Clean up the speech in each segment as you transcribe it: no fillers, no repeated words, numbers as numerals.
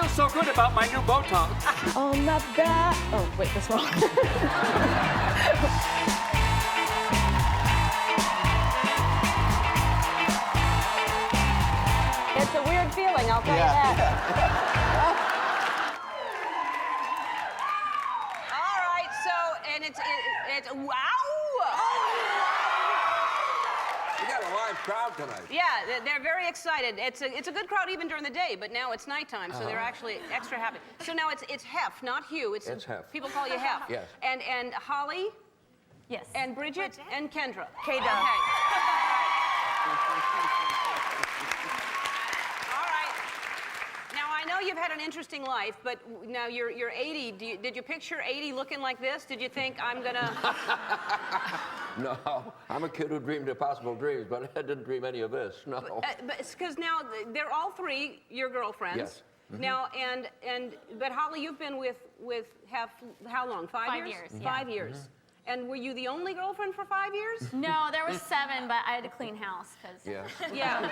feel so good about my new Botox. Oh, not that. Oh, wait, that's wrong. It's a weird feeling, I'll tell you that. All right, so, and it's wow! You got a live crowd tonight. Yeah, they're very excited. It's a good crowd even during the day, but now it's nighttime, so they're actually extra happy. So now it's Hef, not Hugh. It's Hef. People call you Hef. Yes. And Holly. Yes. And Bridget and Kendra. K-Dub. Okay. All right. Now I know you've had an interesting life, but now you're 80. Did you picture 80 looking like this? Did you think I'm gonna? No, I'm a kid who dreamed impossible dreams, but I didn't dream any of this. No. But it's because now they're all three your girlfriends. Yes. Mm-hmm. Now but Holly, you've been with Hef how long? 5 years? 5 years, yeah. 5 years. Mm-hmm. And were you the only girlfriend for 5 years? No, there was 7, but I had to clean house because. Yeah. Yeah.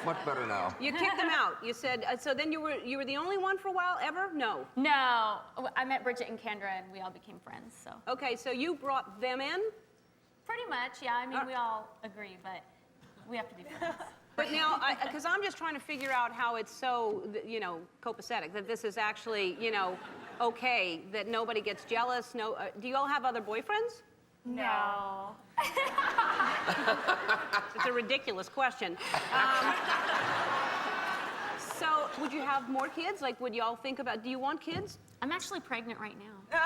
Much better now. You kicked them out. You said so. Then you were the only one for a while ever? No. No, I met Bridget and Kendra, and we all became friends. So. Okay, so you brought them in. Pretty much, yeah. I mean, we all agree, but we have to be friends. But now, because I'm just trying to figure out how it's so, copacetic, that this is actually, okay, that nobody gets jealous. No, do you all have other boyfriends? No. It's a ridiculous question. So, would you have more kids? Like, would you all think about, do you want kids? I'm actually pregnant right now. It's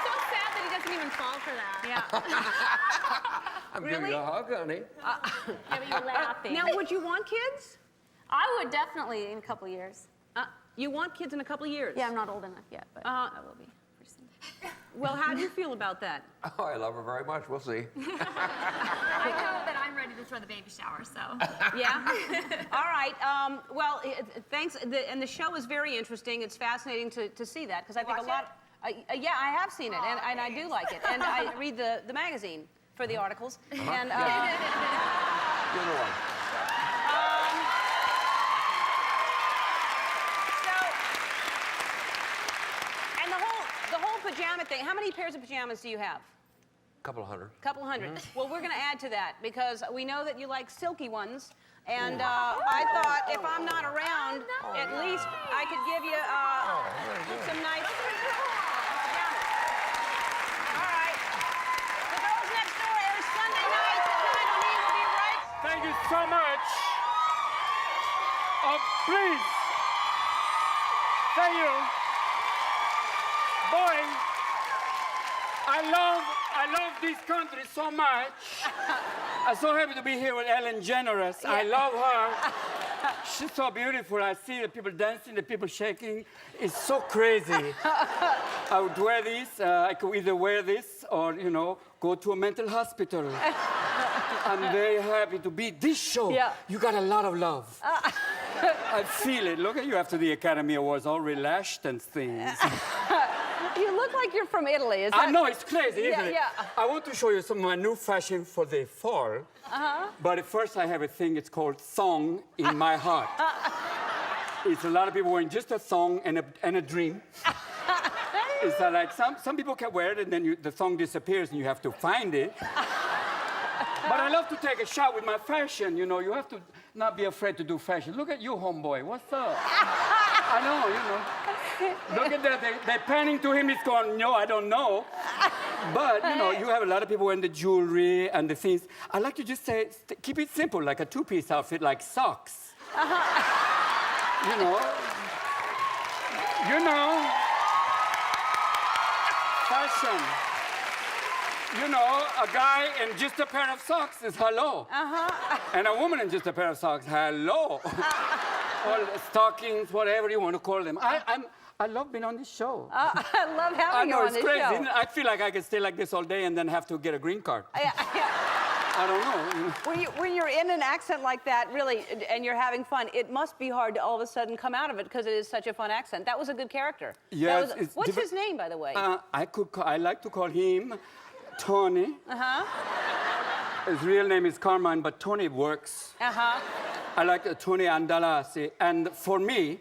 so sad that he doesn't even fall for that. Yeah. I'm Really? giving you a hug, honey. Yeah, but you're laughing. Now, would you want kids? I would definitely in a couple years. You want kids in a couple of years? Yeah, I'm not old enough yet, but I will be pretty soon. Well, how do you feel about that? Oh, I love her very much. We'll see. I know that I'm ready to throw the baby shower, so. Yeah? All right. Well, thanks. And the show is very interesting. It's fascinating to see that, because I think Watch a lot... yeah, I have seen it, and I do like it. And I read the magazine for the articles. And You're the one. And the whole pajama thing. How many pairs of pajamas do you have? Couple hundred. Couple hundred. Well, we're going to add to that because we know that you like silky ones. And I thought if I'm not around, at least I could give you some nice pajamas. All right. The Girls Next Door airs Sunday night at 9 on E! We'll be right. Thank you so much. Oh, please. Thank you. Boy, I love this country so much. I'm so happy to be here with Ellen DeGeneres. I love her. She's so beautiful. I see the people dancing, the people shaking. It's so crazy. I would wear this. I could either wear this or, go to a mental hospital. I'm very happy to be this show. Yeah. You got a lot of love. I feel it. Look at you after the Academy Awards, all relaxed and things. You look like you're from Italy. Is that... I know, it's crazy, isn't it? Yeah. I want to show you some of my new fashion for the fall. But first I have a thing, it's called Song in My Heart. It's a lot of people wearing just a song and a dream. It's like some people can wear it and then the song disappears and you have to find it. But I love to take a shot with my fashion, you have to not be afraid to do fashion. Look at you, homeboy, what's up? I know, Look at that, they're panning to him, he's going, no, I don't know. But, you have a lot of people wearing the jewelry and the things. I like to just say, keep it simple, like a two-piece outfit, like socks. Fashion. A guy in just a pair of socks is hello. And a woman in just a pair of socks, hello. Or stockings, whatever you want to call them. I love being on this show. I love having you on this show. I know, it's crazy. I feel like I could stay like this all day and then have to get a green card. I don't know. When you're in an accent like that, really, and you're having fun, it must be hard to all of a sudden come out of it because it is such a fun accent. That was a good character. Yes. What's his name, by the way? I like to call him Tony. His real name is Carmine, but Tony works. Uh-huh. I like Tony Andalasi. And for me,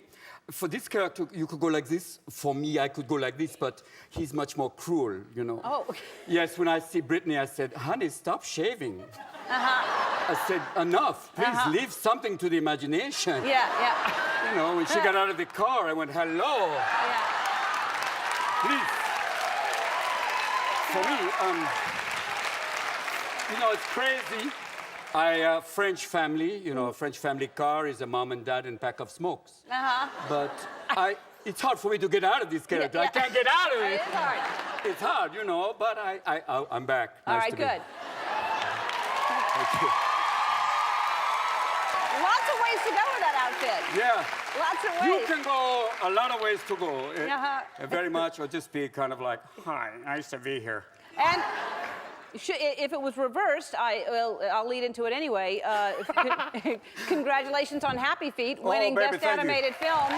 for this character, you could go like this. For me, I could go like this, but he's much more cruel, you know. Oh. Yes, when I see Brittany, I said, honey, stop shaving. Uh-huh. I said, enough. Please Uh-huh. leave something to the imagination. Yeah, yeah. You know, when she got out of the car, I went, hello. Yeah. Please. For me, you know, it's crazy. French family, you know, a French family car is a mom and dad and a pack of smokes. Uh-huh. But it's hard for me to get out of this character. Yeah. I can't get out of It it. is hard. It's hard, you know, but I'm back. All Nice right, to be- good. Thank you. Lots of ways to go with that outfit. Yeah. Lots of You ways. can go a lot of ways to go. Very much, or just be kind of like, hi, nice to be here. And if it was reversed, I'll lead into it anyway. Congratulations on Happy Feet, winning baby, Best thank you. Animated Film.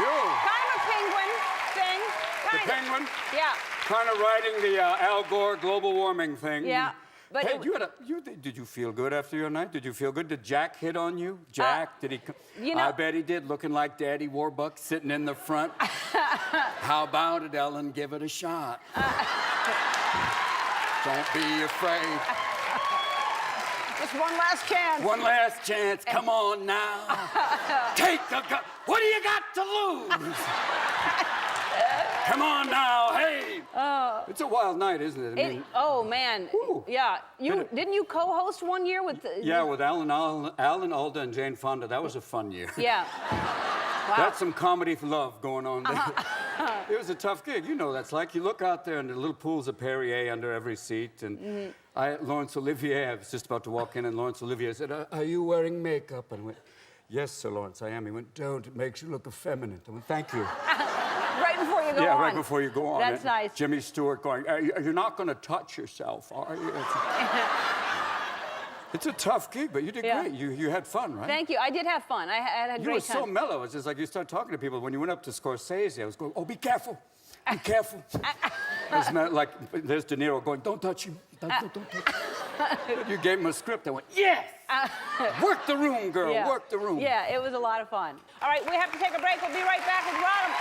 You, Kind of a penguin thing. the Kind of. penguin, Yeah, kind of riding the Al Gore global warming thing. yeah. But Hey, it, did you feel good after your night? Did you feel good? Did Jack hit on you? Jack, did he? you know- I bet he did, looking like Daddy Warbucks sitting in the front. How about it, Ellen? Give it a shot. Don't be afraid. just one last chance. One last chance. Come on now. Take the gun. What do you got to lose? Come on now. Hey. It's a wild night, isn't it? I mean, Oh man, Whew. yeah. Didn't you co-host one year with? yeah, with Alan Alda, and Jane Fonda. That was a fun year. Yeah. Wow. That's some comedy for love going on there. It was a tough gig. You know that's like. You look out there and the little pools of Perrier under every seat. And Laurence Olivier, I was just about to walk in, and Laurence Olivier said, are you wearing makeup? And I went, yes, Sir Lawrence, I am. He went, don't. It makes you look effeminate. I went, thank you. Right before you go on. Yeah, right before you go on. That's And nice. Jimmy Stewart going, you're not going to touch yourself, are you? It's a tough gig, but you did Yeah. great. You had fun, right? Thank you. I did have fun. I had a You great were time. so mellow. It's just like you start talking to people. When you went up to Scorsese, I was going, oh, be careful. Be careful. It was like, there's De Niro going, don't touch him. Don't touch him. You gave him a script. I went, yes. Work the room, girl. Yeah. Work the room. Yeah, it was a lot of fun. All right, we have to take a break. We'll be right back with Robin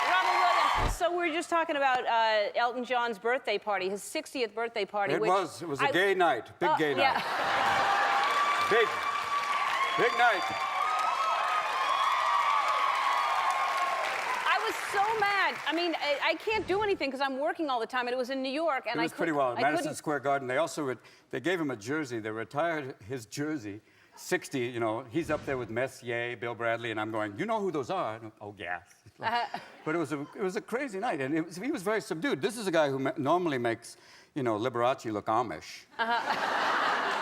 Williams. So we were just talking about Elton John's birthday party, his 60th birthday party. It was a gay night. Big gay night. Yeah. Big night. I was so mad. I mean, I can't do anything because I'm working all the time. And it was in New York, and It was pretty wild. I Madison couldn't. Square Garden. They also they gave him a jersey. They retired his jersey. 60. You know, he's up there with Messier, Bill Bradley, and I'm going. You know who those are? And, oh yeah. But it was a crazy night, and he was very subdued. This is a guy who normally makes, you know, Liberace look Amish.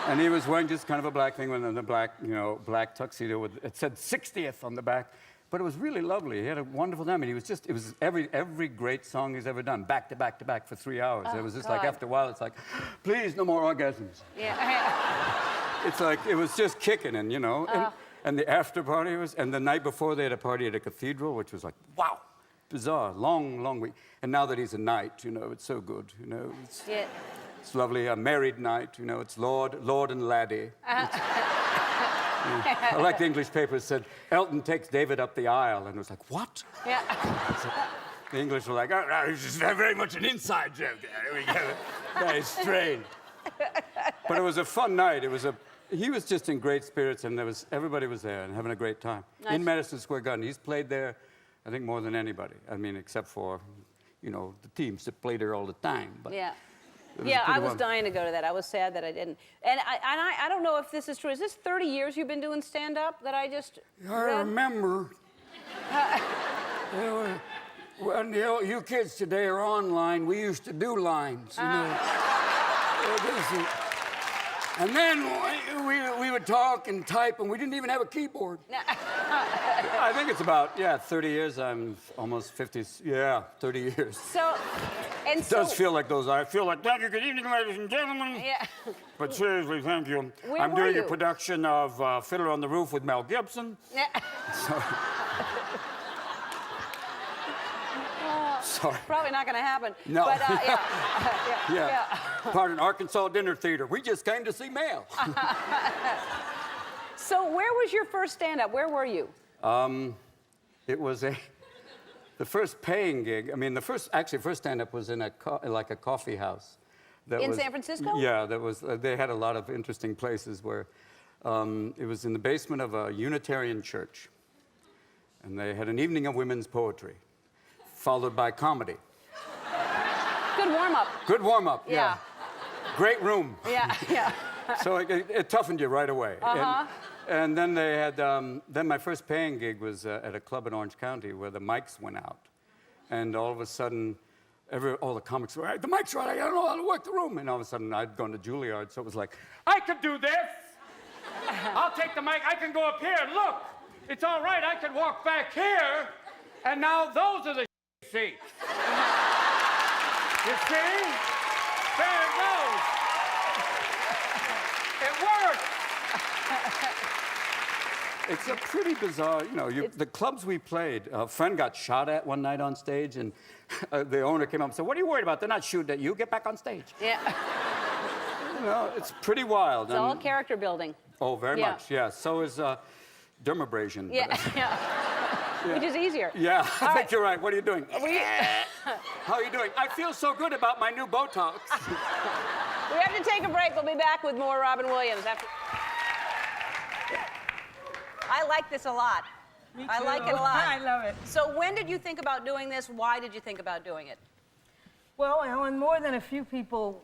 And he was wearing just kind of a black thing with a black, you know, black tuxedo with it said 60th on the back. But it was really lovely. He had a wonderful time, and it was every great song he's ever done, back to back to back for 3 hours. Oh, it was just God. like after a while, it's like, please, no more orgasms. Yeah. It's like it was just kicking, and you know, and the after party was, and the night before they had a party at a cathedral, which was like, wow, bizarre, long week. And now that he's a knight, you know, it's so good, you know. Yeah. It's lovely, a married knight, you know, it's Lord and Laddie. I like the English papers said, Elton takes David up the aisle, and it was like, what? Yeah. The English were like, oh, it's just very much an inside joke. Very strange. But it was a fun night. He was just in great spirits, and everybody was there and having a great time. Nice. In Madison Square Garden. He's played there, I think, more than anybody. I mean, except for, you know, the teams that play there all the time. But Yeah. it Yeah, pretty I was wonderful. dying to go to that. I was sad that I didn't. And I don't know if this is true. Is this 30 years you've been doing stand-up that I just I read? remember. When you kids today are online, we used to do lines, you know. And then we would talk and type, and we didn't even have a keyboard. I think it's about, 30 years. I'm almost 50. Yeah, 30 years. So, and It does feel like those. I feel like, thank you, good evening, ladies and gentlemen. Yeah. But seriously, thank you. Where I'm were doing you? a production of Fiddler on the Roof with Mel Gibson. Yeah. Sorry. Probably not going to happen. No. But, Yeah. Pardon, Arkansas Dinner Theater. We just came to see Mel. So where was your first stand-up? Where were you? It was the first paying gig. I mean, the first stand-up was in a coffee house. In San Francisco? Yeah, they had a lot of interesting places where it was in the basement of a Unitarian church. And they had an evening of women's poetry, followed by comedy. Good warm-up. Good warm-up, Yeah. Great room. Yeah, yeah. So it toughened you right away. And then they had, then my first paying gig was at a club in Orange County where the mics went out. And all of a sudden, all the comics were, hey, the mics are out, I don't know how to work the room. And all of a sudden, I'd gone to Juilliard, so it was like, I could do this. I'll take the mic, I can go up here, look. It's all right, I can walk back here. And now those are the seats. You see? There it goes. It works. It's a pretty bizarre, the clubs we played, a friend got shot at one night on stage, and the owner came up and said, what are you worried about? They're not shooting at you. Get back on stage. Yeah. It's pretty wild. It's all character building. Oh, very much, yeah. So is dermabrasion. Yeah, yeah. Which is easier. Yeah, I think you're right. What are you doing? How are you doing? I feel so good about my new Botox. We have to take a break. We'll be back with more Robin Williams after. I like this a lot. Me too. I like it a lot. I love it. So when did you think about doing this? Why did you think about doing it? Well, when more than a few people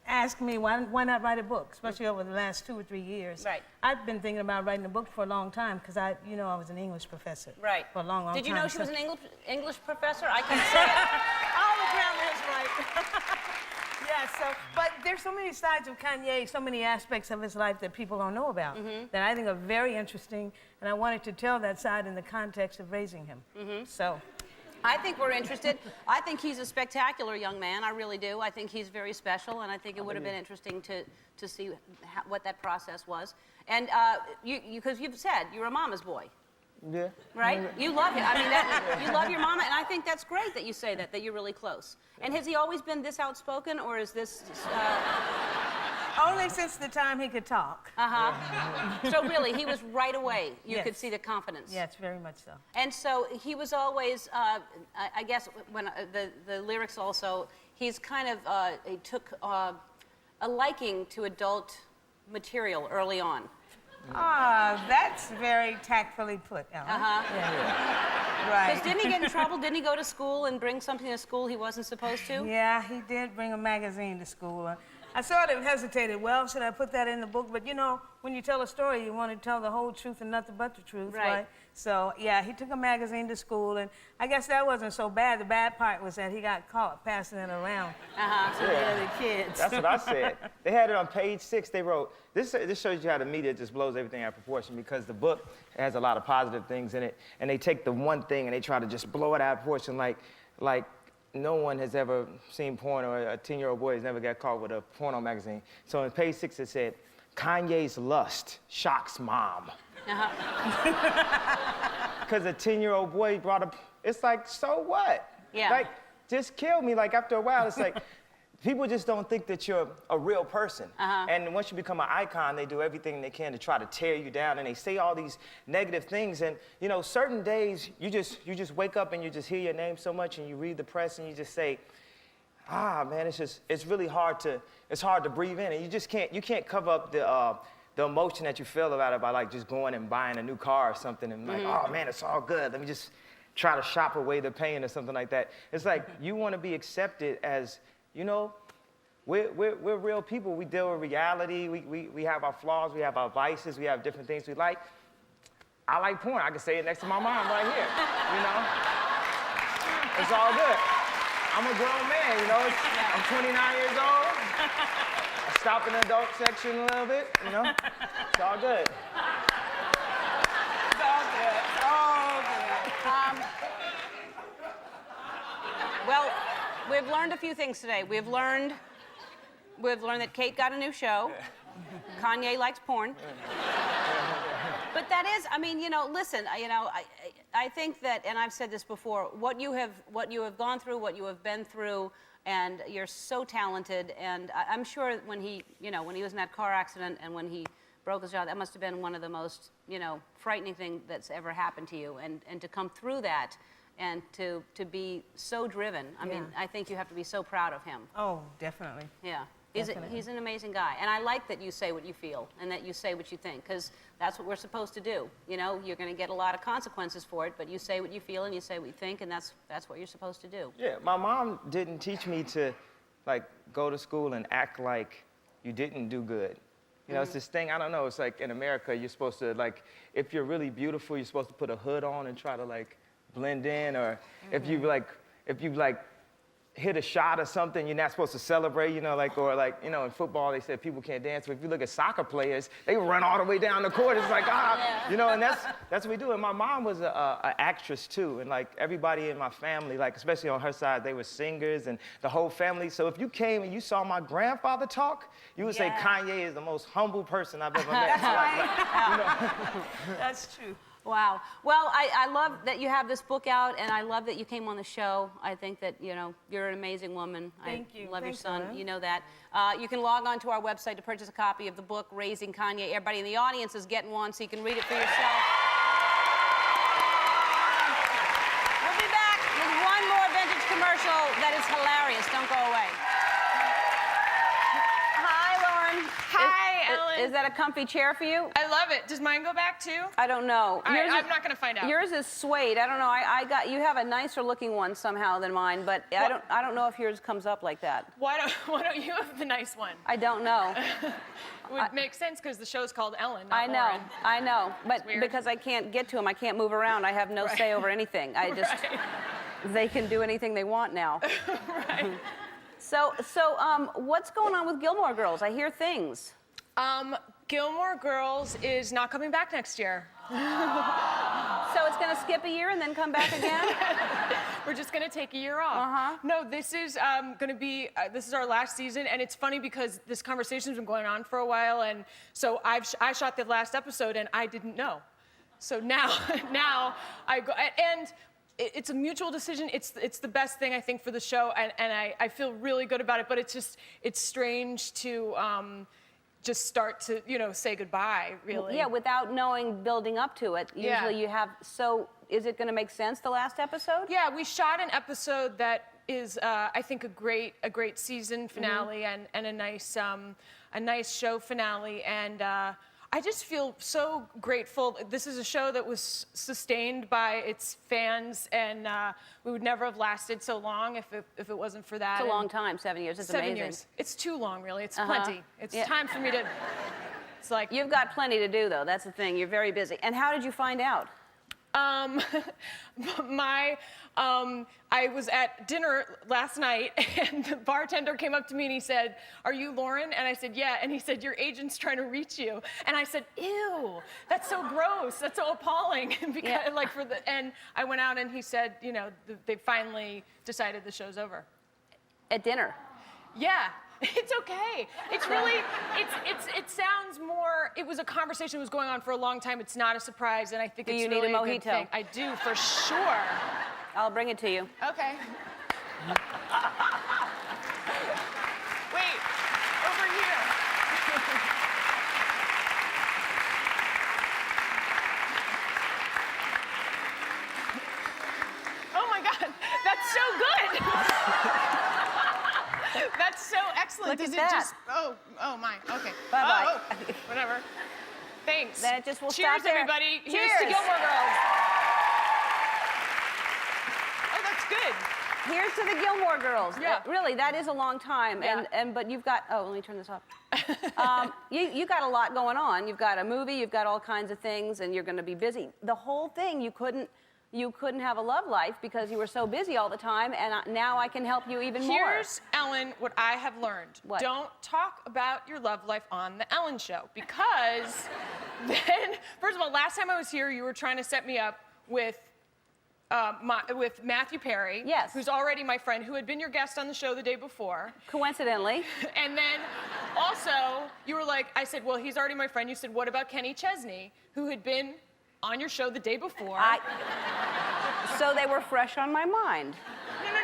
ask me why not write a book, especially over the last 2 or 3 years. Right. I've been thinking about writing a book for a long time because I was an English professor. Right. For a long time. Did you know she was an English professor? I can say it. All the grammar is right. Yeah, but there's so many sides of Kanye, so many aspects of his life that people don't know about that I think are very interesting, and I wanted to tell that side in the context of raising him. So. I think we're interested. I think he's a spectacular young man. I really do. I think he's very special, and I think it would have been interesting to see what that process was. And because you've said you're a mama's boy. Yeah. Right? You love him. I mean, you love your mama, and I think that's great that you say that you're really close. And has he always been this outspoken, or is this... Only since the time he could talk. So really, he was right away. You Yes. could see the confidence. Yes, very much so. And so he was always, I guess, when the lyrics also, he's kind of, he took a liking to adult material early on. Ah, that's very tactfully put, Ellen. Yeah. Right. Because didn't he get in trouble? Didn't he go to school and bring something to school he wasn't supposed to? Yeah, he did bring a magazine to school. I sort of hesitated, well, should I put that in the book? But when you tell a story, you want to tell the whole truth and nothing but the truth, right? So, yeah, he took a magazine to school, and I guess that wasn't so bad. The bad part was that he got caught passing it around to the other kids. That's what I said. They had it on page 6. They wrote, this shows you how the media just blows everything out of proportion, because the book has a lot of positive things in it, and they take the one thing and they try to just blow it out of proportion like no one has ever seen porn, or a 10-year-old boy has never got caught with a porno magazine. So on page 6 it said, Kanye's lust shocks mom. Because a 10-year-old boy brought up, it's like, so what? Yeah. Like, just kill me. Like, after a while, it's like, people just don't think that you're a real person. And once you become an icon, they do everything they can to try to tear you down, and they say all these negative things. And certain days you just wake up and you just hear your name so much, and you read the press and you just say, man, it's really hard to breathe in, and you can't cover up the emotion that you feel about it by like just going and buying a new car or something and like, oh man, it's all good. Let me just try to shop away the pain or something like that. It's like you want to be accepted as, we're real people. We deal with reality. We have our flaws. We have our vices. We have different things we like. I like porn. I can say it next to my mom right here. It's all good. I'm a grown man. I'm 29 years old. I stop in the adult section a little bit. It's all good. It's all good. It's all good. Well, we've learned a few things today. We've learned that Kate got a new show. Kanye likes porn. But that is, listen, I think that, and I've said this before, what you have gone through, what you have been through, and you're so talented. And I'm sure when he, when he was in that car accident and when he broke his jaw, that must have been one of the most, frightening things that's ever happened to you. And to come through that and to be so driven, I mean, I think you have to be so proud of him. Oh, definitely. Yeah. Definitely. He's an amazing guy. And I like that you say what you feel and that you say what you think, because that's what we're supposed to do. You're going to get a lot of consequences for it, but you say what you feel and you say what you think, and that's what you're supposed to do. Yeah, my mom didn't teach me to, like, go to school and act like you didn't do good. It's this thing, I don't know, it's like in America, you're supposed to, like, if you're really beautiful, you're supposed to put a hood on and try to, like, blend in, or if you hit a shot or something, you're not supposed to celebrate, in football, they said people can't dance, but if you look at soccer players, they run all the way down the court, it's like, and that's what we do. And my mom was an actress too, and like everybody in my family, like especially on her side, they were singers and the whole family. So if you came and you saw my grandfather talk, you would say Kanye is the most humble person I've ever met. That's true. Wow. Well, I love that you have this book out, and I love that you came on the show. I think that, you're an amazing woman. Thank you. I love your Thanks, son. Anna. You know that. You can log on to our website to purchase a copy of the book, Raising Kanye. Everybody in the audience is getting one, so you can read it for yourself. We'll be back with one more vintage commercial that is hilarious. Don't go away. Hi, Lauren. Hi, Ellen. Is that a comfy chair for you? I love it. Does mine go back too? I don't know. All right, I'm not going to find out. Yours is suede. I don't know. You have a nicer looking one somehow than mine, but I don't know if yours comes up like that. Why don't you have the nice one? I don't know. It would make sense because the show's called Ellen, not I know. Lauren. I know. But weird. because I can't get to them, I can't move around. I have no say over anything. I just they can do anything they want now. Right. So what's going on with Gilmore Girls? I hear things. Gilmore Girls is not coming back next year. So it's going to skip a year and then come back again? We're just going to take a year off. No, this is going to be, this is our last season, and it's funny because this conversation's been going on for a while, and so I shot the last episode, and I didn't know. So now I go, and it's a mutual decision. It's the best thing, I think, for the show, and I feel really good about it, but it's strange to just start to, say goodbye, really. Yeah, without knowing, building up to it. Usually you have, so is it going to make sense, the last episode? Yeah, we shot an episode that is, I think, a great season finale and a nice show finale, and I just feel so grateful. This is a show that was sustained by its fans, and we would never have lasted so long if it wasn't for that. It's a long time, 7 years. It's 7 amazing. years. It's too long, really. It's plenty. It's time for me to. It's like you've got plenty to do, though. That's the thing. You're very busy. And how did you find out? I was at dinner last night, and the bartender came up to me and he said, "Are you Lauren?" And I said, "Yeah." And he said, "Your agent's trying to reach you." And I said, "Ew, that's so gross. That's so appalling." Because, and I went out and he said, they finally decided the show's over. At dinner? Yeah. It's okay. It's really, it sounds more, it was a conversation that was going on for a long time. It's not a surprise, and I think it's really a good thing. I do, for sure. I'll bring it to you. Okay. Wait, over here. Oh my God, that's so good. That's so excellent. Look Does at it that. just? Oh my. Okay. Bye-bye. Oh, whatever. Thanks. Then it just will Cheers, stop there. everybody. Cheers. Here's to Gilmore Girls. Oh, that's good. Here's to the Gilmore Girls. Yeah. Really, that is a long time. Yeah. But you've got, let me turn this off. You got a lot going on. You've got a movie, you've got all kinds of things, and you're going to be busy. The whole thing, you couldn't have a love life because you were so busy all the time, and now I can help you even more. Here's, Ellen, what I have learned. What? Don't talk about your love life on The Ellen Show, because then, first of all, last time I was here, you were trying to set me up with Matthew Perry, yes, who's already my friend, who had been your guest on the show the day before. Coincidentally. And then also, you were like, I said, well, he's already my friend. You said, what about Kenny Chesney, who had been on your show the day before? So they were fresh on my mind.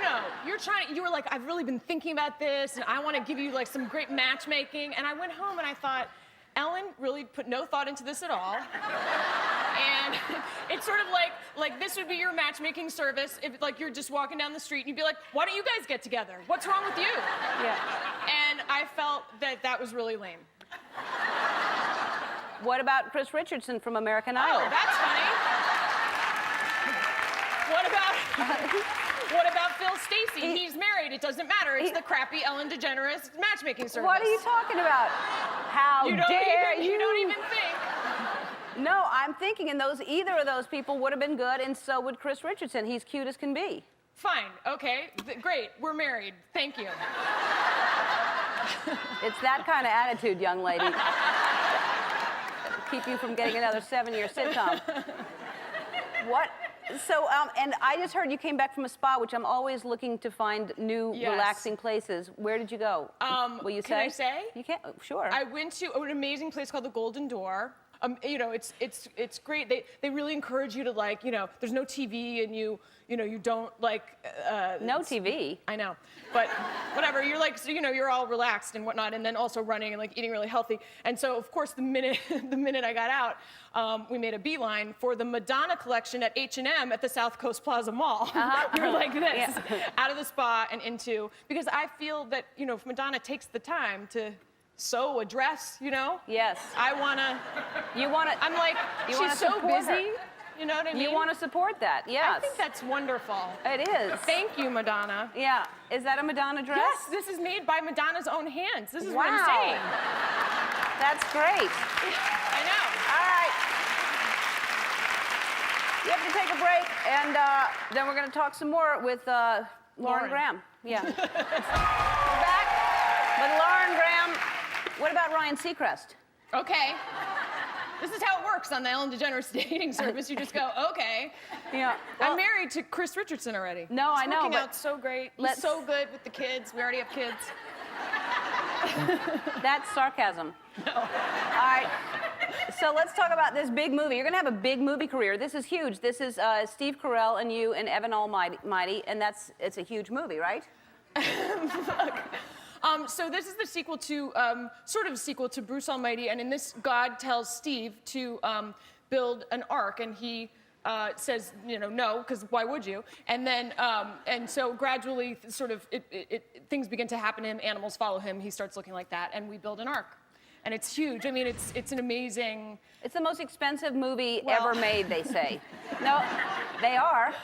No. you were like, I've really been thinking about this, and I want to give you like some great matchmaking. And I went home and I thought, Ellen really put no thought into this at all. And it's sort of like this would be your matchmaking service if like you're just walking down the street and you'd be like, why don't you guys get together? What's wrong with you? Yeah. And I felt that was really lame. What about Chris Richardson from American Idol? Oh, that's funny. What about Phil Stacey? He's married. It doesn't matter. It's the crappy Ellen DeGeneres matchmaking service. What are you talking about? How dare you? You don't even think. No, I'm thinking, and either of those people would have been good, and so would Chris Richardson. He's cute as can be. Fine. Okay. Great. We're married. Thank you. It's that kind of attitude, young lady. Keep you from getting another 7-year sitcom. What? So, and I just heard you came back from a spa, which I'm always looking to find new relaxing places. Where did you go? Will you say? Can I say? You can. Sure. I went to an amazing place called the Golden Door. You know, it's great. They really encourage you to like, you know, there's no TV and you don't like. No TV. I know, but whatever. You're like, so, you know, you're all relaxed and whatnot, and then also running and like eating really healthy. And so, of course, the minute I got out, we made a beeline for the Madonna collection at H&M at the South Coast Plaza Mall. We were like this, out of the spa and into, because I feel that, you know, if Madonna takes the time to sew a dress, you know? Yes. You wanna, I'm like, she's so busy. Her. You know what I mean? You want to support that, yes. I think that's wonderful. It is. Thank you, Madonna. Yeah. Is that a Madonna dress? Yes, this is made by Madonna's own hands. This is wow. what I'm saying. That's great. I know. All right. You have to take a break, and then we're going to talk some more with Lauren Graham. Yeah. We're back with Lauren Graham. What about Ryan Seacrest? Okay. This is how it works on the Ellen DeGeneres dating service. You just go, okay. Yeah. Well, I'm married to Chris Richardson already. No, I know. It's working out so great. He's so good with the kids. We already have kids. That's sarcasm. No. All right. So let's talk about this big movie. You're going to have a big movie career. This is huge. This is Steve Carell and you and Evan Almighty, and it's a huge movie, right? So this is the sequel to, sort of a sequel to Bruce Almighty, and in this, God tells Steve to build an ark, and he says, you know, no, because why would you? And then, and so gradually, sort of, things begin to happen to him. Animals follow him. He starts looking like that, and we build an ark, and it's huge. I mean, it's an amazing. It's the most expensive movie ever made, they say. No, they are.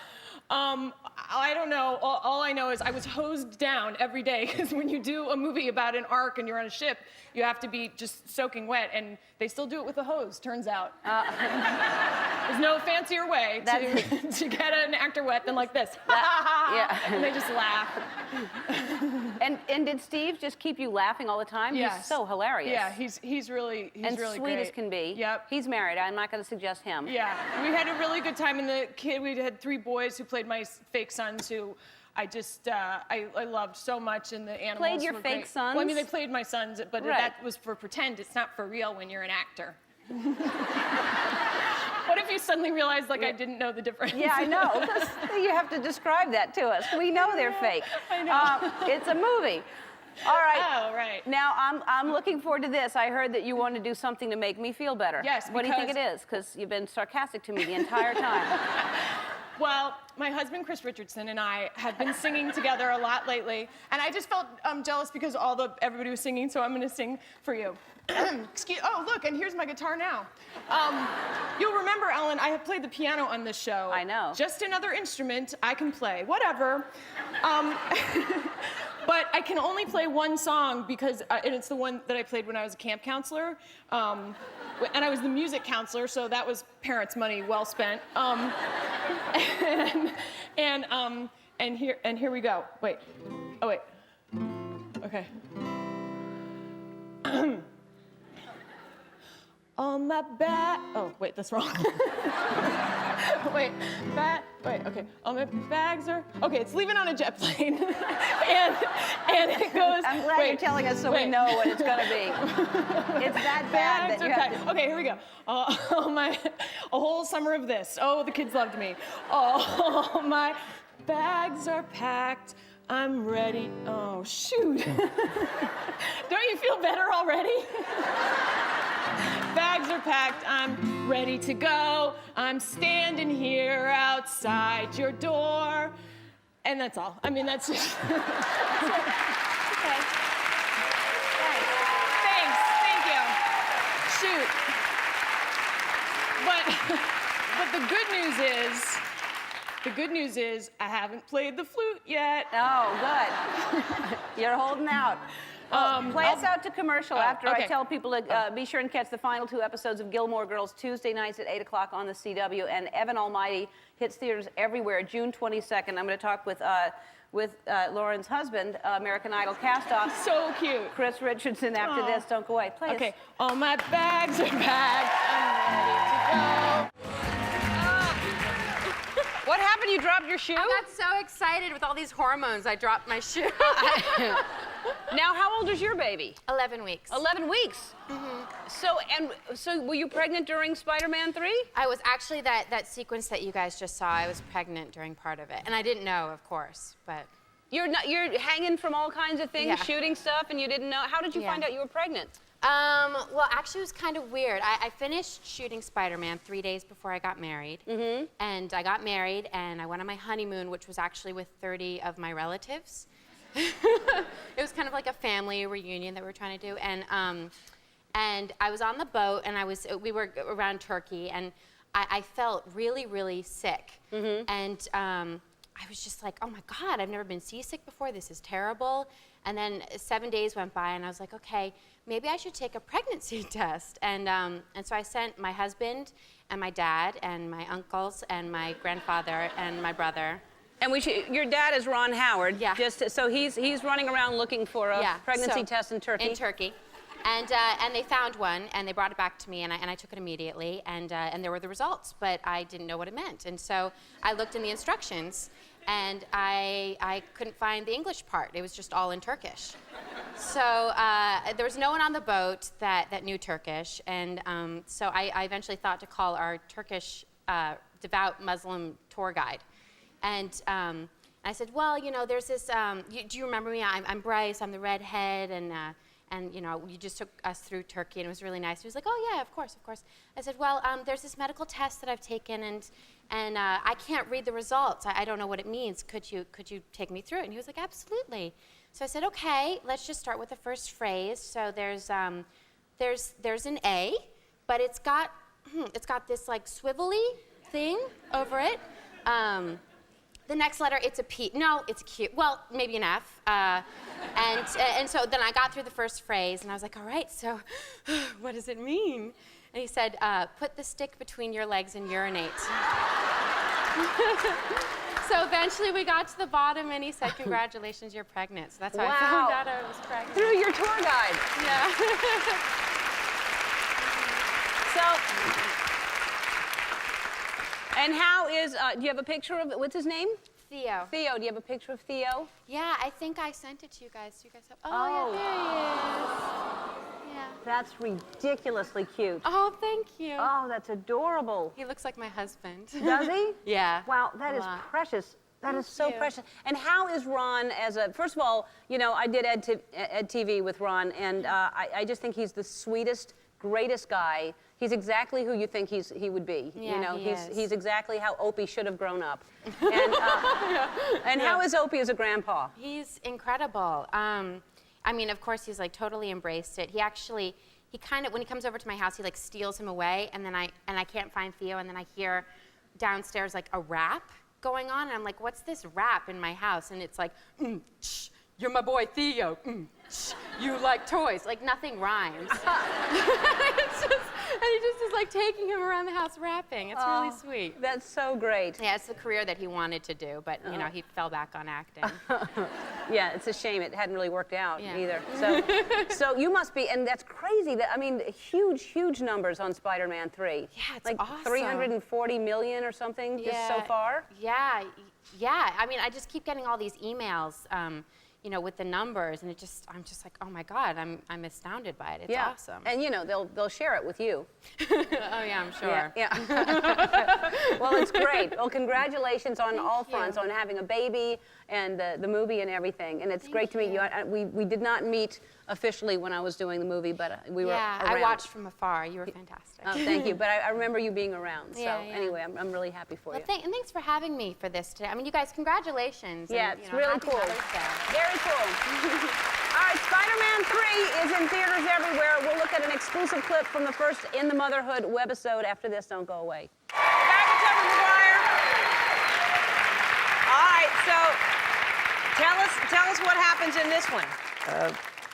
I don't know. All I know is I was hosed down every day, because when you do a movie about an ark and you're on a ship, you have to be just soaking wet, and they still do it with a hose, turns out. There's no fancier way to get an actor wet than like this. Yeah. And they just laugh. And did Steve just keep you laughing all the time? Yes. He's so hilarious. Yeah, he's really and really sweet great. as can be. Yep. He's married. I'm not going to suggest him. Yeah, we had a really good time, and we had 3 boys who played my fake sons who I just, I loved so much, and the animals Played your were fake great. sons? Well, I mean, they played my sons, but Right. that was for pretend. It's not for real when you're an actor. What if you suddenly realized, like, I didn't know the difference? Yeah, I know. You have to describe that to us. We know they're fake. I know. It's a movie. All right. Oh, right. Now, I'm looking forward to this. I heard that you want to do something to make me feel better. Yes, What do you think it is? Because you've been sarcastic to me the entire time. Well, my husband, Chris Richardson, and I have been singing together a lot lately, and I just felt jealous because everybody was singing, so I'm going to sing for you. Oh, look, and here's my guitar now. You'll remember, Ellen, I have played the piano on this show. I know. Just another instrument I can play, whatever. But I can only play one song because, and it's the one that I played when I was a camp counselor. And I was the music counselor, so that was parents' money well spent. And here we go. Wait. Oh, wait. Okay. On my back. Oh, wait, that's wrong. Wait, okay. All my bags are. Okay, it's leaving on a jet plane. and it goes. I'm glad you're telling us so we know what it's going to be. It's that bad that you have to. Okay, here we go. A whole summer of this. Oh, the kids loved me. All my bags are packed. I'm ready. Oh, shoot. Don't you feel better already? Bags are packed, I'm ready to go. I'm standing here outside your door. And that's all. I mean, that's just... Okay. Thanks, thank you. Shoot. But the good news is I haven't played the flute yet. Oh, good. You're holding out. Play us out to commercial after I okay. tell people to be sure and catch the final 2 episodes of Gilmore Girls Tuesday nights at 8 o'clock on the CW. And Evan Almighty hits theaters everywhere June 22nd. I'm going to talk with Lauren's husband, American Idol cast-off. So cute. Chris Richardson after this. Don't go away. Play us. Okay. All my bags are packed. I'm ready to go. What happened? You dropped your shoe? I got so excited with all these hormones, I dropped my shoe. Now, how old is your baby? 11 weeks. 11 weeks. So were you pregnant during Spider-Man 3? I was actually that sequence that you guys just saw. I was pregnant during part of it, and I didn't know, of course, but. You're hanging from all kinds of things, Yeah. shooting stuff, and you didn't know. How did you find out you were pregnant? Well, actually, it was kind of weird. I finished shooting Spider-Man 3 days before I got married. And I got married, and I went on my honeymoon, which was actually with 30 of my relatives. It was kind of like a family reunion that we were trying to do. And I was on the boat, and we were around Turkey, and I felt really, really sick. And I was just like, oh my God, I've never been seasick before. This is terrible. And then 7 days went by, and I was like, okay, maybe I should take a pregnancy test. And so I sent my husband and my dad and my uncles and my grandfather and my brother. And your dad is Ron Howard. Yeah. So he's running around looking for a pregnancy test in Turkey. In Turkey. And they found one, and they brought it back to me, and I took it immediately, and there were the results, but I didn't know what it meant. And so I looked in the instructions, and I couldn't find the English part. It was just all in Turkish. So there was no one on the boat that knew Turkish, and so I eventually thought to call our Turkish devout Muslim tour guide. And I said, well, you know, there's this, do you remember me? I'm Bryce, I'm the redhead, and you know, you just took us through Turkey, and it was really nice. He was like, oh yeah, of course, of course. I said, well, there's this medical test that I've taken, and I can't read the results. I don't know what it means. Could you take me through it? And he was like, absolutely. So I said, okay, let's just start with the first phrase. So there's an A, but it's got this like swivelly thing over it. The next letter, it's a P. No, it's a Q. Well, maybe an F. And so then I got through the first phrase, and I was like, all right, so what does it mean? And he said, put the stick between your legs and urinate. So eventually we got to the bottom, and he said, congratulations, you're pregnant. So that's how I found out I was pregnant. Through your tour guide. Yeah. And how is, do you have a picture of, what's his name? Theo. Theo, do you have a picture of Theo? Yeah, I think I sent it to you guys. You guys have, yeah, there he is. Yeah. That's ridiculously cute. Oh, thank you. Oh, that's adorable. He looks like my husband. Does he? Yeah. Wow, that a is lot. precious. That is so you. precious. And how is Ron as a, first of all, you know, I did Ed TV with Ron, and I just think he's the sweetest, greatest guy. He's exactly who you think he would be. Yeah, you know, he is. he's exactly how Opie should have grown up. And how is Opie as a grandpa? He's incredible. I mean, of course, he's like totally embraced it. He kind of, when he comes over to my house, he like steals him away, and then I can't find Theo, and then I hear downstairs like a rap going on, and I'm like, what's this rap in my house? And it's like, shh, you're my boy Theo. Shh, you like toys. Like nothing rhymes. And he just is like taking him around the house rapping. It's really sweet. That's so great. Yeah, it's the career that he wanted to do, but you know, he fell back on acting. Yeah, it's a shame it hadn't really worked out Yeah. either. So you must be, and that's crazy. I mean, huge numbers on Spider-Man 3. Yeah, it's like awesome. 340 million or something just so far. Yeah. I mean, I just keep getting all these emails. with the numbers, and I'm just like, oh my God, I'm astounded by it. It's awesome. And they'll share it with you. Oh yeah, I'm sure. Yeah. Well, it's great. Well, congratulations on all fronts, on having a baby and the movie and everything. And it's great to meet you. We did not meet officially when I was doing the movie, but we were around. I watched from afar. You were fantastic. Oh, thank you. But I remember you being around. So anyway, I'm really happy for you. And thanks for having me for this today. I mean, you guys, congratulations. Yeah, and, it's really happy cool. Mother's Day. Very cool. All right, Spider-Man 3 is in theaters everywhere. We'll look at an exclusive clip from the first In the Motherhood webisode after this. Don't go away. Back with Tubman McGuire. All right, so tell us what happens in this one.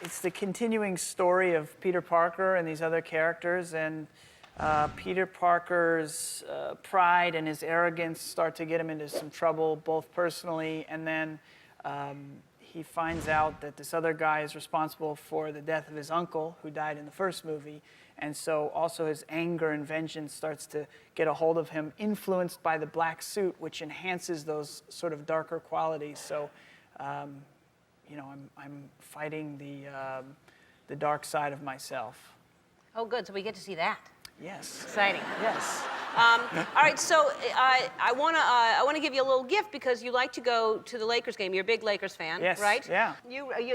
It's the continuing story of Peter Parker and these other characters, and Peter Parker's pride and his arrogance start to get him into some trouble, both personally, and then he finds out that this other guy is responsible for the death of his uncle, who died in the first movie, and so also his anger and vengeance starts to get a hold of him, influenced by the black suit, which enhances those sort of darker qualities. So, I'm fighting the dark side of myself. Oh, good. So we get to see that. Yes. Exciting. Yes. All right, so I want to give you a little gift because you like to go to the Lakers game. You're a big Lakers fan, Yes, right? yeah.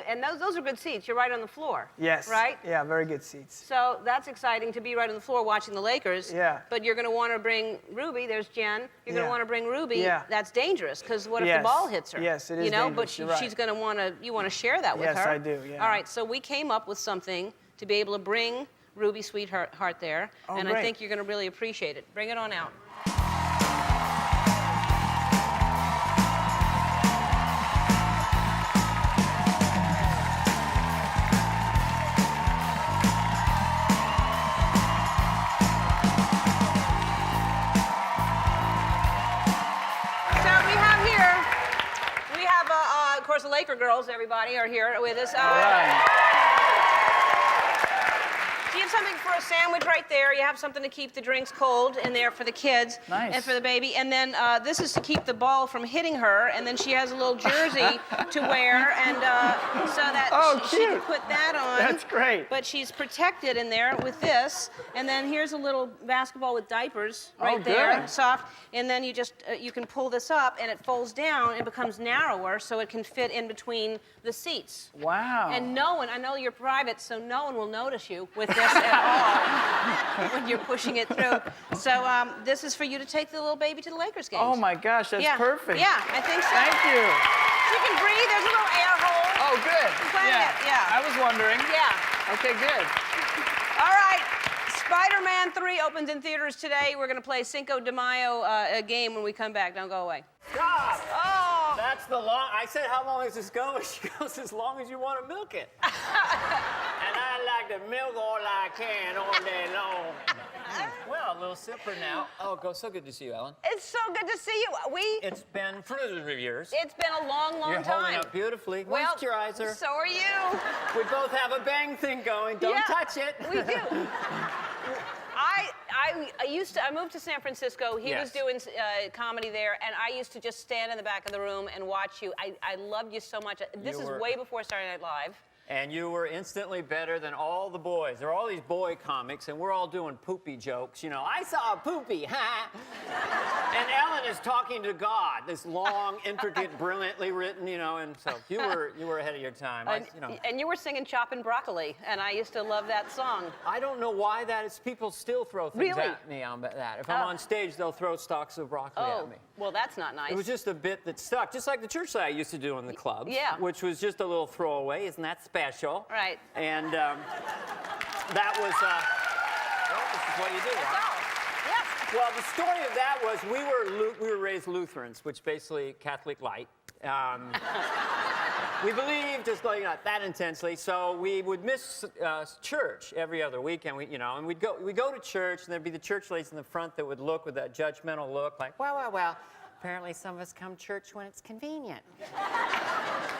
And those are good seats. You're right on the floor. Yes. Right? Yeah, very good seats. So that's exciting to be right on the floor watching the Lakers. Yeah. But you're going to want to bring Ruby. There's Jen. You're going to want to bring Ruby. Yeah. That's dangerous because what if Yes. the ball hits her? Yes, it is But dangerous. You're right. she's going to want to. You want to share that with her. Yes, I do, yeah. All right. So we came up with something to be able to bring Ruby Sweetheart there, Oh, and great. I think you're going to really appreciate it. Bring it on out. Of course, the Laker girls, everybody, are here with us. Do you have something for a sandwich right there? You have something to keep the drinks cold in there for the kids Nice. and for the baby. And then this is to keep the ball from hitting her. And then she has a little jersey to wear, and so that she can put that on. That's great. But she's protected in there with this. And then here's a little basketball with diapers right there, good. soft. And then you just you can pull this up, and it folds down and becomes narrower, so it can fit in between the seats. Wow. And no one, I know you're private, so no one will notice you with this at all when you're pushing it through. So this is for you to take the little baby to the Lakers games. Oh my gosh, that's perfect. Yeah, I think so. Thank you. You can breathe. There's a little air hole. Oh, good. Yeah. I was wondering. Yeah. Okay, good. All right. Spider-Man 3 opens in theaters today. We're going to play Cinco de Mayo game when we come back. Don't go away. Stop! Oh! That's the long. I said, how long is this going? She goes, as long as you want to milk it. And I like to milk all I can all day long. Well, a little sipper now. Oh, so good to see you, Ellen. It's so good to see you. It's been for the years. It's been a long, long You're time. holding up beautifully. Well, Moisturizer. So are you. We both have a bang thing going. Don't touch it. We do. I moved to San Francisco. He was doing comedy there, and I used to just stand in the back of the room and watch you. I loved you so much. This is way before Saturday Night Live. And you were instantly better than all the boys. There are all these boy comics, and we're all doing poopy jokes. You know, I saw a poopy, ha! And Ellen is talking to God, this long, intricate, brilliantly written, and so you were ahead of your time. And you were singing Choppin' Broccoli, and I used to love that song. I don't know why that is. People still throw things at me on that. If I'm on stage, they'll throw stalks of broccoli at me. Well, that's not nice. It was just a bit that stuck, just like the church that I used to do in the clubs. Yeah. Which was just a little throwaway. Isn't that special? Right. And that was, well, this is what you do, right? Yes. Well, the story of that was we were raised Lutherans, which basically Catholic light. We believed just not that intensely, so we would miss church every other weekend. And we'd go to church, and there'd be the church ladies in the front that would look with that judgmental look, like, well. Apparently, some of us come to church when it's convenient.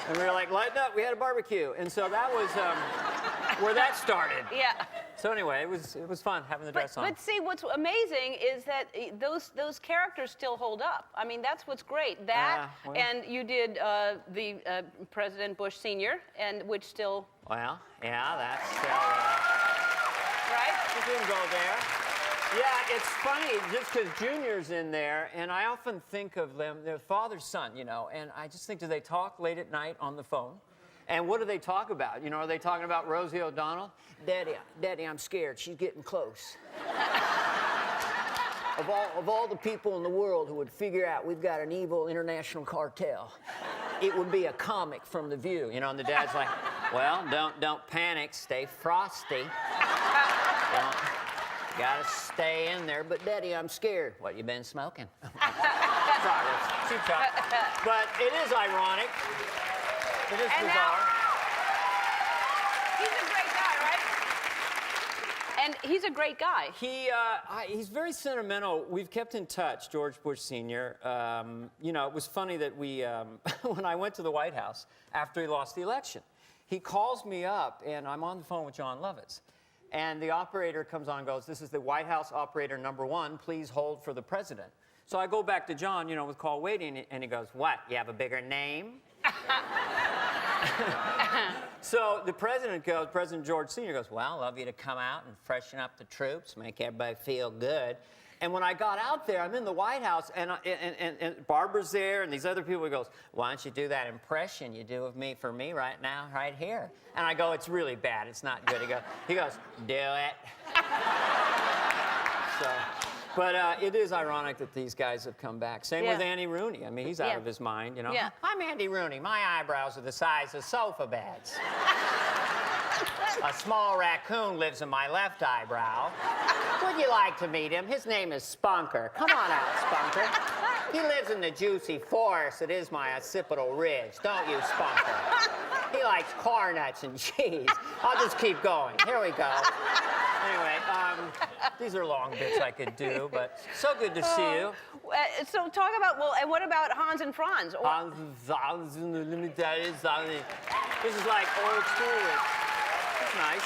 And we were like, lighten up, we had a barbecue. And so that was where that started. Yeah. So anyway, it was fun having the dress on. But see, what's amazing is that those characters still hold up. I mean, that's what's great. That, well. and you did the President Bush Sr., and which still... Well, yeah, that's... right? You didn't go there. Yeah, it's funny, just because Junior's in there, and I often think of them, they're father-son, you know, and I just think, do they talk late at night on the phone? And what do they talk about? You know, are they talking about Rosie O'Donnell? Daddy, I'm scared. She's getting close. Of all the people in the world who would figure out we've got an evil international cartel, it would be a comic from The View. You know, and the dad's like, well, don't panic. Stay frosty. Gotta stay in there. But, Daddy, I'm scared. What, you been smoking? Sorry, that's cheap shot. But it is ironic. It is And bizarre. He's a great guy, right? And he's a great guy. He's very sentimental. We've kept in touch, George Bush Sr. You know, it was funny that we, when I went to the White House after he lost the election, he calls me up, and I'm on the phone with John Lovitz. And the operator comes on and goes, this is the White House operator #1. Please hold for the president. So I go back to John, you know, with call waiting, and he goes, what, you have a bigger name? So the president goes, President George Sr. goes, well, love you to come out and freshen up the troops, make everybody feel good. And when I got out there, I'm in the White House, and Barbara's there, and these other people. He goes, why don't you do that impression you do of me for me right now, right here? And I go, it's really bad. It's not good. He goes, do it. So, but it is ironic that these guys have come back. Same with Andy Rooney. I mean, he's out of his mind, you know. Yeah. I'm Andy Rooney. My eyebrows are the size of sofa beds. A small raccoon lives in my left eyebrow. Would you like to meet him? His name is Spunker. Come on out, Spunker. He lives in the juicy forest that is my occipital ridge. Don't you, Spunker? He likes corn nuts and cheese. I'll just keep going. Here we go. Anyway, these are long bits I could do, but so good to see you. So talk about, well, and what about Hans and Franz? Hans and the limited. This is like old school. It's nice.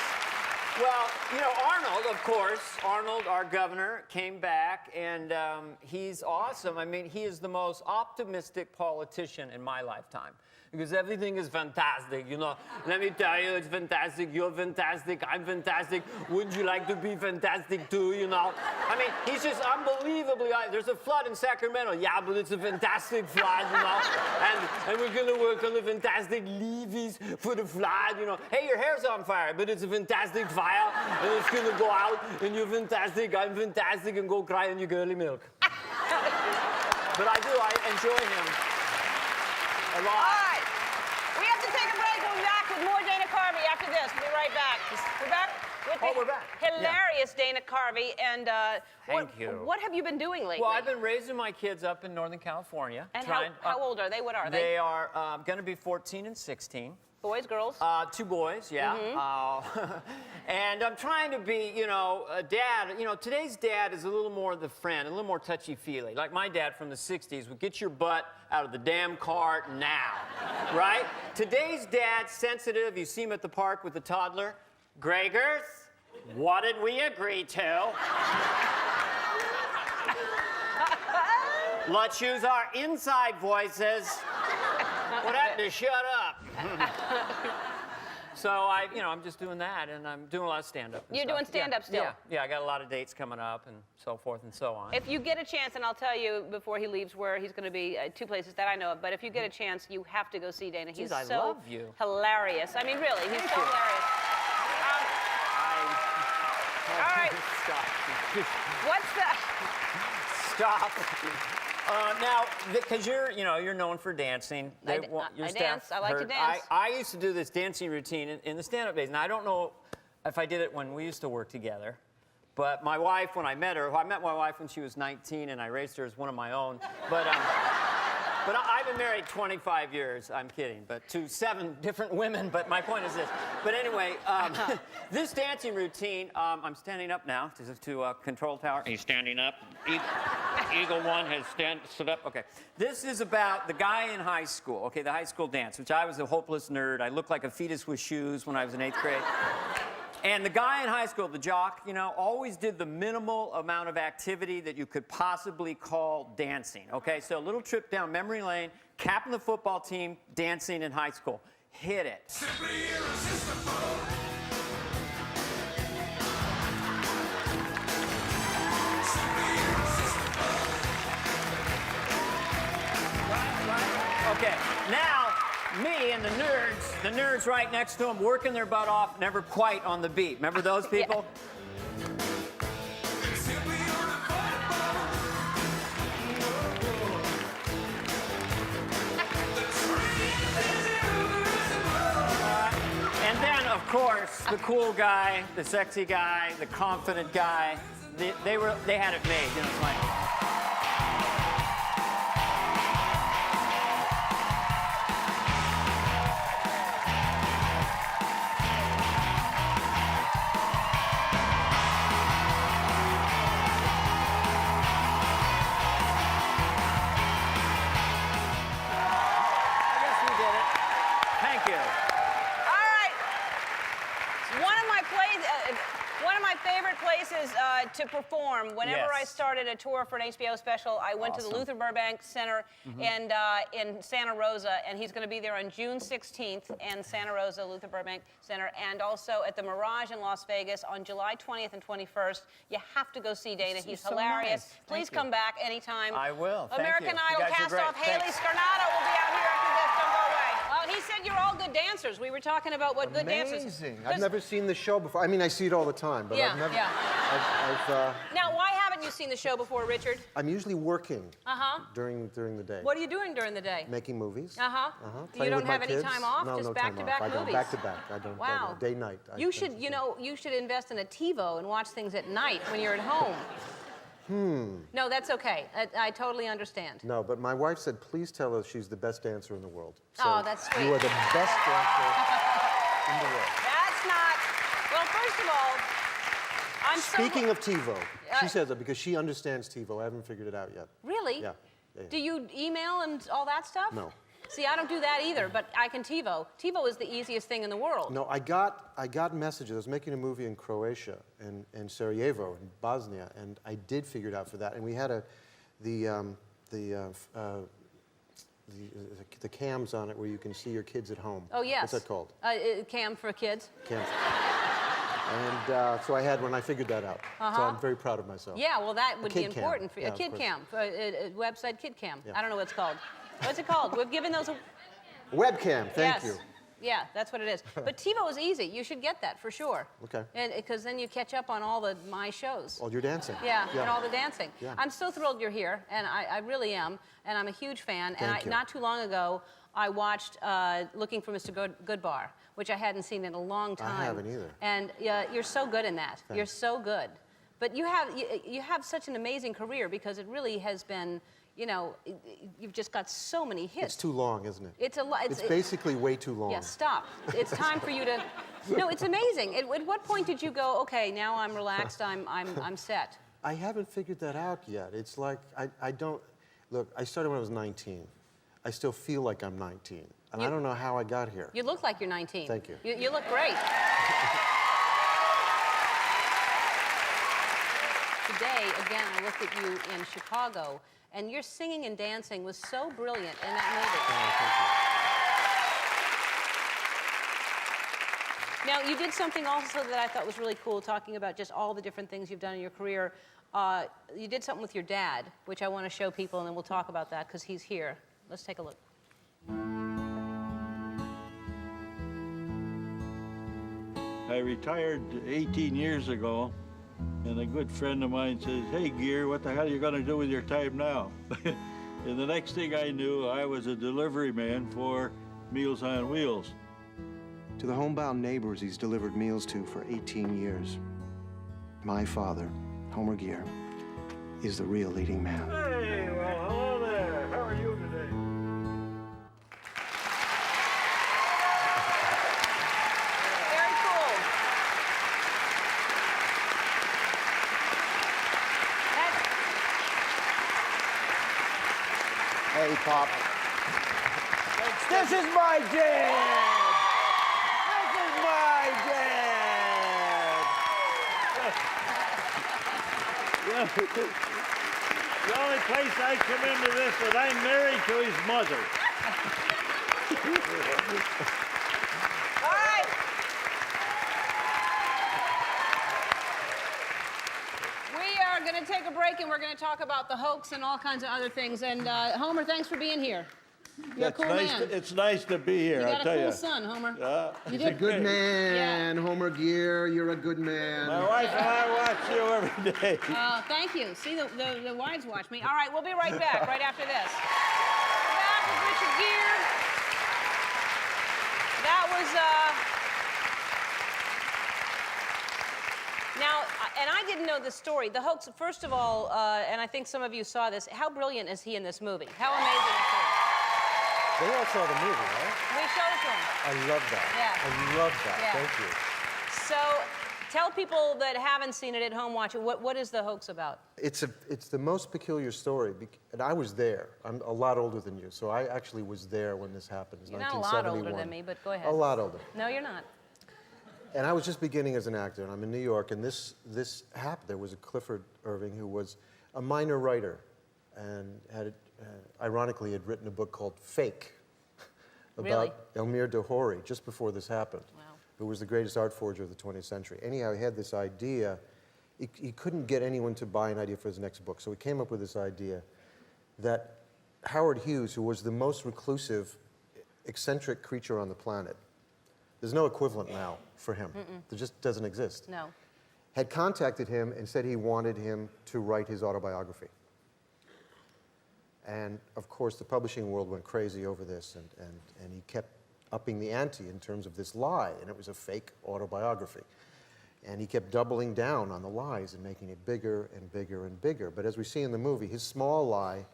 Well, you know, Arnold, of course, Arnold, our governor, came back, and he's awesome. I mean, he is the most optimistic politician in my lifetime. Because everything is fantastic, you know. Let me tell you, it's fantastic. You're fantastic. I'm fantastic. Wouldn't you like to be fantastic too, you know? I mean, he's just unbelievably... There's a flood in Sacramento. Yeah, but it's a fantastic flood, you know. And we're going to work on the fantastic levees for the flood, you know. Hey, your hair's on fire, but it's a fantastic fire. And it's going to go out, and you're fantastic. I'm fantastic, and go cry in your girly milk. But I enjoy him a lot. All right. We have to take a break. We'll be back with more Dana Carvey after this. We'll be right back. We're back with we're back. Hilarious Dana Carvey. And Thank you. What have you been doing lately? Well, I've been raising my kids up in Northern California. And how old are they? What are they? They are going to be 14 and 16. Boys, girls? 2 boys, yeah. And I'm trying to be, you know, a dad. You know, today's dad is a little more the friend, a little more touchy-feely. Like my dad from the 60s would get your butt out of the damn cart now, right? Today's dad's sensitive. You see him at the park with the toddler. Gregers, what did we agree to? Let's use our inside voices. What happened to shut up? So I'm just doing that, and I'm doing a lot of stand-up. You're doing stand-up still? Yeah, I got a lot of dates coming up, and so forth and so on. If you get a chance, and I'll tell you before he leaves where he's going to be, 2 places that I know of, but if you get a chance, you have to go see Dana. He's I so love you. hilarious. I mean, really, he's so hilarious. All right. Stop. What's the... Stop. Now, because you're known for dancing. I dance. I like to dance. I used to do this dancing routine in the stand-up days. Now, I don't know if I did it when we used to work together, but my wife, when I met her, I met my wife when she was 19, and I raised her as one of my own. But I've been married 25 years. I'm kidding, but to 7 different women. But my point is this. But anyway, this dancing routine, I'm standing up now to control tower. He's standing up. Eagle 1 has stood up. Okay. This is about the guy in high school, okay, the high school dance, which I was a hopeless nerd. I looked like a fetus with shoes when I was in 8th grade. And the guy in high school, the jock, you know, always did the minimal amount of activity that you could possibly call dancing. Okay, so a little trip down memory lane, captain the football team, dancing in high school. Hit it. Simply irresistible. Okay, now me and the nerds right next to them, working their butt off, never quite on the beat. Remember those people? And then, of course, the cool guy, the sexy guy, the confident guy, they had it made. You know, it's like. To perform. Whenever I started a tour for an HBO special, I went to the Luther Burbank Center and in Santa Rosa, and he's going to be there on June 16th in Santa Rosa, Luther Burbank Center, and also at the Mirage in Las Vegas on July 20th and 21st. You have to go see Dana. He's so hilarious. Nice. Please come back anytime. I will. Thank American you. Idol You guys are cast-off great. Haley Thanks. Scarnato will be out here after this. Don't go away. He said you're all good dancers. We were talking about what good dancers. Amazing. I've never seen the show before. I mean, I see it all the time, but I've never. Now, why haven't you seen the show before, Richard? I'm usually working during the day. What are you doing during the day? Making movies. You don't have any time off? No, just no back-to-back time off. movies? Back to back. I don't. Wow. Day night. You should invest in a TiVo and watch things at night when you're at home. No, that's okay. I totally understand. No, but my wife said, please tell her she's the best dancer in the world. So Oh, that's sweet. You are the best dancer in the world. That's not. Well, first of all, I'm Speaking of TiVo, she says that because she understands TiVo. I haven't figured it out yet. Really? Yeah. Do you email and all that stuff? No. See, I don't do that either, but I can TiVo. TiVo is the easiest thing in the world. No, I got messages. I was making a movie in Croatia and Sarajevo in Bosnia, and I did figure it out for that. And we had the cams on it where you can see your kids at home. Oh yes. What's that called? Cam for kids. Cam. And so I had when I figured that out. So I'm very proud of myself. Yeah, well, that would be kid cam. important for you. Yeah, A kid of cam, a website kid cam. Yeah. I don't know what it's called. What's it called? We've given those. Webcam. Thank you. Yeah, that's what it is. But TiVo is easy. You should get that for sure. Okay. And because then you catch up on all my shows. All your dancing. Yeah, and all the dancing. Yeah. I'm so thrilled you're here, and I really am, and I'm a huge fan. Thank you. Not too long ago, I watched Looking for Mr. Goodbar, which I hadn't seen in a long time. I haven't either. And you're so good in that. Thanks. You're so good. But you have such an amazing career because it really has been, you've just got so many hits. It's too long, isn't it? It's a lot. It's basically way too long. Yeah, stop. It's time for you to. No, it's amazing. At what point did you go? Okay, now I'm relaxed. I'm set. I haven't figured that out yet. It's like I don't look. I started when I was 19. I still feel like I'm 19, and I don't know how I got here. You look like you're 19. Thank you. You look great. Today, again, I looked at you in Chicago, and your singing and dancing was so brilliant in that movie. Now, you did something also that I thought was really cool, talking about just all the different things you've done in your career. You did something with your dad, which I want to show people, and then we'll talk about that because he's here. Let's take a look. I retired 18 years ago, and a good friend of mine says, hey, Gear, what the hell are you going to do with your time now? And the next thing I knew, I was a delivery man for Meals on Wheels. To the homebound neighbors he's delivered meals to for 18 years, my father, Homer Gear, is the real leading man. Hey, well, hello there. How are you today? Very cool. Hey, Pop. This is my dad! This is my dad! The only place I come into this is I'm married to his mother. All right. We are going to take a break, and we're going to talk about the hoax and all kinds of other things. And Homer, thanks for being here. You're a cool man. It's nice to be here, You I'll got tell a cool you. son, Homer. Yeah. You He's a did good great. man, Homer Gear. You're a good man. My wife and I watch you every day. Thank you. See, the wives watch me. All right, we'll be right back right after this. We're back with Richard Gere. That was, now, and I didn't know the story. The hoax, first of all, and I think some of you saw this, how brilliant is he in this movie? How amazing is he? They all saw the movie, right? We showed it to him. I love that. Yeah. I love that. Yeah. Thank you. So, tell people that haven't seen it at home watch it. What is the hoax about? It's the most peculiar story, and I was there. I'm a lot older than you, so I actually was there when this happened. It's You're not a lot 1971. older than me, but go ahead. A lot older. No, you're not. And I was just beginning as an actor, and I'm in New York, and this happened. There was a Clifford Irving who was a minor writer, and ironically had written a book called Fake about Elmire de Horry just before this happened, who was the greatest art forger of the 20th century. Anyhow, he had this idea. He couldn't get anyone to buy an idea for his next book, so he came up with this idea that Howard Hughes, who was the most reclusive, eccentric creature on the planet, there's no equivalent now for him. There just doesn't exist. No. Had contacted him and said he wanted him to write his autobiography. And of course, the publishing world went crazy over this, and he kept upping the ante in terms of this lie, and it was a fake autobiography. And he kept doubling down on the lies and making it bigger and bigger and bigger. But as we see in the movie, his small lie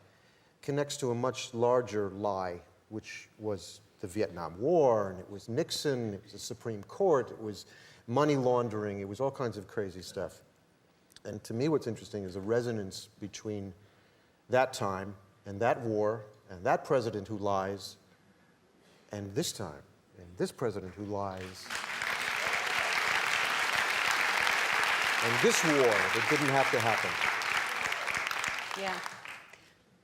connects to a much larger lie, which was the Vietnam War, and it was Nixon, it was the Supreme Court, it was money laundering, it was all kinds of crazy stuff. And to me, what's interesting is the resonance between that time and that war and that president who lies and this time and this president who lies and this war that didn't have to happen. Yeah.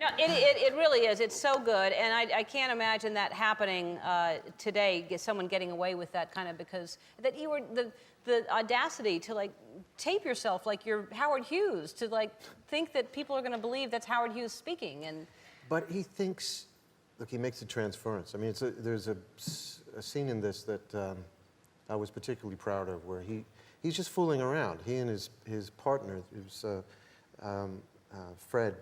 No, it really is. It's so good, and I can't imagine that happening today. Someone getting away with that kind of because that you were the audacity to like tape yourself like you're Howard Hughes to like think that people are going to believe that's Howard Hughes speaking and. But he thinks, look, he makes a transference. I mean, there's a scene in this that I was particularly proud of, where he's just fooling around. He and his partner, who's Fred.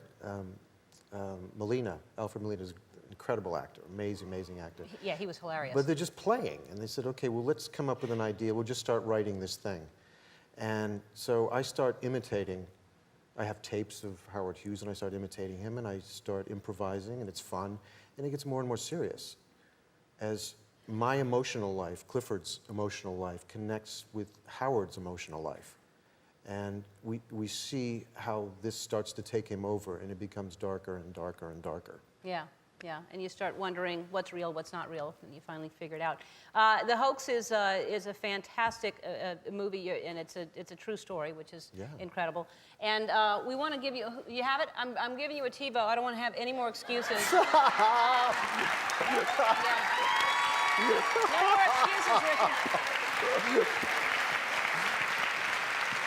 Molina, Alfred Molina is an incredible actor, amazing actor. Yeah, he was hilarious. But they're just playing, and they said, okay, well, let's come up with an idea. We'll just start writing this thing. And so I start imitating. I have tapes of Howard Hughes, and I start imitating him, and I start improvising, and it's fun, and it gets more and more serious. As my emotional life, Clifford's emotional life, connects with Howard's emotional life. And we see how this starts to take him over, and it becomes darker and darker and darker. Yeah, yeah. And you start wondering what's real, what's not real, and you finally figure it out. The Hoax is a fantastic movie, and it's a true story, which is incredible. And we want to give you have it? I'm giving you a TiVo. I don't want to have any more excuses. No more excuses, Richard.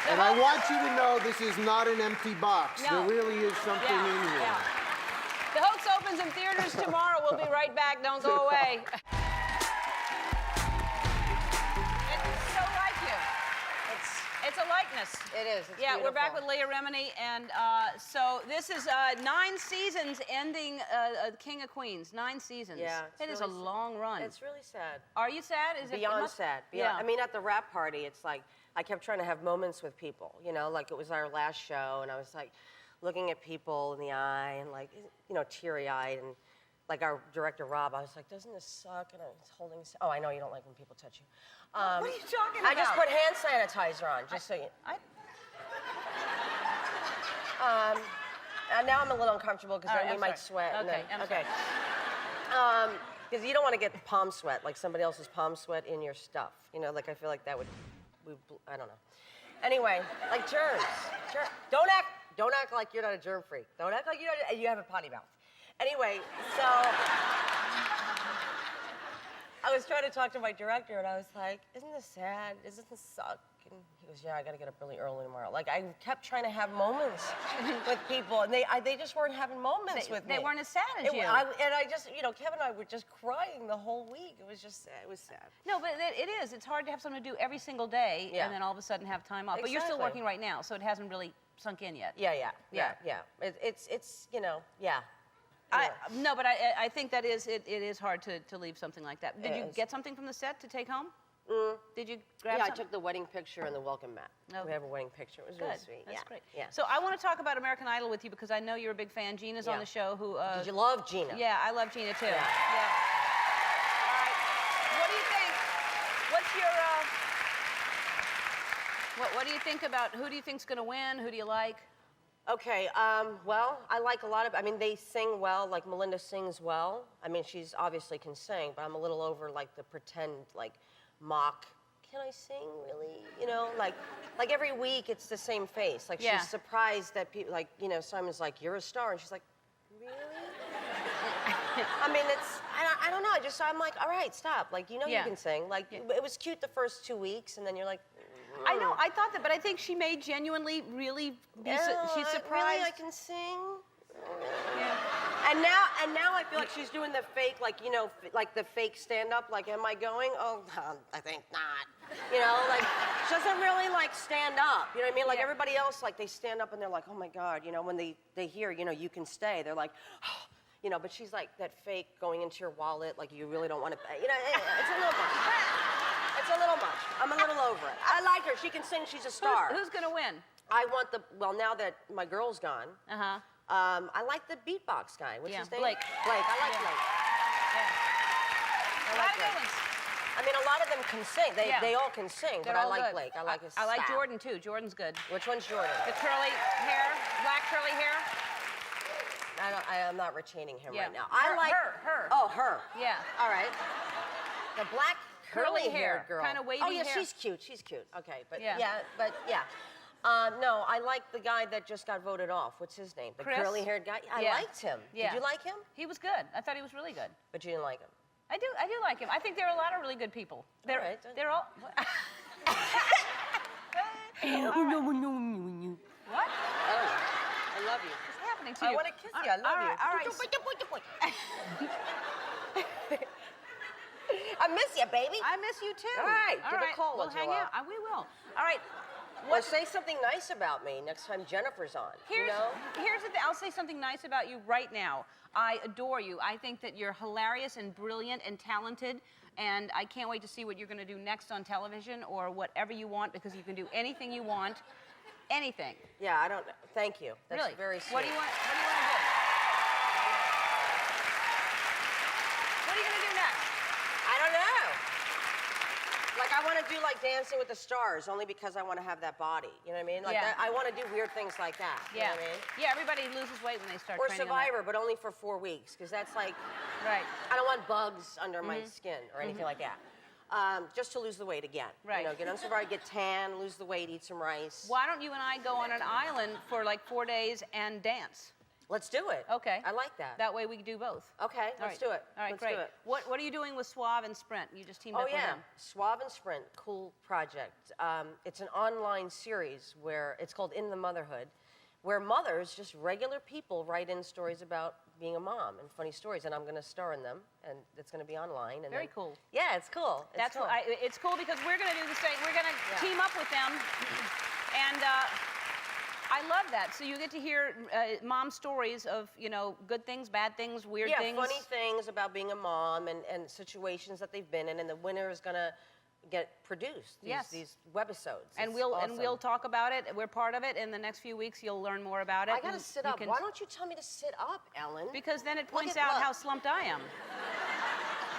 And I want you to know this is not an empty box. No. There really is something in here. Yeah. The Hoax opens in theaters tomorrow. We'll be right back. Don't go away. It's so like you. It's a likeness. It is. It's yeah, beautiful. we're back with Leah Remini, and so this is 9 seasons ending King of Queens. 9 seasons. Yeah. It is a long run. It's really sad. Are you sad? Is Beyond it sad. Yeah. I mean, at the wrap party, it's like I kept trying to have moments with people. You know, like it was our last show, and I was like looking at people in the eye and like, you know, teary-eyed, and like our director Rob, I was like, doesn't this suck? And I was holding. Oh, I know you don't like when people touch you. What are you talking about? I just put hand sanitizer on, just so you. And now I'm a little uncomfortable because then we might sweat. Okay, Okay. Because you don't want to get palm sweat, like somebody else's palm sweat in your stuff. You know, like I feel like that would, I don't know. Anyway, like germs. Don't don't act like you're not a germ freak. Don't act like you're not, and you have a potty mouth. Anyway, so I was trying to talk to my director, and I was like, isn't this sad? Doesn't this suck? And he goes, yeah, I got to get up really early tomorrow. Like, I kept trying to have moments with people, and they just weren't having moments with me. They weren't as sad as you. And I just, Kevin and I were just crying the whole week. It was just sad. It was sad. No, but it is. It's hard to have something to do every single day, and then all of a sudden have time off. But you're still Exactly. working right now, so it hasn't really sunk in yet. Yeah. It's yeah. No, but I think that it is hard to leave something like that. Did you get something from the set to take home? Did you grab Yeah, something? I took the wedding picture and the welcome mat. Okay. We have a wedding picture. It was really sweet. That's great. Yeah. So I want to talk about American Idol with you because I know you're a big fan. Gina's on the show. Who? Did you love Gina? Yeah, I love Gina too. Yeah. All right. What do you think? What's your? What do you think about? Who do you think's going to win? Who do you like? Okay, well, I like a lot of, they sing well, like Melinda sings well. I mean, she's obviously can sing, but I'm a little over like the pretend, like mock, can I sing really? Like every week it's the same face. Like she's surprised that people, like, Simon's like, you're a star. And she's like, really? I mean, I don't know, I'm like, all right, stop. Like, you can sing. Like, it was cute the first 2 weeks, and then you're like, I know, I thought that, but I think she may genuinely really be, she's surprised. Really, I can sing? And now I feel like she's doing the fake, like, like the fake stand-up, like, am I going? Oh, I think not. Like, she doesn't really, like, stand up. You know what I mean? Like, everybody else, like, they stand up and they're like, oh, my God. When they hear, you can stay, they're like, oh, but she's like that fake going into your wallet, like, you really don't want to pay. It's a little much. It's a little much. I'm a little over it. I like her. She can sing. She's a star. Who's going to win? I want now that my girl's gone, I like the beatbox guy. What's his name? Blake. Blake. I like Blake. I like Blake. I mean, a lot of them can sing. They all can sing, but I like Blake. I like his I like style. Jordan, too. Jordan's good. Which one's Jordan? The curly hair, black curly hair. I'm not retaining him right now. Her, I like her. Oh, her. Yeah. All right. The black Curly curly hair, haired girl. kinda wavy Oh yeah, hair. she's cute. She's cute. Okay, but Yeah. No, I like the guy that just got voted off. What's his name? The Chris? curly haired guy. I liked him. Yeah. Did you like him? He was good. I thought he was really good. But you didn't like him. I do like him. I think there are a lot of really good people. They're right. they're all. What? I love you. What's happening to I you? want to kiss you. I love you. All right. I miss you, baby. I miss you too. All right, give a call We'll once in a hang while. out. We will. All right. Or say something nice about me next time Jennifer's on. Here's the thing. I'll say something nice about you right now. I adore you. I think that you're hilarious and brilliant and talented, and I can't wait to see what you're going to do next on television or whatever you want, because you can do anything you want, anything. Yeah, I don't. Thank you. That's really? very sweet. What do you want? What do you want to do? What are you going to do next? I don't know. Like, I want to do, like, Dancing with the Stars, only because I want to have that body. You know what I mean? Like, Yeah. I want to do weird things like that. You know what I mean? Yeah, everybody loses weight when they start Or training on that. Survivor, but only for 4 weeks, because that's like, Right. I don't want bugs under my skin or anything like that. Just to lose the weight again. Right. Get on Survivor, get tan, lose the weight, eat some rice. Why don't you and I go on an island for like 4 days and dance? Let's do it. Okay. I like that. That way we can do both. Okay, let's do it. All right, Let's great. do it. What are you doing with Suave and Sprint? You just teamed Oh up with yeah, them. Suave and Sprint, cool project. It's an online series where it's called In the Motherhood, where mothers, just regular people, write in stories about being a mom and funny stories, and I'm going to star in them, and it's going to be online. And Very then- cool. Yeah, it's cool. That's cool. it's cool because we're going to do the same. We're going to team up with them, and I love that. So you get to hear mom stories of good things, bad things, weird things. Yeah, funny things about being a mom and situations that they've been in, and the winner is going to get produced. These webisodes. And It's we'll awesome. talk about it. We're part of it. In the next few weeks, you'll learn more about it. I got to and sit you up. can- Why don't you tell me to sit up, Ellen? Because then it points at- out look. how slumped I am.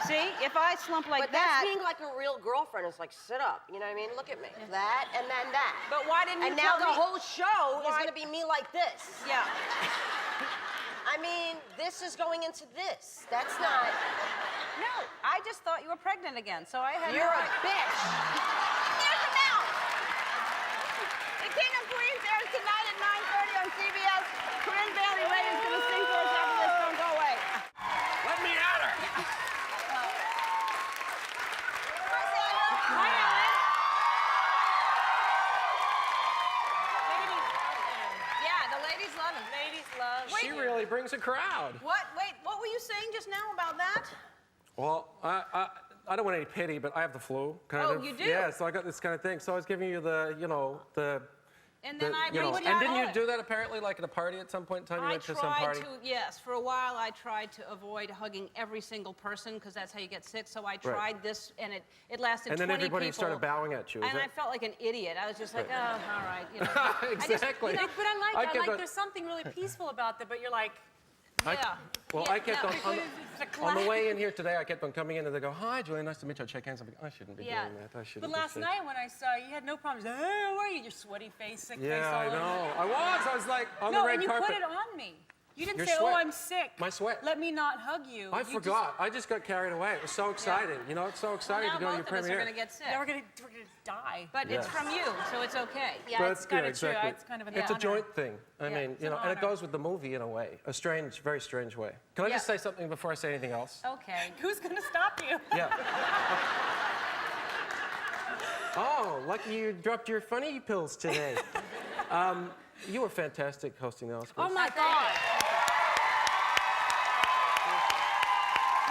See, if I slump like But that. that's being like a real girlfriend. It's like, sit up. You know what I mean? Look at me. That and then that. But why didn't you And now tell the me- whole show is Why- going to be me like this. Yeah. I mean, this is going into this. That's not. No, I just thought you were pregnant again, so I had. You're a bitch. Here's the mouth. The King of Queens airs tonight at 9:30 on CBS. he brings a crowd. What? Wait, what were you saying just now about that? Well, I don't want any pity, but I have the flu, kind of. Oh, you do? Yeah, so I got this kind of thing. So I was giving you the, And then I you know, reached and out. didn't you do that apparently, like at a party at some point in time? You I went to some tried party. to, yes. For a while, I tried to avoid hugging every single person because that's how you get sick. So I tried this, and it lasted 20 people. And then everybody started bowing at you. And I felt like an idiot. I was just like, oh, all right. You know. Exactly. But I like there's something really peaceful about that, but you're like, Yeah. Well, Yeah, I kept no, on the way in here today. I kept on coming in, and they go, "Hi, Julie, nice to meet you." I shake hands. I'm like, I shouldn't be doing that. I shouldn't. But last night when I saw you, you had no problems. Hey, how are you? Your sweaty face, sick face. Yeah, I all know. over. I was like on the red and you carpet. put it on me. You didn't Your say, sweat. "Oh, I'm sick." My sweat. Let me not hug you. I You forgot. I just got carried away. It was so exciting. You know, it's so exciting Now to go to your both of us are premiere. going to get sick. We're gonna die. But it's from you, so it's okay. Yeah, But it's kind of exactly. true. It's kind of an It's a honor. joint thing. I Yeah, mean, it's you know, an and it honor. goes with the movie in a way, a strange, very strange way. Can I just say something before I say anything else? Okay. Who's gonna stop you? Yeah. Oh, lucky you dropped your funny pills today. You were fantastic hosting the Oscars. Oh my God.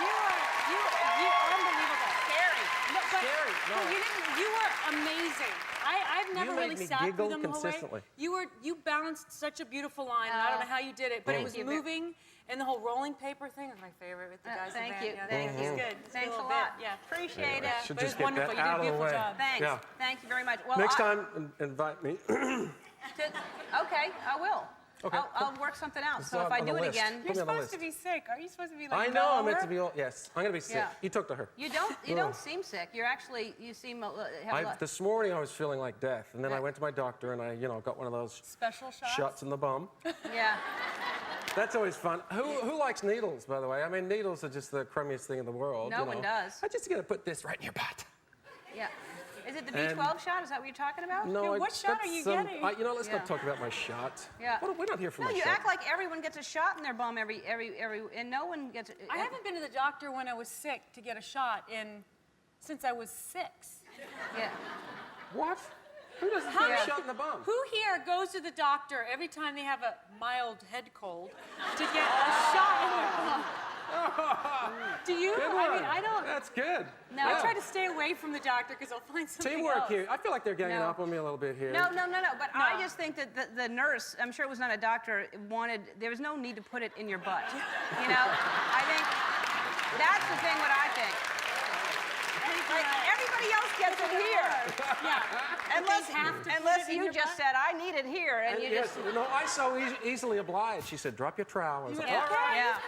You're unbelievable. Scary. No, but, Scary, no. but you were amazing. I've never made really me sat through giggle them the whole way. consistently. You balanced such a beautiful line, and I don't know how you did it, but it was you. moving, and the whole rolling paper thing was my favorite with the guys. in the Thank band. you. Yeah, Thank it was you. good. It was Thanks good a little lot. bit. Yeah. Appreciate it. Should But it just was get that wonderful. You did a out of the beautiful way. job. Thanks. Yeah. Thank you very much. Well, Next time, invite me. Okay, I will. Okay, I'll work something out. It's So if on I the do it list. again, You're Put me on the supposed to list. be sick. Are you supposed to be like? I know. I'm lower? meant to be. Yes, I'm gonna be sick. Yeah. You took to her. you don't seem sick. You're actually you seem have a lot. This morning I was feeling like death, and then I went to my doctor and I, got one of those Special shots. shots in the bum. Yeah. That's always fun. Who likes needles, by the way? I mean, needles are just the crummiest thing in the world. No one does. I just gotta put this right in your butt. Yeah. Is it the And- B12 shot? Is that what you're talking about? No, what shot are you getting? Let's Yeah. not talk about my shot. Yeah. We're not here for No, my you shot. act like everyone gets a shot in their bum every, and no one gets. I haven't been to the doctor when I was sick to get a shot since I was 6. Yeah. What? Who doesn't How get a many- shot in the bum? Who here goes to the doctor every time they have a mild head cold to get a shot in their bum? Do you? Good I mean, one. I don't. That's good. No. I try to stay away from the doctor because I'll find something Teamwork else. here. I feel like they're ganging No. up on me a little bit here. No. But I just think that the nurse, I'm sure it was not a doctor, there was no need to put it in your butt. You know? I think that's the thing what I think. Like, everybody else gets it here. Yeah. Unless you just said, I need it here, and you yes, just. no, I so easily obliged. She said, drop your trowel. I was like, all right. Yeah.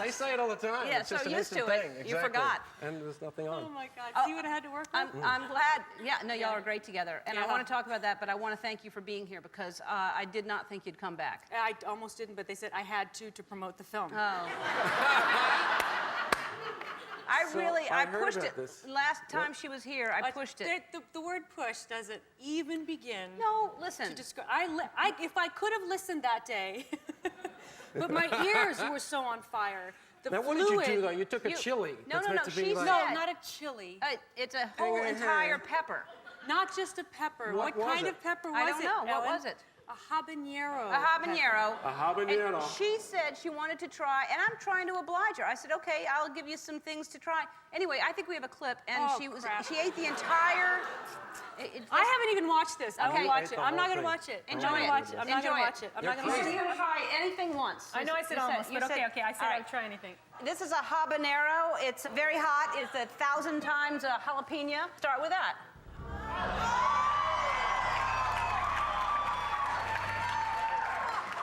They say it all the time. Yeah, It's just so an used instant to it, thing. you Exactly. forgot. And there's nothing on. Oh my God. See what I had to work with? I'm glad. Yeah, no, y'all are great together. And I Yeah. want to talk about that, but I want to thank you for being here because I did not think you'd come back. I almost didn't, but they said I had to promote the film. I heard pushed about it. this. Last time she was here, I pushed it. The word push doesn't even begin. No, listen. To describe, if I could have listened that day, but my ears were so on fire. The Now, what did you do, though? You took a chili. No, That's no, meant no. to be She like- said. No, not a chili. It's a whole entire pepper. Not just a pepper. What was kind it? of pepper was I don't it? know. What Ellen? was it? A habanero. A habanero. A habanero. And she said she wanted to try, and I'm trying to oblige her. I said, okay, I'll give you some things to try. Anyway, I think we have a clip, and Oh, she crap. ate the entire. I haven't even watched this. I Okay. won't watch Ate it. the I'm not whole going to thing. watch it. Enjoy I'm not it. gonna watch it. I'm not Enjoy going to it. watch it. I'm You're not going to You watch it. didn't try anything once. I know I said You almost, you but okay. I said all I right. would try anything. This is a habanero. It's very hot. It's 1,000 times a jalapeno. Start with that.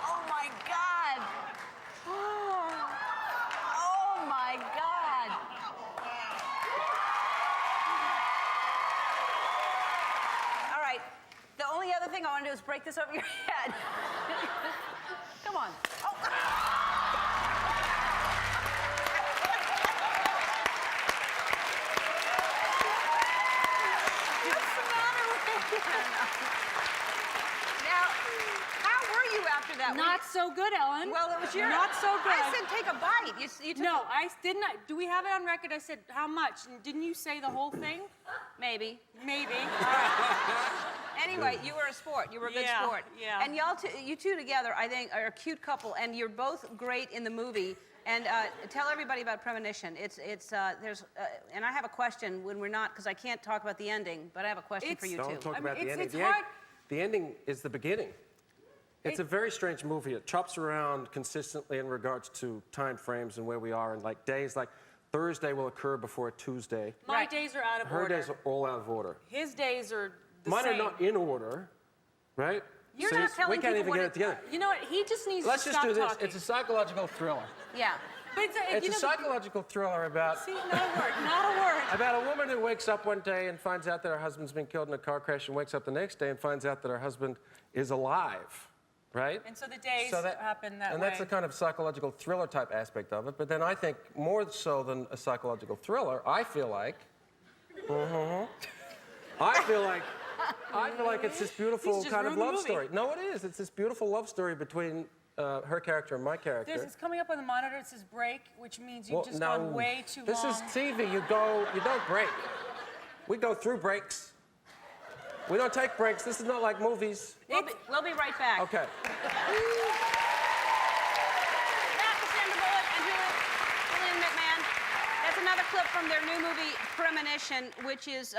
Oh my God. Oh my God. All right. The only other thing I want to do is break this over your head. Come on. Oh. What's the matter with you? Now, how were you after that? Not so good, Ellen. Well, it was your... Not so good. I said take a bite. You took No, I didn't. Do we have it on record? I said, how much? And didn't you say the whole thing? Maybe. Maybe. Anyway, you were a sport. You were a good sport. Yeah. And you two together, I think, are a cute couple, and you're both great in the movie. And tell everybody about Premonition. And I have a question when we're not, because I can't talk about the ending, but I have a question for you Don't too. talk about the ending. It's hard. The ending is the beginning. It's a very strange movie. It chops around consistently in regards to time frames and where we are, and like days, like Thursday will occur before Tuesday. My days are out of order. Her days are all out of order. His days are the Mine same. are not in order, right? You're So not telling we can't people even what get it together. You know what? He just needs Let's to just stop do this. talking. It's a psychological thriller. Yeah. But It's a psychological thriller about... See, not a word, not a word. About a woman who wakes up one day and finds out that her husband's been killed in a car crash, and wakes up the next day and finds out that her husband is alive, right? And so the days happen that way. And that's the kind of psychological thriller type aspect of it. But then I think more so than a psychological thriller, I feel like it's this beautiful kind of love story. No, it is. It's this beautiful love story between her character and my character. It's coming up on the monitor. It says break, which means you've just gone way too long. This is TV. You don't break. We go through breaks. We don't take breaks. This is not like movies. We'll be right back. Okay. That was Sandra Bullock and Julian McMahon. That's another clip from their new movie, Premonition, which is,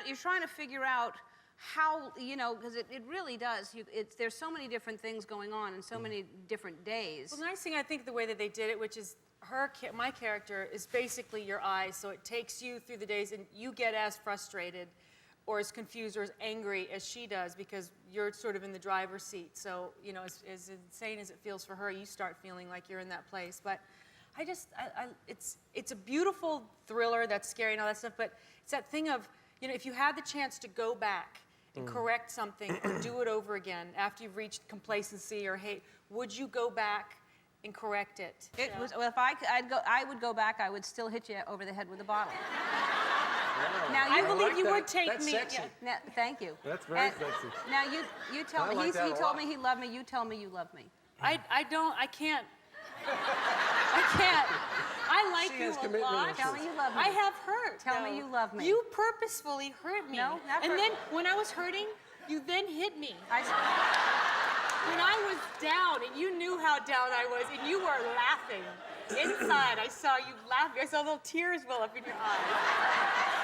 you're trying to figure out how, because it really does. There's so many different things going on and so many different days. Well, the nice thing, I think, the way that they did it, which is my character is basically your eyes, so it takes you through the days and you get as frustrated or as confused or as angry as she does because you're sort of in the driver's seat. So, as insane as it feels for her, you start feeling like you're in that place. But it's a beautiful thriller that's scary and all that stuff, but it's that thing of, if you had the chance to go back and correct something or do it over again after you've reached complacency or hate, would you go back and correct it? Well, if I would go back, I would still hit you over the head with a bottle. Now, I believe you would take me. Sexy. Now, thank you. That's very sexy. Now, you tell me. He told me he loved me. You tell me you love me. I can't. I can't. I like She you has a commitment lot. issues. Tell me you love me. I have hurt. Tell though. me you love me. You purposefully hurt me. No, never. And then when I was hurting, you then hit me. I When I was down, and you knew how down I was, and you were laughing. Inside, I saw you laughing. I saw little tears well up in your eyes.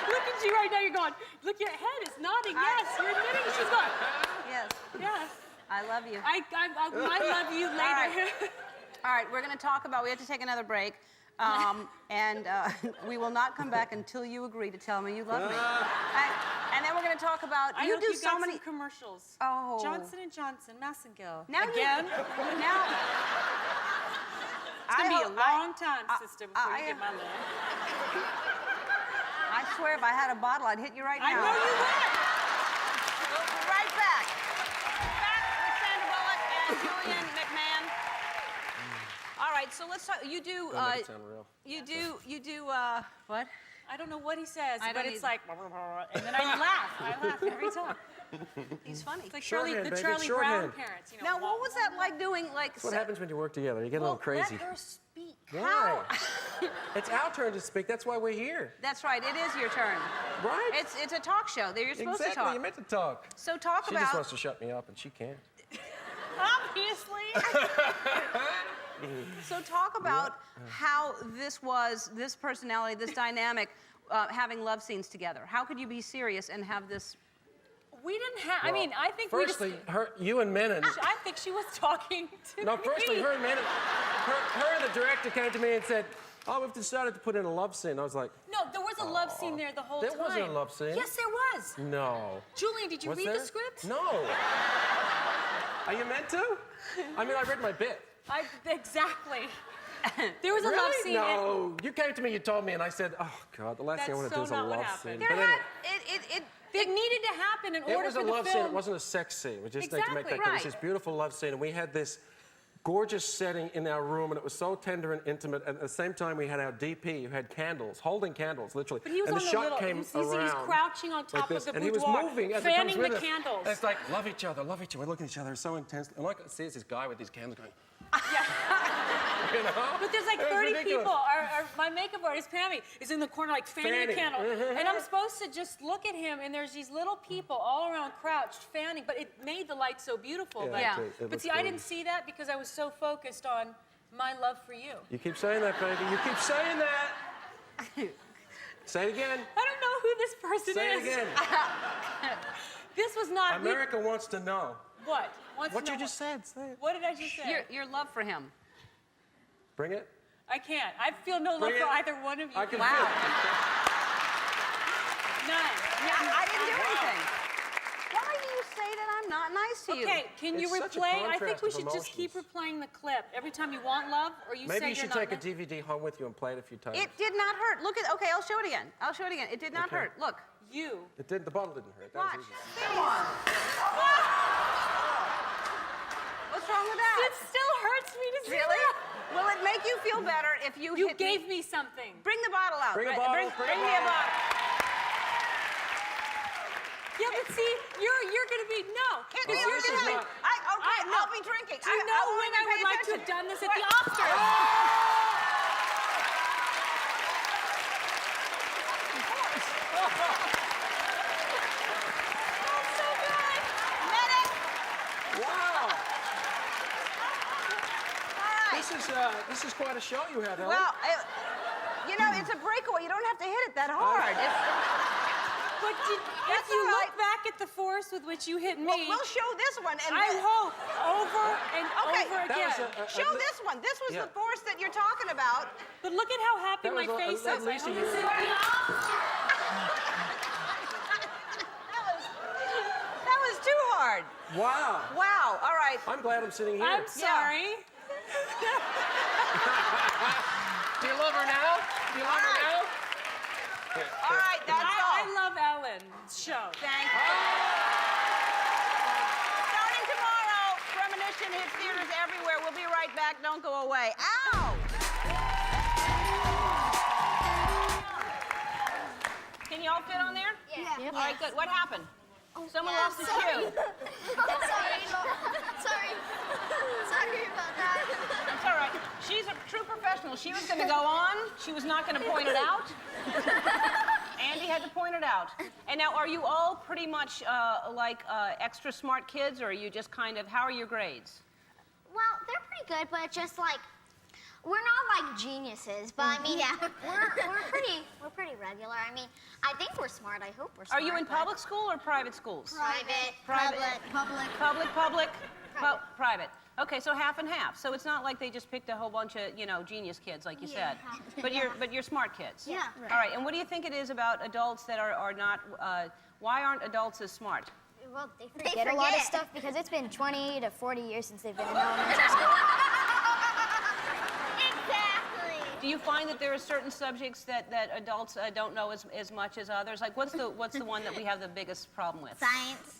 Look at you right now. You're going, look, your head is nodding. Yes, you're admitting. She's going, Yes. yes. I love you. I might love you later. All right, we're going to talk about, we have to take another break. And we will not come back until you agree to tell me you love me. And then we're going to talk about, I you hope do you so got many some commercials. Oh. Johnson & Johnson, Massengill. Now Again? Now. It's going to be a long time, sister, before you get my love. I swear if I had a bottle, I'd hit you right now. I know you would. We'll be right back. Back with Sandra Bullock and Julian McMahon. All right, so let's talk. You do. Don't make it sound real. You do. What? I don't know what he says, I but don't it's either. like, and then I laugh. I laugh every time. He's funny. It's like Shorthand, the baby, Charlie shorthand. Brown parents. Now, what was that like doing? Like, That's what happens when you work together. You get a little crazy. Let her speak. Why? It's our turn to speak. That's why we're here. That's right. It is your turn. Right? It's a talk show. You're supposed to Exactly. talk. You're meant to talk. So talk She about. just wants to shut me up, and she can't. Obviously. So talk about how this personality, this dynamic, having love scenes together. How could you be serious and have this? We didn't have. I Well, mean, I think firstly, you and Menon. I think she was talking to No, me. firstly, her and Menon. Her and the director came to me and said, "Oh, we've decided to put in a love scene." I was like, No, there was a love scene there the whole there time. wasn't a love scene. Yes, there was. No. Julian, did you Was read there? the script? No. Are you meant to? I mean, I read my bit. Exactly. There was a Really? love scene. No. You came to me, you told me, and I said, "Oh God, the last thing I want to do is a not what love happened. scene." There But had anyway, it needed to happen in it order was for a the love film. scene. It wasn't a sex scene. We just need to make Exactly. that clear. It was this beautiful love scene, and we had this gorgeous setting in our room, and it was so tender and intimate. And at the same time, we had our DP who had candles, holding candles, literally. But he was and on the the shot little, came he's around crouching on like top this, of the and he was boudoir, moving as it fanning comes the with us. candles. And it's like, love each other, love each other. We're looking at each other so intensely. And all I can see is this guy with these candles going, you know? But there's like It was 30 ridiculous. people. My makeup artist, Pammy, is in the corner like fanning a candle. And I'm supposed to just look at him, and there's these little people all around crouched fanning, but it made the light so beautiful. Yeah, But see, I didn't see that because I was so focused on my love for you. You keep saying that, baby. You keep saying that. Say it again. I don't know who this person Say is. it again. This was not... America wants to know. What? What you just said. Say it. What did I just say? Your love for him. Bring it. I can't. I feel no love Bring for it. either one of you. I can Wow. feel None. Yeah, I didn't do anything. Why do you say that I'm not nice to you? Okay, can you It's such a replay? I think contrast we of should just keep emotions. replaying the clip every time you want love, or you Maybe say you should you're take a not. DVD home with you and play it a few times. It did not hurt. Look at, okay, I'll show it again. I'll show it again. It did not Okay. hurt. Look. You. It did. The bottle didn't hurt. That Watch. was easy. Come on. What's wrong with that? It still hurts me to see Really? that. Will it make you feel better if you You hit gave me something. Bring the bottle out. Bring a bottle, Bring bring a me a bottle. bottle. Yeah, but see, you're gonna be no. Hit Because me you're over the gonna head. be. Okay, no. I'll be drinking. Do you know I won't when even I would pay like to have attention. done this at What? the Oscars? Wow. This is quite a show you had, Ellen. Well, you know, it's a breakaway. You don't have to hit it that hard. But if you look back at the force with which you hit me, We'll show this one. And I hope over and Okay, over again. show this one. This was Yeah. the force that you're talking about. But look at how happy That my was face at is. least a I year almost ago. That was too hard. Wow. Wow. All right. I'm glad I'm sitting here. I'm sorry. Do you love her now? Do you love her now? All right. That's all. I love Ellen's show. Thank you. Starting tomorrow, Premonition hits theaters everywhere. We'll be right back. Don't go away. Ow! Can you all fit on there? Yeah. All right, good. What happened? Someone Yeah, lost a sorry. shoe. Sorry. Sorry about that. That's all right. She's a true professional. She was going to go on. She was not going to point it out. Andy had to point it out. And now, are you all pretty much extra smart kids, or are you just kind of, how are your grades? Well, they're pretty good, but it's just like we're not like geniuses, but I mean, we're pretty regular. I mean, I think we're smart. I hope we're smart. Are you in but- public school or private schools? Private. Private. Okay, so half and half. So it's not like they just picked a whole bunch of, genius kids, like you said. But you're smart kids. Yeah. All right, and what do you think it is about adults that are not, why aren't adults as smart? Well, they forget a lot of stuff because it's been 20 to 40 years since they've been in elementary school. Exactly. Do you find that there are certain subjects that adults don't know as much as others? Like, what's the one that we have the biggest problem with? Science.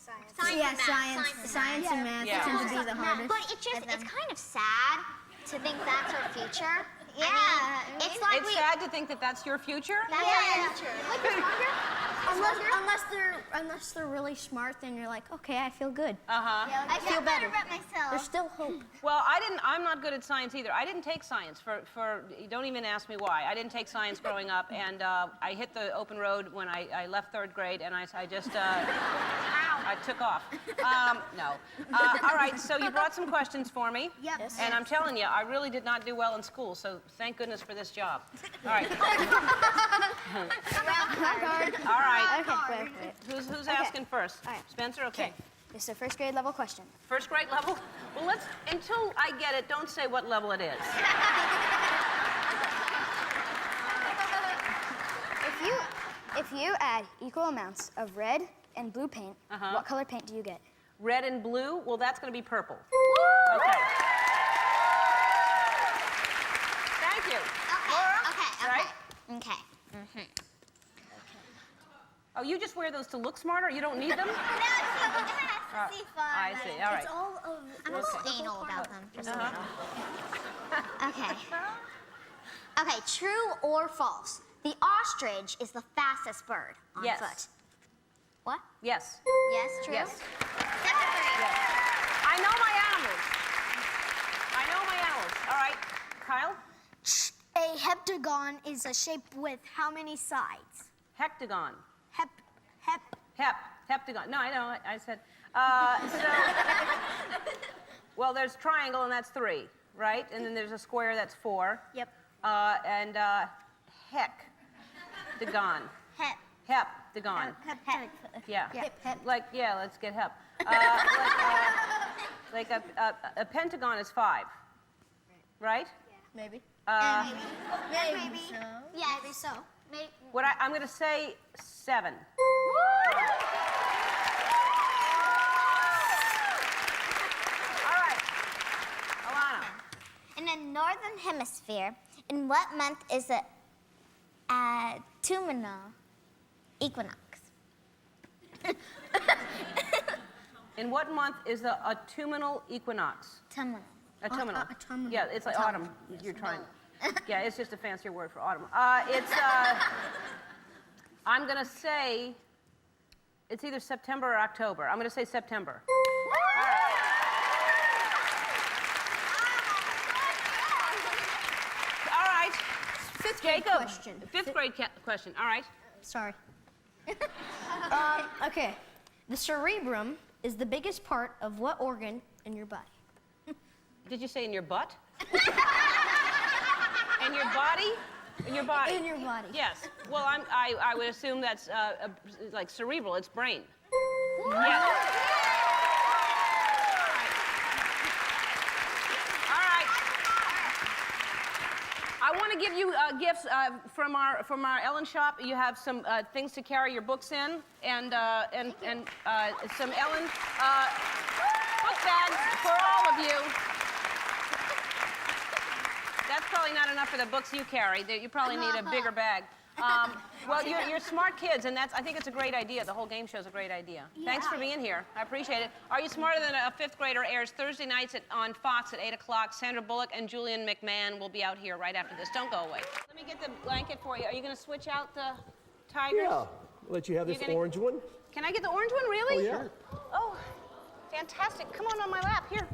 Science and math Yeah. tend to be the hardest. But it's kind of sad to think that's our future. Yeah, I mean, it's like It's sad to think that that's your future? That's our future. Like, it's wonder. Unless they're really smart, then you're like, okay, I feel good. Uh-huh. I feel better. about myself. There's still hope. Well, I'm not good at science either. I didn't take science don't even ask me why. I didn't take science growing up, and I hit the open road when I left third grade, and I just, I took off. No. All right, so you brought some questions for me. Yep. Yes. And I'm telling you, I really did not do well in school, so thank goodness for this job. All right. All right. Okay, wait. Who's asking first? All right. Spencer, okay. This is a first grade level question. First grade level? Well, until I get it, don't say what level it is. If you add equal amounts of red and blue paint, what color paint do you get? Red and blue? Well, that's going to be purple. Okay. Thank you. Laura? Okay. Right? Okay. Oh, you just wear those to look smarter? You don't need them? No, it has to see fun. I see. All right. It's all of. I'm a little anal about them. Just a little. Okay. Okay. True or false? The ostrich is the fastest bird on Yes. foot. What? Yes. Yes. True. Yes. Second grade. I know my animals. I know my animals. All right. Kyle? A heptagon is a shape with how many sides? Hectagon. Hep. Heptagon. No, I know. I said. Well, there's triangle, and that's 3, right? And then there's a square, that's 4. Yep. And hectagon. Heptagon. Yeah. Like, yeah, let's get hep. Like a pentagon is 5, right? Maybe. Maybe. So. Yeah. Maybe so. Maybe. What I'm going to say 7. All right. Alana. In the northern hemisphere, in what month is the autumnal equinox? In what month is the autumnal equinox? Autumnal. Autumnal. Autumnal. Yeah, it's like autumn. You're trying. Yeah, it's just a fancier word for autumn. I'm gonna say it's either September or October. I'm gonna say September. All right. Fifth grade Jacob. question. Fifth grade question. All right. Sorry. Okay. The cerebrum is the biggest part of what organ in your body? Did you say in your butt? In your body? In your body? In your body. Yes. Well, I would assume that's like cerebral. It's brain. Yeah. All right. I want to give you gifts from our Ellen shop. You have some things to carry your books in, and some Ellen book bags for all of you. That's probably not enough for the books you carry. You probably need a bigger bag. Well, you're smart kids, and I think it's a great idea. The whole game show is a great idea. Thanks for being here. I appreciate it. Are You Smarter Than a Fifth Grader airs Thursday nights on Fox at 8 o'clock. Sandra Bullock and Julian McMahon will be out here right after this. Don't go away. Let me get the blanket for you. Are you going to switch out the tigers? Yeah. I'll let you have this orange one. Can I get the orange one, really? Oh, yeah. Oh, fantastic. Come on my lap. Here.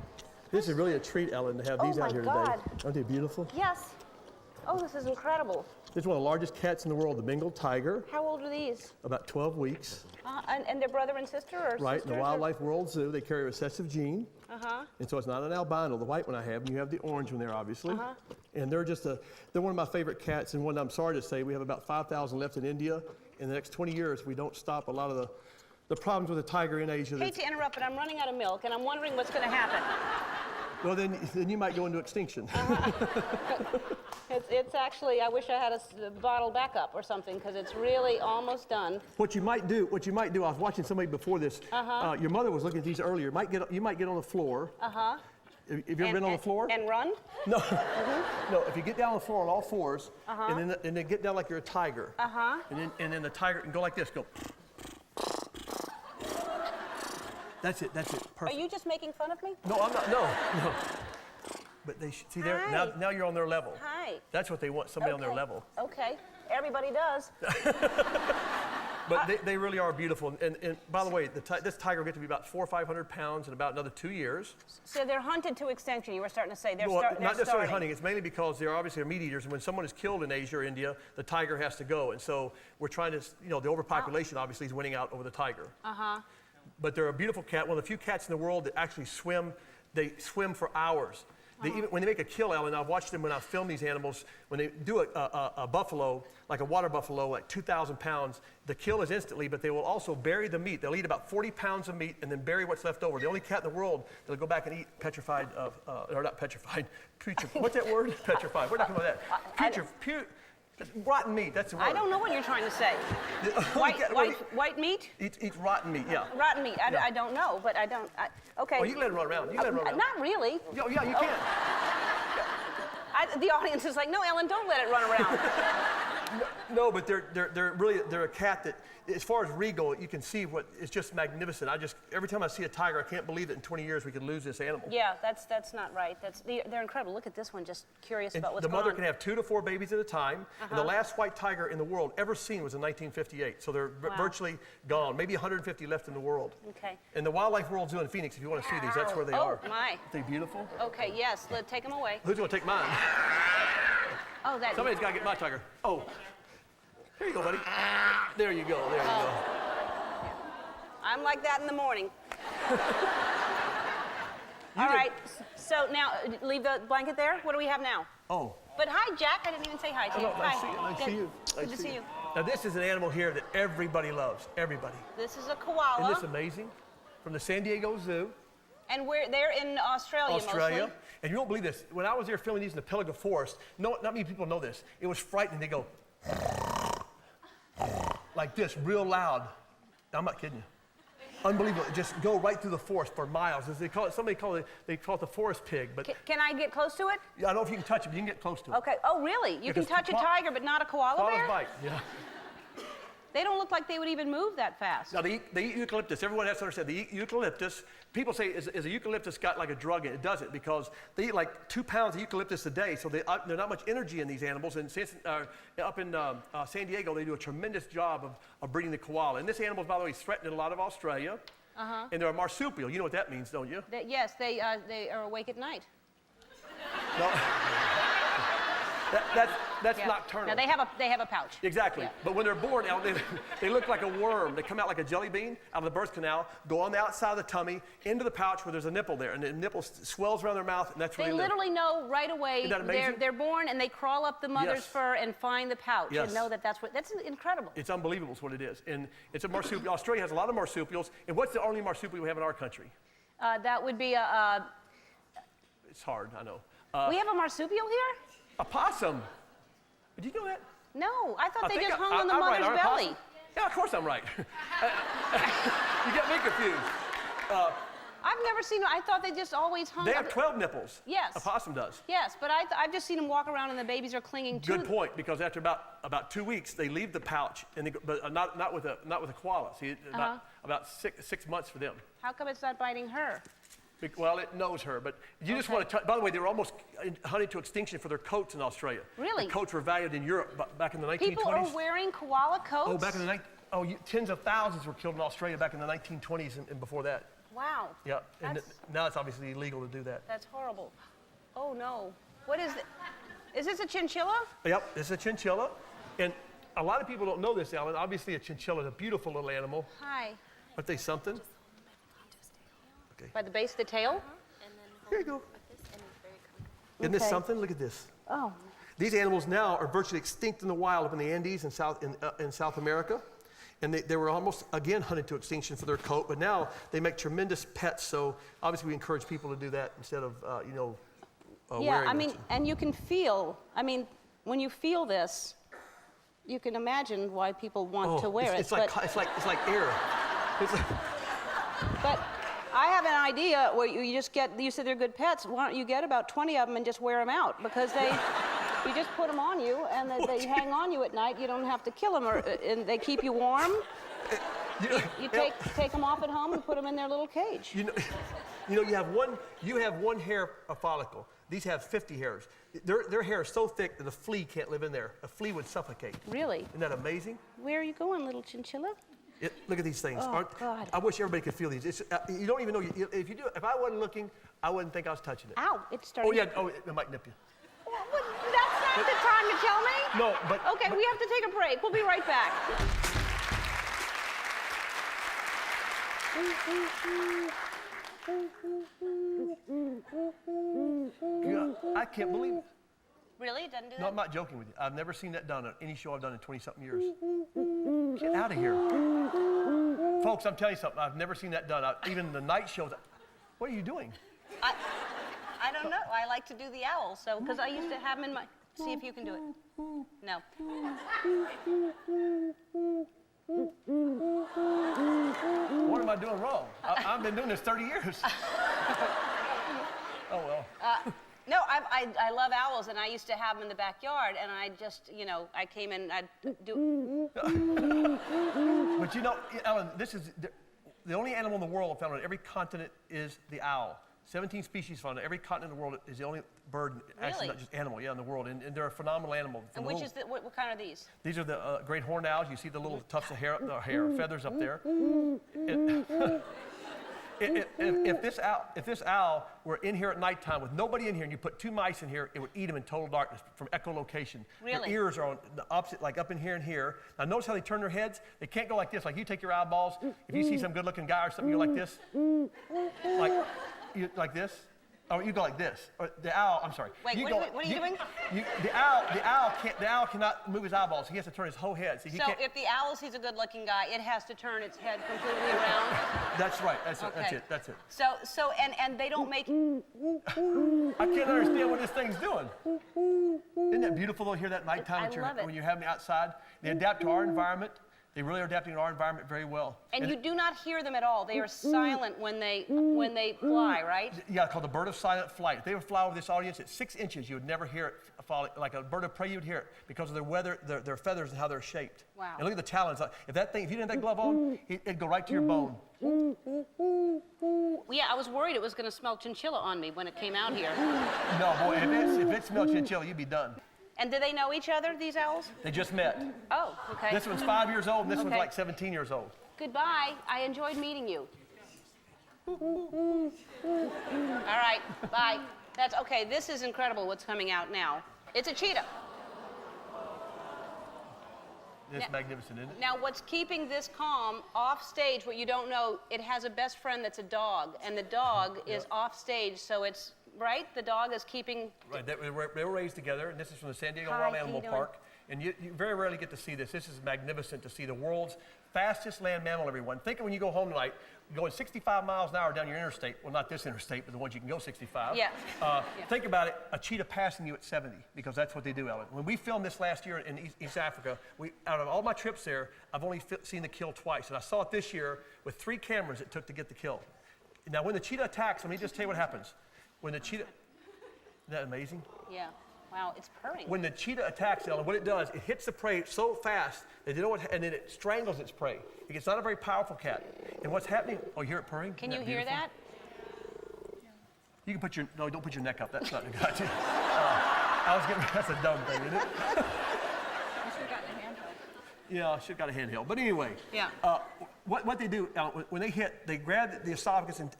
This is really a treat, Ellen, to have these out here today. God. Aren't they beautiful? Yes. Oh, this is incredible. This is one of the largest cats in the world, the Bengal tiger. How old are these? About 12 weeks. And their brother and sister, or Right, in sisters, the Wildlife World Zoo, they carry a recessive gene. Uh-huh. And so it's not an albino, the white one I have, and you have the orange one there, obviously. Uh-huh. And they're one of my favorite cats, and one I'm sorry to say, we have about 5,000 left in India. In the next 20 years, if we don't stop a lot of the problems with the tiger in Asia. Hate to interrupt, but I'm running out of milk, and I'm wondering what's going to happen. Well, then you might go into extinction. It's actually, I wish I had a bottle backup or something, because it's really almost done. What you might do, I was watching somebody before this. Your mother was looking at these earlier. You might get on the floor. Uh-huh. Have you ever been on the floor? And run? No. No, if you get down on the floor on all fours, and then get down like you're a tiger. And then the tiger can go like this, go. That's it, perfect. Are you just making fun of me? No, I'm not, no. But they see there, now you're on their level. Hi. That's what they want, somebody on their level. Okay, everybody does. But they really are beautiful. And by the way, this tiger will get to be about 400 or 500 pounds in about another 2 years. So they're hunted to extinction, you were starting to say. They're Not necessarily starting. hunting. It's mainly because they're obviously meat eaters. And when someone is killed in Asia or India, the tiger has to go. And so we're trying to, the overpopulation obviously is winning out over the tiger. But they're a beautiful cat, one of the few cats in the world that actually swim. They swim for hours. When they make a kill, Ellen, I've watched them when I film these animals. When they do a buffalo, like a water buffalo, like 2,000 pounds, the kill is instantly, but they will also bury the meat. They'll eat about 40 pounds of meat and then bury what's left over. The only cat in the world that'll go back and eat petrified, or not petrified, what's that word? Petrified. We're not talking about that. Rotten meat, that's the word. I don't know what you're trying to say. White meat? Eat rotten meat, yeah. Rotten meat. I don't know, but I don't. Okay. Oh, you can let it run around. Not really. Yeah, you can. The audience is like, no, Ellen, don't let it run around. No, but they're a cat that, as far as regal, you can see what it's just magnificent. Every time I see a tiger, I can't believe that in 20 years we could lose this animal. Yeah, that's not right. They're incredible. Look at this one. Just curious about what's the going on. mother can have 2 to 4 babies at a time. And the last white tiger in the world ever seen was in 1958. So they're virtually gone. Maybe 150 left in the world. Okay. And the Wildlife World Zoo in Phoenix, if you want to see these, that's where they are. Oh, my. Aren't they beautiful? Okay, yes. Let's take them away. Who's going to take mine? Oh, that. Somebody's got to get my tiger. Oh. Here you go, buddy. There you go. There you go. I'm like that in the morning. All right. So now, leave the blanket there. What do we have now? Oh. But hi, Jack. I didn't even say hi to you. Nice to see you. Good to see you. Now, this is an animal here that everybody loves. Everybody. This is a koala. Isn't this amazing? From the San Diego Zoo. And they're in Australia mostly. And you won't believe this. When I was there filming these in the Pelican Forest, not many people know this. It was frightening. They go like this, real loud. I'm not kidding you. Unbelievable. Just go right through the forest for miles. As they call it, they call it the forest pig. But can I get close to it? I don't know if you can touch it, but you can get close to it. Okay. Oh, really? You can touch a tiger, but not a koala bear? Koalas bite, yeah. They don't look like they would even move that fast. Now, they eat eucalyptus. Everyone has to understand, they eat eucalyptus. People say, is a eucalyptus got like a drug in it? It doesn't, because they eat like 2 pounds of eucalyptus a day, so there's not much energy in these animals. And up in San Diego, they do a tremendous job of breeding the koala. And this animal, by the way, is threatened in a lot of Australia. And they're a marsupial. You know what that means, don't you? Yes, they are awake at night. No. That's nocturnal. Now they have a pouch. Exactly. Yeah. But when they're born, they look like a worm. They come out like a jelly bean out of the birth canal, go on the outside of the tummy, into the pouch where there's a nipple there, and the nipple swells around their mouth, and that's where they they live. literally know right away. Isn't that amazing? They're born and they crawl up the mother's fur and find the pouch and know that's incredible. It's unbelievable is what it is. And it's a marsupial. Australia has a lot of marsupials. And what's the only marsupial we have in our country? That would be It's hard, I know. we have a marsupial here? A possum. Did you know that? No, I thought they just hung on the mother's right, belly. Yeah, of course I'm right. You get me confused. I've never seen them. I thought they just always hung. They have 12 nipples. Yes. A possum does. Yes, but I've just seen them walk around and the babies are clinging to Good point, because after about 2 weeks, they leave the pouch, and they go, but not with a koala. See, about 6 months for them. How come it's not biting her? Well, it knows her, but you just want to. By the way, they were almost hunted to extinction for their coats in Australia. Really? The coats were valued in Europe back in the 1920s. People are wearing koala coats? Oh, back in the tens of thousands were killed in Australia back in the 1920s and before that. Wow. Yeah, and now it's obviously illegal to do that. That's horrible. Oh no. What is it? Is this a chinchilla? Yep, it's a chinchilla, and a lot of people don't know this, Ellen. Obviously, a chinchilla is a beautiful little animal. Hi. Aren't they something? Okay. By the base of the tail? Here you go. Isn't this something? Look at this. Oh. These animals now are virtually extinct in the wild up in the Andes in South America. And they were almost, again, hunted to extinction for their coat. But now they make tremendous pets. So obviously we encourage people to do that instead of, wearing them. And you can feel, when you feel this, you can imagine why people want to wear it. It's like air. But I have an idea where you said they're good pets. Why don't you get about 20 of them and just wear them out? Because you just put them on you and they hang on you at night. You don't have to kill them, and they keep you warm. You take them off at home and put them in their little cage. You have one hair follicle. These have 50 hairs. Their hair is so thick that a flea can't live in there. A flea would suffocate. Really? Isn't that amazing? Where are you going, little chinchilla? Look at these things. Oh, God. I wish everybody could feel these. You don't even know. If I wasn't looking, I wouldn't think I was touching it. Ow! It's starting. Oh yeah. Oh, it might nip you. Well, that's not the time to tell me. No, but. Okay, we have to take a break. We'll be right back. I can't believe it. Really? It doesn't do that? No, I'm not joking with you. I've never seen that done on any show I've done in 20-something years. Get out of here. Folks, I'm telling you something. I've never seen that done. Even the night shows. What are you doing? I don't know. I like to do the owl, so because I used to have them in my. See if you can do it. No. What am I doing wrong? I've been doing this 30 years. Oh well. No, I love owls, and I used to have them in the backyard, and I just, you know, I came in, I'd do. But you know, Ellen, this is the only animal in the world found on every continent is the owl. 17 species found on every continent in the world is the only bird, actually not just animal, in the world. And they're a phenomenal animal. And which is what kind are these? These are the great horned owls. You see the little tufts of feathers up there. If this owl were in here at nighttime with nobody in here and you put 2 mice in here, it would eat them in total darkness from echolocation. Really? Their ears are on the opposite, like up in here and here. Now notice how they turn their heads? They can't go like this. Like you take your eyeballs, if you see some good looking guy or something, you go like this. Like this. Oh, you go like this. Or the owl, I'm sorry. Wait, what are you doing? The owl cannot move his eyeballs. He has to turn his whole head. So if the owl sees a good-looking guy, it has to turn its head completely around. That's right. That's it. So and they don't make. I can't understand what this thing's doing. Isn't that beautiful though? Hear that nighttime when you're having me outside. They adapt to our environment. They really are adapting to our environment very well. And you do not hear them at all. They are silent when they fly, right? Yeah, called the bird of silent flight. If they would fly over this audience at 6 inches, you would never hear it falling. Like a bird of prey, you would hear it because of their weather, their feathers, and how they're shaped. Wow. And look at the talons. If you didn't have that glove on, it'd go right to your bone. Yeah, I was worried it was going to smell chinchilla on me when it came out here. No, boy, if it smelled chinchilla, you'd be done. And do they know each other, these owls? They just met. Oh, okay. This one's 5 years old, and this one's like 17 years old. Goodbye. I enjoyed meeting you. All right, bye. That's okay. This is incredible what's coming out now. It's a cheetah. It's magnificent, isn't it? Now, what's keeping this calm off stage, what you don't know, it has a best friend that's a dog, and the dog is off stage, so it's, right? The dog is keeping... Right, they were raised together, and this is from the San Diego Wild Animal Park. And you very rarely get to see this. This is magnificent to see the world's fastest land mammal, everyone. Think of when you go home tonight, going 65 miles an hour down your interstate. Well, not this interstate, but the ones you can go 65. Yeah. Think about it, a cheetah passing you at 70, because that's what they do, Ellen. When we filmed this last year in East Africa, out of all my trips there, I've only seen the kill twice. And I saw it this year with 3 cameras it took to get the kill. Now, when the cheetah attacks, let me just tell you what happens. When the cheetah, isn't that amazing? Yeah. Wow, it's purring. When the cheetah attacks, Ellen, what it does, it hits the prey so fast that and then it strangles its prey. It's not a very powerful cat. And what's happening? Oh, you hear it purring? Can you hear that? You can put your, no, don't put your neck up. That's not a good idea. That's a dumb thing, isn't it? You should have gotten a handheld. Yeah, I should have got a handheld. But anyway, yeah. What they do, when they hit, they grab the esophagus and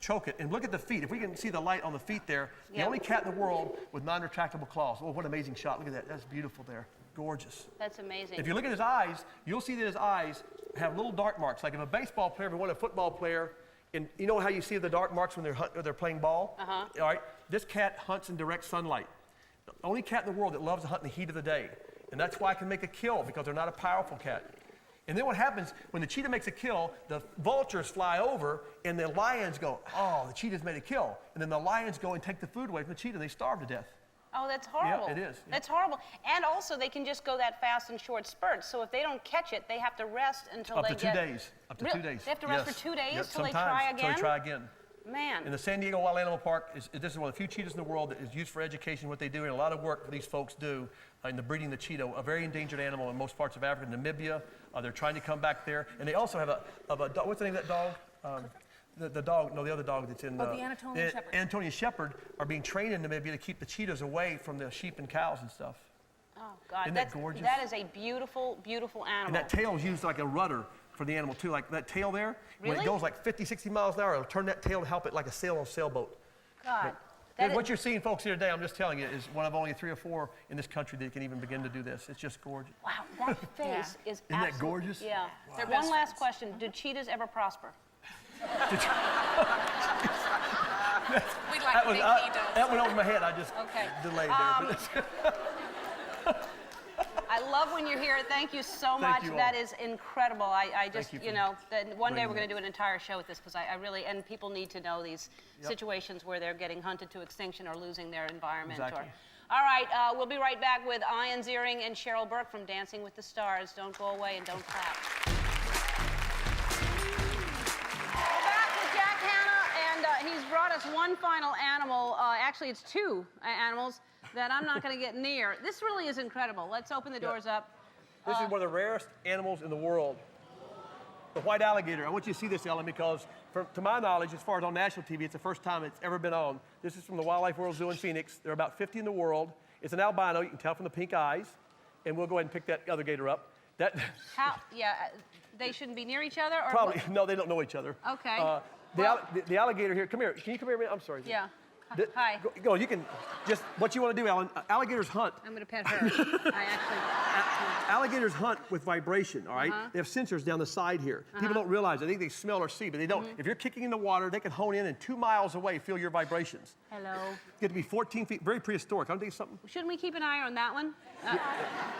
choke it. And look at the feet. If we can see the light on the feet there, the only cat in the world with non-retractable claws. Oh, what an amazing shot. Look at that. That's beautiful there. Gorgeous. That's amazing. If you look at his eyes, you'll see that his eyes have little dark marks. Like if a baseball player ever won a football player, and you know how you see the dark marks when they're playing ball? Uh-huh. All right. This cat hunts in direct sunlight. The only cat in the world that loves to hunt in the heat of the day. And that's why I can make a kill, because they're not a powerful cat. And then what happens, when the cheetah makes a kill, the vultures fly over, and the lions go, oh, the cheetah's made a kill. And then the lions go and take the food away from the cheetah, and they starve to death. Oh, that's horrible. Yeah, it is. Yeah. That's horrible. And also, they can just go that fast in short spurts. So if they don't catch it, they have to rest until Up they to get... 2 days. Up to 2 days. They have to rest for 2 days Yep, till they sometimes, try again? Till they try again. Man. In the San Diego Wild Animal Park, this is one of the few cheetahs in the world that is used for education, what they do, and a lot of work these folks do in the breeding the cheetah, a very endangered animal in most parts of Africa, Namibia. They're trying to come back there. And they also have a dog. What's the name of that dog? The other dog that's in the Anatolian Shepherd. Anatolian Shepherd are being trained in Namibia to keep the cheetahs away from the sheep and cows and stuff. Oh, God. Isn't that gorgeous? That is a beautiful, beautiful animal. And that tail is used like a rudder for the animal, too. Like that tail there, really? when it goes like 50, 60 miles an hour, it'll turn that tail to help it like a sail on a sailboat. God. What you're seeing, folks, here today, I'm just telling you, is one of only 3 or 4 in this country that can even begin to do this. It's just gorgeous. Wow, that face is Isn't that gorgeous? Yeah. Wow. One last question. Do cheetahs ever prosper? We'd like to think he does. That went over my head. I just delayed there. I love when you're here. Thank you so much. You that is incredible. I just, you know, one day we're going to do an entire show with this, because I really, and people need to know these situations where they're getting hunted to extinction or losing their environment. Exactly. All right, we'll be right back with Ian Ziering and Cheryl Burke from Dancing with the Stars. Don't go away and don't clap. We're back with Jack Hanna, and he's brought us there's one final animal, actually it's two animals that I'm not going to get near. This really is incredible. Let's open the doors up. This is one of the rarest animals in the world. The white alligator. I want you to see this, Ellen, because to my knowledge, as far as on national TV, it's the first time it's ever been on. This is from the Wildlife World Zoo in Phoenix. There are about 50 in the world. It's an albino. You can tell from the pink eyes. And we'll go ahead and pick that other gator up. They shouldn't be near each other? Or Probably. No, they don't know each other. Okay. The alligator here. Come here. Can you come here a minute? I'm sorry. Yeah. Hi. Go. You can just what you want to do, Ellen. Alligators hunt. I'm going to pet her. I actually. Alligators hunt with vibration. All right. They have sensors down the side here. People don't realize. I think they smell or see, but they don't. If you're kicking in the water, they can hone in and 2 miles away feel your vibrations. Hello. You get to be 14 feet. Very prehistoric. I'll tell you something. Shouldn't we keep an eye on that one?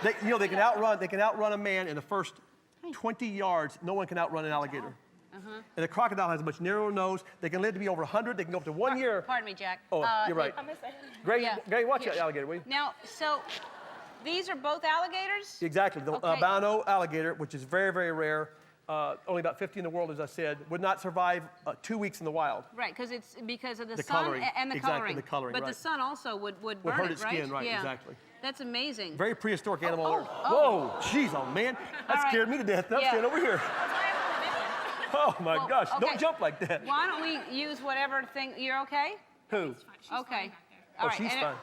They can outrun. They can outrun a man in the first 20 yards. No one can outrun an alligator. And the crocodile has a much narrower nose. They can live to be over 100. They can go up to 1 year. Pardon me, Jack. Oh, you're right. Gray, watch that alligator, will you? Now, so these are both alligators? Exactly. The albino alligator, which is very, very rare, only about 50 in the world, as I said, would not survive 2 weeks in the wild. Right, because of the sun coloring. and the Exactly, coloring. the coloring, But right. the sun also would burn hurt it, its right? skin, right, Yeah. exactly. That's amazing. Very prehistoric animal. oh. Whoa, jeez, oh man. That scared me to death. Now stand over here. Oh my gosh, don't jump like that. Why don't we use whatever thing, you're okay? Who? Okay. Oh, she's fine.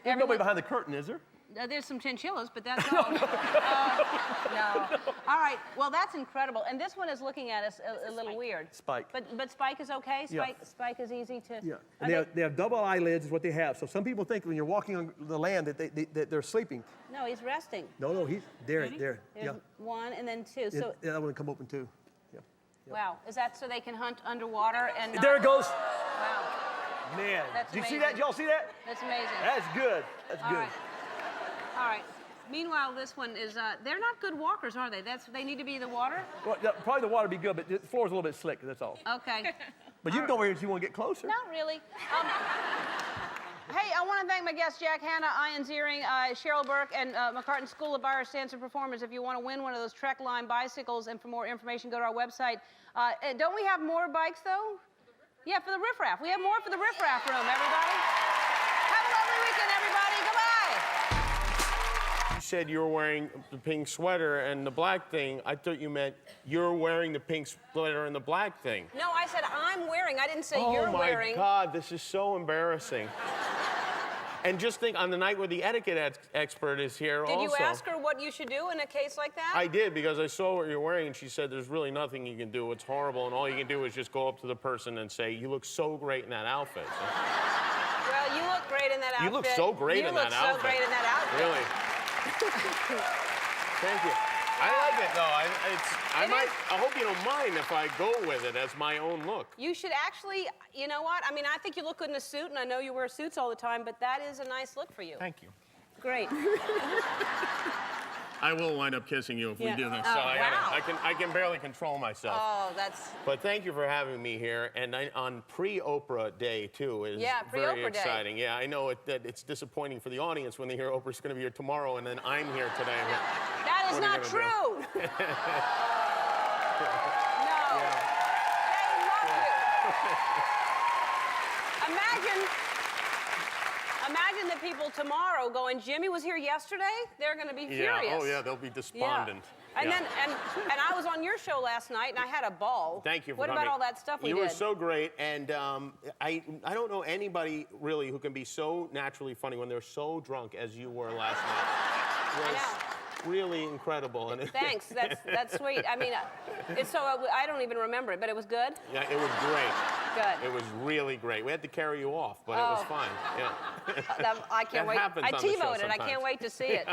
There's nobody behind the curtain, is there? There's some chinchillas, but that's all. No. All right. Well, that's incredible. And this one is looking at us a little weird. Spike. But Spike is okay. Yeah. Spike is easy to. Yeah. And they have double eyelids, is what they have. So some people think when you're walking on the land that they're sleeping. No, he's resting. No, he's there. There's one and then two. So. Yeah, that one come open too. Yeah. Wow. Is that so they can hunt underwater and? There it goes. Wow. Man. That's Did you see amazing. that? Did y'all see that? That's amazing. That's good. That's good. All right. Meanwhile, this one is, they're not good walkers, are they? They need to be in the water? Well, yeah, probably the water would be good, but the floor's a little bit slick, that's all. Okay. But you can go over here if you want to get closer. Not really. Hey, I want to thank my guests, Jack Hanna, Ian Ziering, Cheryl Burke, and McCartan School of Irish Dancers and Performers. If you want to win one of those Trek Line bicycles, and for more information, go to our website. Don't we have more bikes, though? Yeah, for the Riff Raff. We have more for the Riff Raff room, everybody. Have a lovely weekend, everybody. Goodbye. You said you were wearing the pink sweater and the black thing. I thought you meant you're wearing the pink sweater and the black thing. No, I said I'm wearing. I didn't say you're wearing. Oh, my God, this is so embarrassing. And just think, on the night where the etiquette expert is here also. Did you ask her what you should do in a case like that? I did, because I saw what you're wearing, and she said there's really nothing you can do. It's horrible, and all you can do is just go up to the person and say, you look so great in that outfit. Well, you look great in that outfit. You look so great in that outfit. You look so great in that outfit. Really. Thank you. I like it, though. I hope you don't mind if I go with it as my own look. You should actually, you know what? I mean, I think you look good in a suit, and I know you wear suits all the time, but that is a nice look for you. Thank you. Great. I will wind up kissing you if we do this. Oh, So wow. I can barely control myself. Oh, that's... But thank you for having me here, and on pre-Oprah day too is very exciting. Yeah, I know that it's disappointing for the audience when they hear Oprah's going to be here tomorrow, and then I'm here today. That is not true. Imagine the people tomorrow going, Jimmy was here yesterday? They're going to be furious. Yeah, oh yeah, they'll be despondent. And Yeah. then I was on your show last night, and I had a ball. Thank you for What coming. about all that stuff we You did? were so great, and I don't know anybody really who can be so naturally funny when they're so drunk as you were last night. It was really incredible. And Thanks. That's sweet. I mean, I don't even remember it, but it was good. Yeah, it was great. Good. It was really great. We had to carry you off, but it was fine. Yeah. I can't That wait. happens I on the show TiVoed it. I sometimes. can't wait to see it.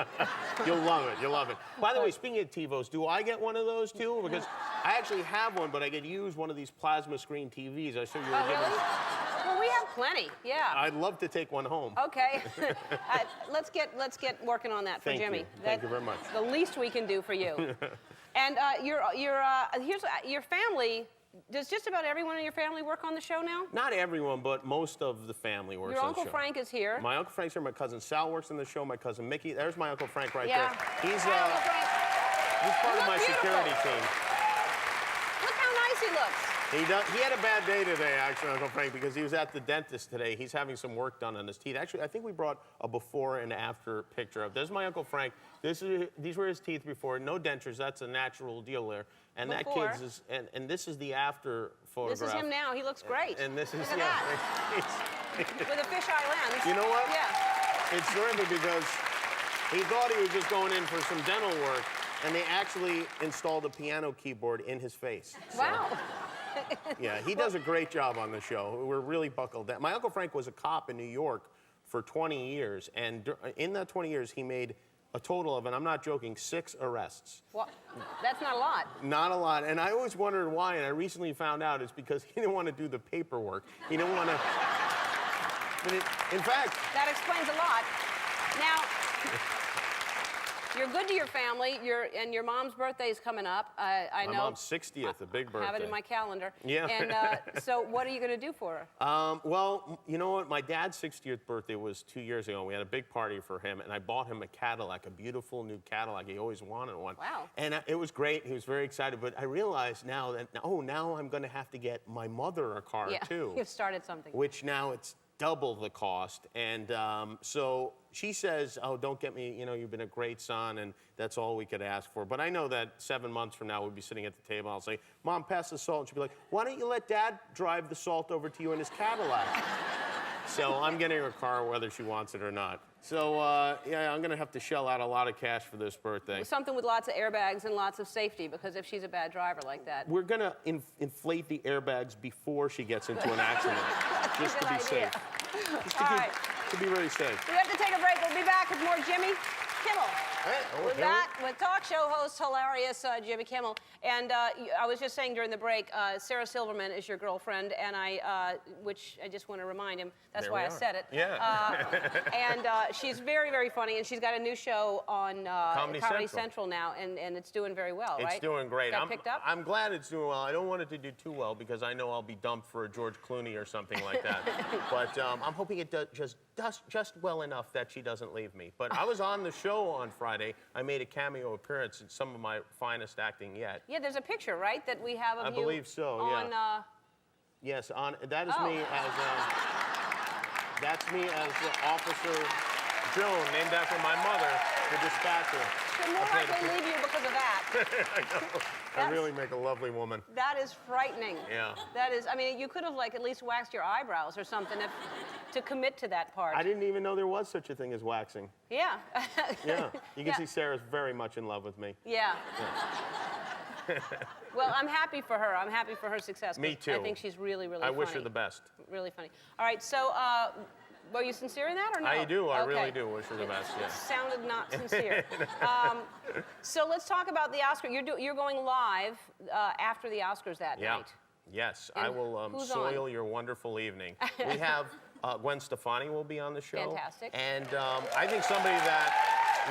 You'll love it. You'll love it. By the way, speaking of TiVos, do I get one of those too? Because I actually have one, but I could use one of these plasma screen TVs. I saw you were Oh, giving. really? Well, we have plenty. Yeah. I'd love to take one home. Okay. Let's get working on that for Thank Jimmy. you. Thank you very much. The least we can do for you. And your family. Does just about everyone in your family work on the show now? Not everyone, but most of the family works Your on Uncle the show. Frank is here. My Uncle Frank's here. My cousin Sal works on the show. My cousin Mickey. There's my Uncle Frank right Yeah. there. He's Hi, Uncle Frank. part You of look my beautiful. security team. Look how nice he looks. He had a bad day today, actually, Uncle Frank, because he was at the dentist today. He's having some work done on his teeth. Actually, I think we brought a before and after picture up. There's my Uncle Frank. These were his teeth before. No dentures. That's a natural deal there. And Before. that kid's is, and this is the after photograph. This is him now. He looks great. And this is Look at that. With a fisheye lens. You know what? Yeah. It's terrific because he thought he was just going in for some dental work, and they actually installed a piano keyboard in his face. So, Wow. yeah, he does a great job on the show. We're really buckled down. My Uncle Frank was a cop in New York for 20 years, and in that 20 years, he made a total of, and I'm not joking, 6 arrests. Well, that's not a lot. Not a lot, and I always wondered why, and I recently found out it's because he didn't want to do the paperwork. He didn't want to... In fact... That explains a lot. Now, you're good to your family, and your mom's birthday is coming up. I know. My mom's 60th, a big birthday. I have it in my calendar. Yeah. And so what are you going to do for her? Well, you know what? My dad's 60th birthday was 2 years ago. We had a big party for him, and I bought him a Cadillac, a beautiful new Cadillac. He always wanted one. Wow. And it was great. He was very excited. But I realized now that, now I'm going to have to get my mother a car, too. You've started something. Which now it's double the cost. And so she says, oh, don't get me, you've been a great son, and that's all we could ask for. But I know that 7 months from now, we'll be sitting at the table, I'll say, Mom, pass the salt. And she'll be like, why don't you let Dad drive the salt over to you in his Cadillac? So I'm getting her a car whether she wants it or not. So, yeah, I'm going to have to shell out a lot of cash for this birthday. Something with lots of airbags and lots of safety, because if she's a bad driver like that. We're going to inflate the airbags before she gets into an accident, just to be safe. To be very safe. We have to take a break. We'll be back with more Jimmy Kimmel. With that, with talk show host, hilarious Jimmy Kimmel. And I was just saying during the break, Sarah Silverman is your girlfriend, and which I just want to remind him, that's why I said it. Yeah. And she's very, very funny, and she's got a new show on Comedy Central now, and it's doing very well, right? It's doing great. Got picked up? I'm glad it's doing well. I don't want it to do too well because I know I'll be dumped for a George Clooney or something like that. But I'm hoping it does just well enough that she doesn't leave me. But I was on the show on Friday. I made a cameo appearance in some of my finest acting yet. Yeah, there's a picture, right, that we have of you. I believe so, on, yeah. Yes, that is me as that's me as Officer Joan, named after my mother, the dispatcher. She'll more likely leave you because of that. I know. I really make a lovely woman. That is frightening. Yeah. That is, I mean, you could have at least waxed your eyebrows or something to commit to that part. I didn't even know there was such a thing as waxing. Yeah. Yeah. You can see Sarah's very much in love with me. Yeah. Well, I'm happy for her. I'm happy for her success. Me too. I think she's really, really funny. I wish her the best. Really funny. All right, so were you sincere in that or no? I do. I really do wish her the best. It Yeah. sounded not sincere. So let's talk about the Oscars. You're going live after the Oscars that night. Yes. And I will who's soil on? your wonderful evening. We have Gwen Stefani will be on the show. Fantastic. And I think somebody that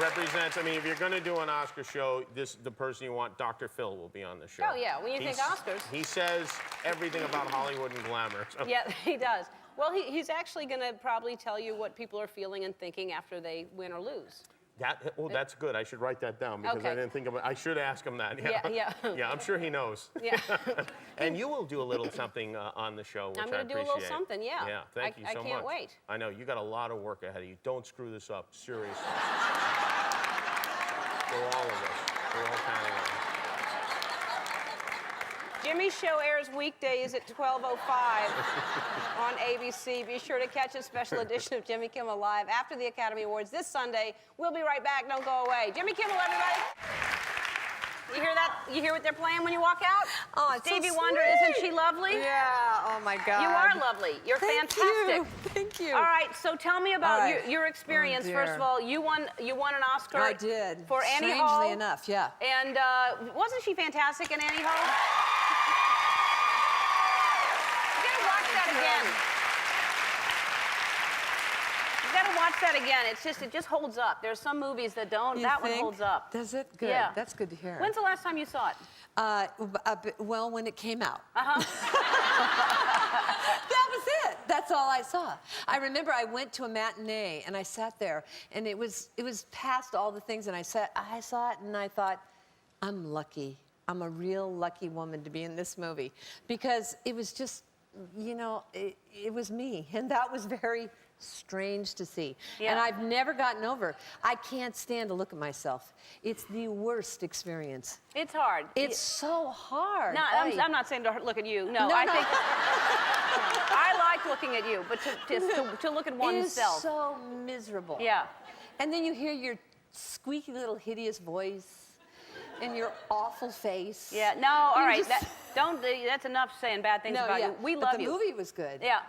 represents, I mean, if you're going to do an Oscar show, the person you want, Dr. Phil, will be on the show. Oh, yeah. When you think Oscars. He says everything about Hollywood and glamour. So. Yeah, he does. Well, he's actually going to probably tell you what people are feeling and thinking after they win or lose. That's good. I should write that down because I didn't think of it. I should ask him that. Yeah. Yeah, I'm sure he knows. Yeah. And you will do a little something on the show, which I appreciate. I'm going to do a little something, yeah. Yeah, thank you so much. I can't wait. I know. You got a lot of work ahead of you. Don't screw this up. Seriously. For all of us. We're all counting on you. Jimmy's show airs weekdays at 12:05 on ABC. Be sure to catch a special edition of Jimmy Kimmel Live after the Academy Awards this Sunday. We'll be right back. Don't go away. Jimmy Kimmel, everybody. You hear that? You hear what they're playing when you walk out? Oh, it's Stevie so Wonder, sweet. isn't she lovely? Yeah. Oh my God. You are lovely. You're fantastic. You. Thank you. All right. So tell me about your experience. Oh, First of all, you won an Oscar. I did. For Annie Strangely Hall. enough, yeah. And wasn't she fantastic in Annie Hall? You gotta watch that again. You gotta watch that again. It just holds up. There's some movies that don't. That one holds up. Does it? Good. Yeah. That's good to hear. When's the last time you saw it? Well, when it came out. Uh-huh. That was it. That's all I saw. I remember I went to a matinee and I sat there and it was past all the things and I saw it and I thought, I'm lucky. I'm a real lucky woman to be in this movie because it was just, you know, it was me. And that was very strange to see. Yeah. And I've never gotten over. I can't stand to look at myself. It's the worst experience. It's hard. It's so hard. No, I'm not saying to look at you. No, I think I like looking at you, but to look at oneself. It is so miserable. Yeah. And then you hear your squeaky little hideous voice and your awful face. Yeah. No. All You're right. just- That's enough saying bad things about you. We but love the you. movie was good. Yeah.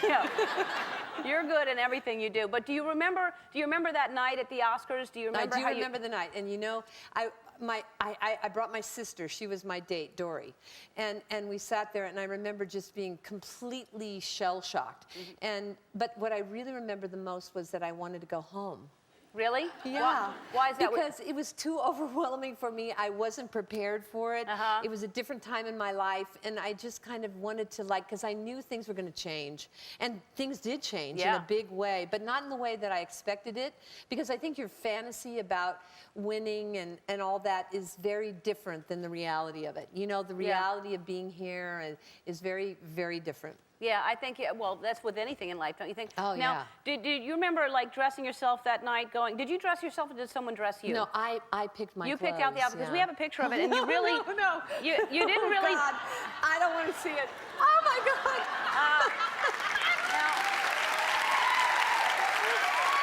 Yeah. You're good in everything you do. But do you remember that night at the Oscars? Do you remember I do how remember the night. And you know, I brought my sister. She was my date, Dory. And we sat there, and I remember just being completely shell-shocked. But what I really remember the most was that I wanted to go home. Really? Yeah. Why is that? Because it was too overwhelming for me. I wasn't prepared for it. It was a different time in my life, and I just kind of wanted to, like, because I knew things were going to change. And things did change in a big way, but not in the way that I expected it, because I think your fantasy about winning and all that is very different than the reality of it. You know, the reality of being here is very, very different. Yeah, I think, well, that's with anything in life, don't you think? Oh, now, did you remember, like, dressing yourself that night going, did you dress yourself or did someone dress you? No, I picked my You clothes. picked out the outfit, because we have a picture of it, and you really... No. You didn't really... God, I don't want to see it. Oh, my God.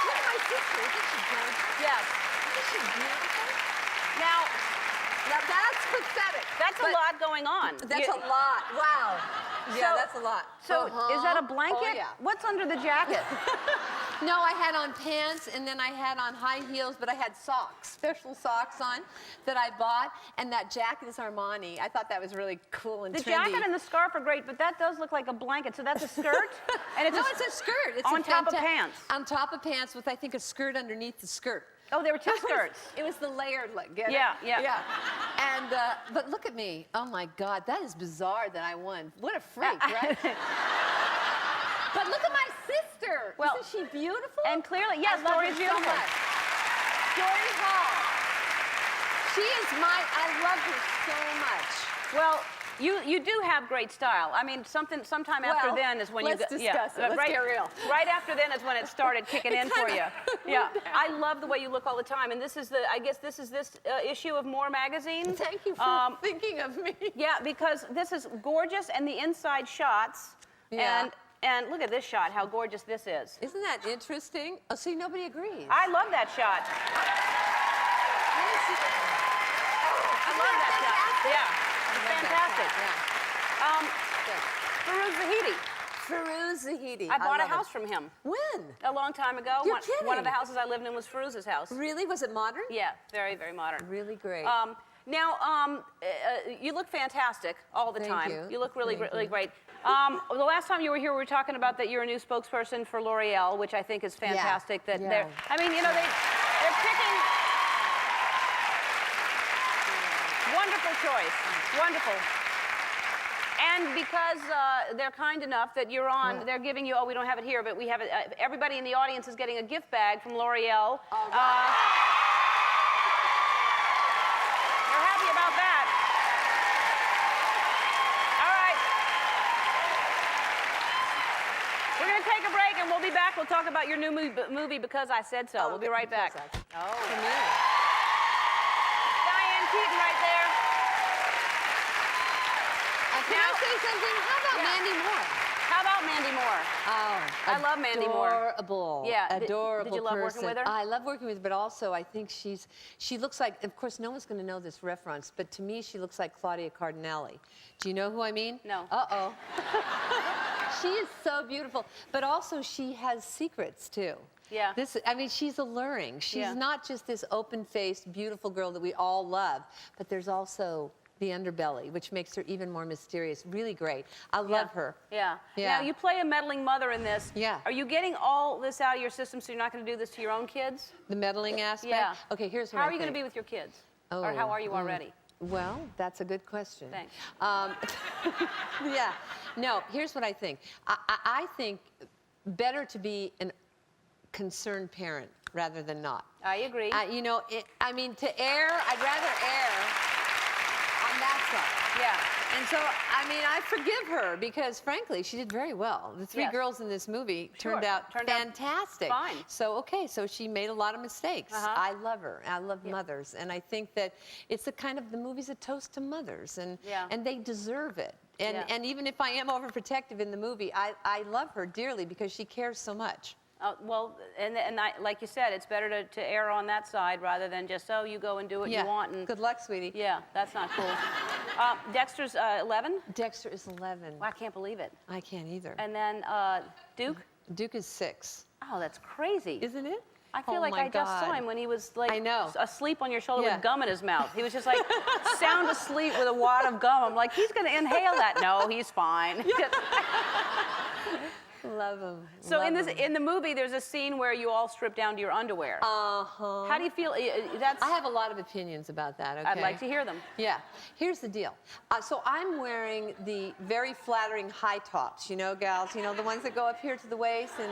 Look at my sister. Isn't she gorgeous? Yes. Isn't she beautiful? Now that's pathetic. That's a lot going on. That's a lot. Wow. Yeah, that's a lot. So is that a blanket? Oh, yeah. What's under the jacket? No, I had on pants, and then I had on high heels, but I had socks, special socks on that I bought, and that jacket is Armani. I thought that was really cool and The trendy. jacket and the scarf are great, but that does look like a blanket. So that's a skirt? And No, it's a skirt. It's on top of pants. On top of pants with, I think, a skirt underneath the skirt. Oh, there were two skirts. It was the layered look. Get it? Yeah. And but look at me. Oh my God, that is bizarre that I won. What a freak, right? But look at my sister. Well, isn't she beautiful? And clearly, yes, I love Dory's her beautiful. So much. Dory Hall. She is I love her so much. Well, you do have great style. I mean, sometime after then is when let's discuss it. Let's get real. Right after then is when it started kicking in for you. Yeah, I love the way you look all the time, and I guess this is this issue of More magazine. Thank you for thinking of me. Yeah, because this is gorgeous, and the inside shots. Yeah. And look at this shot, how gorgeous this is. Isn't that interesting? Oh, see, nobody agrees. I love that shot. I love that shot. Yeah. Fantastic. Farouz Zahidi. I bought a love house it. from him. When? A long time ago. You're One kidding. of the houses I lived in was Farouz's house. Really? Was it modern? Yeah, very, very modern. Really great. Now, you look fantastic all the Thank time. you. You look really, Thank really you. great. The last time you were here, we were talking about that you're a new spokesperson for L'Oreal, which I think is fantastic. That they're, I mean, you know, they're picking. Wonderful choice. Wonderful. And because they're kind enough that you're on, they're giving you, we don't have it here, but we have it, everybody in the audience is getting a gift bag from L'Oreal. We're happy about that. All right. We're going to take a break, and we'll be back. We'll talk about your new movie, Because I Said So. We'll be right back. Oh, Diane Keaton right there. Can I say something? How about Mandy Moore? How about Mandy Moore? Oh, I love Mandy Moore. Adorable. Yeah. Adorable Did you love person. working with her? I love working with her, but also I think she looks like, of course, no one's going to know this reference, but to me, she looks like Claudia Cardinelli. Do you know who I mean? No. Uh-oh. She is so beautiful, but also she has secrets, too. Yeah. I mean, she's alluring. She's not just this open-faced, beautiful girl that we all love, but there's also the underbelly, which makes her even more mysterious. Really great. I love her. Yeah. Yeah. Now, you play a meddling mother in this. Yeah. Are you getting all this out of your system so you're not going to do this to your own kids? The meddling aspect? Yeah. Okay, here's what How I are you going to think. be with your kids? Or how are you already? Well, that's a good question. Thanks. Yeah. No, here's what I think. I think better to be a concerned parent rather than not. I agree. You know, I mean, to err, I'd rather err on that's right. Yeah. And so, I mean, I forgive her because, frankly, she did very well. The three Yes. girls in this movie turned Sure. out fantastic. fine. So, okay, so she made a lot of mistakes. I love her. I love mothers. And I think that it's the kind of, the movie's a toast to mothers. And they deserve it. And even if I am overprotective in the movie, I love her dearly because she cares so much. Well, and like you said, it's better to err on that side rather than just, oh, you go and do what you want. And good luck, sweetie. Yeah, that's not cool. Dexter's 11? Dexter is 11. Well, I can't believe it. I can't either. And then Duke? Duke is 6. Oh, that's crazy. Isn't it? I feel like I just saw him when he was like asleep on your shoulder with gum in his mouth. He was just like sound asleep with a wad of gum. I'm like, he's going to inhale that. No, he's fine. Love him. So Love in the movie, there's a scene where you all strip down to your underwear. Uh-huh. How do you feel? I have a lot of opinions about that, okay? I'd like to hear them. Yeah. Here's the deal. So I'm wearing the very flattering high tops, you know, gals, you know, the ones that go up here to the waist and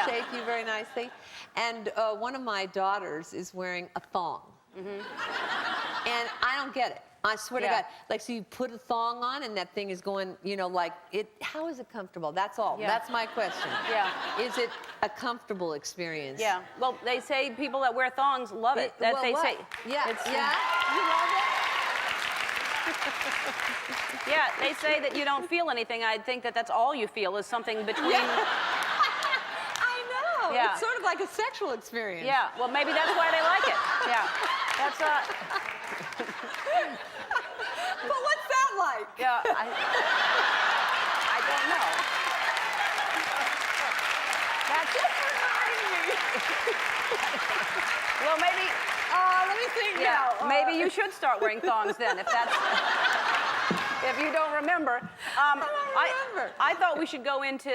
shake you very nicely. And one of my daughters is wearing a thong. And I don't get it. I swear to God. Like, so you put a thong on and that thing is going, you know, like, how is it comfortable? That's all. That's my question. Is it a comfortable experience? Yeah. Well, they say people that wear thongs love it. That well, they what? say. Yeah. It's, You love it? Yeah, they say that you don't feel anything. I think that that's all you feel is something between. I know. Yeah. It's sort of like a sexual experience. Yeah. Well, maybe that's why they like it. Yeah. That's But what's that like? Yeah, I don't know. That just reminds me. Well, maybe. Let me think Yeah, now. maybe you should start wearing thongs then, if that's. If you don't remember. I thought we should go into.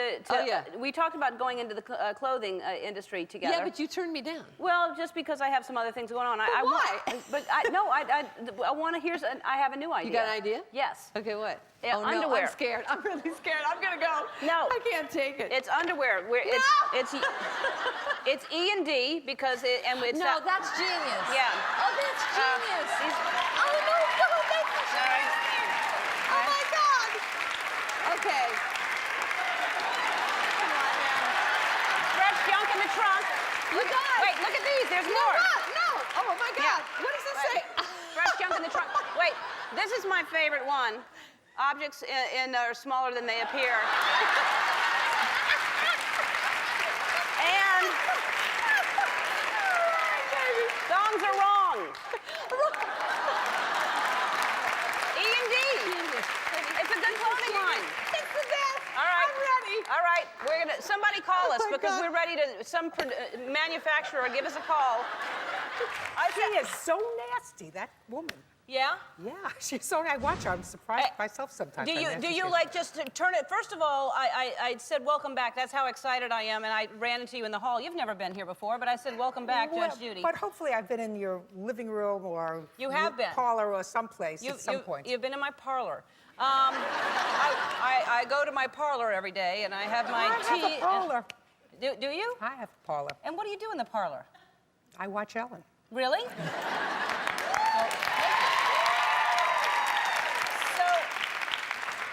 We talked about going into the clothing industry together. Yeah, but you turned me down. Well, just because I have some other things going on. Why? I want to hear. I have a new idea. You got an idea? Yes. Okay, what? Yeah, No, underwear. I'm scared. I'm really scared. I'm gonna go. No. I can't take it. It's underwear. It's E and D because it's No, that's genius. Yeah. Oh, that's genius. Oh, no, that's genius. Oh, my God. Okay. Come on, man. Fresh junk in the trunk. You guys. Wait, look at these. There's more. No. Oh, my God. What does this say? Fresh junk in the trunk. Wait, this is my favorite one. Objects are smaller than they appear. And thongs are wrong. E and D. It's a good clothing line. It's the best. All right. I'm ready. All right. Somebody call us my because God. we're ready to. Some manufacturer give us a call. She is so nasty, that woman. Yeah? Yeah, she's so. I watch her. I'm surprised myself sometimes. Do how you nasty she is. like just to turn it? First of all, I said welcome back. That's how excited I am, and I ran into you in the hall. You've never been here before, but I said welcome back, Judge Judy. But hopefully, I've been in your living room or You have been. parlor or someplace at some point. You've been in my parlor. I go to my parlor every day, and I have my tea. I have a parlor. Do you? I have a parlor. And what do you do in the parlor? I watch Ellen. Really?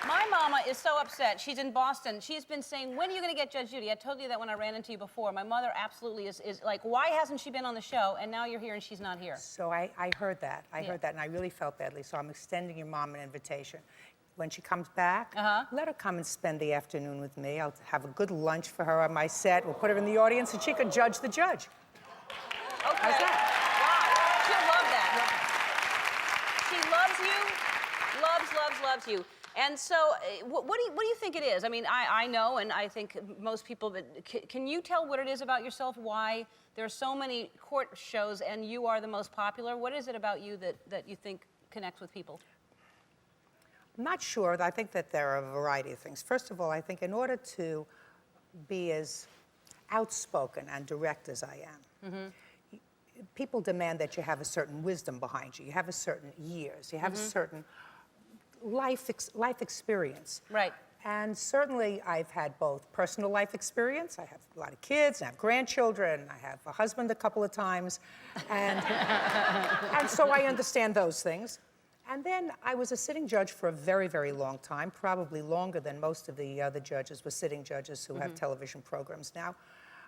My mama is so upset. She's in Boston. She's been saying, when are you going to get Judge Judy? I told you that when I ran into you before. My mother absolutely is like, why hasn't she been on the show? And now you're here and she's not here. So I heard that. I heard that, and I really felt badly. So I'm extending your mom an invitation. When she comes back, let her come and spend the afternoon with me. I'll have a good lunch for her on my set. We'll put her in the audience, and she could judge the judge. Okay. How's that? Wow. She'll love that. She loves you. And so, what do you think it is? I mean, I know, and I think most people. But can you tell what it is about yourself? Why there are so many court shows, and you are the most popular? What is it about you that you think connects with people? I'm not sure. I think that there are a variety of things. First of all, I think in order to be as outspoken and direct as I am, people demand that you have a certain wisdom behind you. You have a certain years. You have a certain life experience. Right. And certainly I've had both personal life experience. I have a lot of kids, I have grandchildren, I have a husband a couple of times. And, and so I understand those things. And then I was a sitting judge for a very, very long time, probably longer than most of the other judges were sitting judges who have television programs now.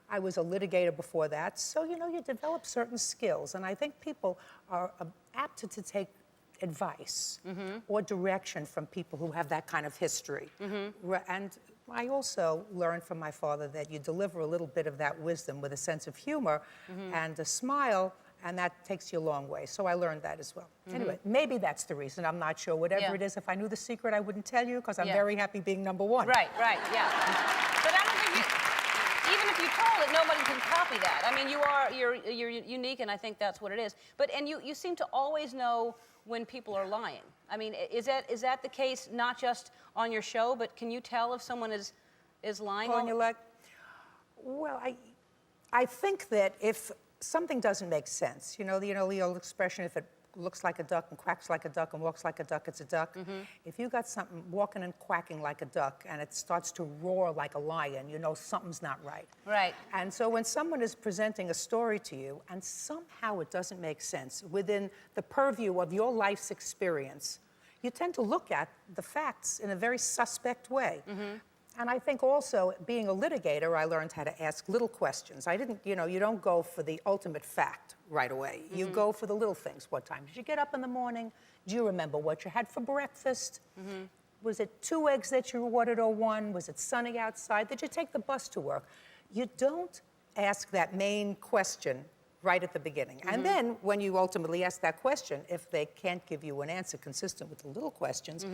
I was a litigator before that, so you know, you develop certain skills, and I think people are apt to take advice or direction from people who have that kind of history. And I also learned from my father that you deliver a little bit of that wisdom with a sense of humor and a smile, and that takes you a long way. So I learned that as well. Anyway, maybe that's the reason. I'm not sure. Whatever it is, if I knew the secret, I wouldn't tell you, because I'm very happy being number one. Right, yeah. But I don't think even if you told it, nobody can copy that. I mean, you're unique, and I think that's what it is. And you seem to always know when people are lying. I mean, is that the case not just on your show, but can you tell if someone is lying? On your leg? Well, I think that if something doesn't make sense, you know the old expression, if it looks like a duck and quacks like a duck and walks like a duck, it's a duck. If you got something walking and quacking like a duck and it starts to roar like a lion, you know something's not right. Right. And so when someone is presenting a story to you and somehow it doesn't make sense within the purview of your life's experience, you tend to look at the facts in a very suspect way. And I think also, being a litigator, I learned how to ask little questions. I didn't, you don't go for the ultimate fact right away. You go for the little things. What time did you get up in the morning? Do you remember what you had for breakfast? Was it 2 eggs that you ordered or 1? Was it sunny outside? Did you take the bus to work? You don't ask that main question right at the beginning. And then when you ultimately ask that question, if they can't give you an answer consistent with the little questions,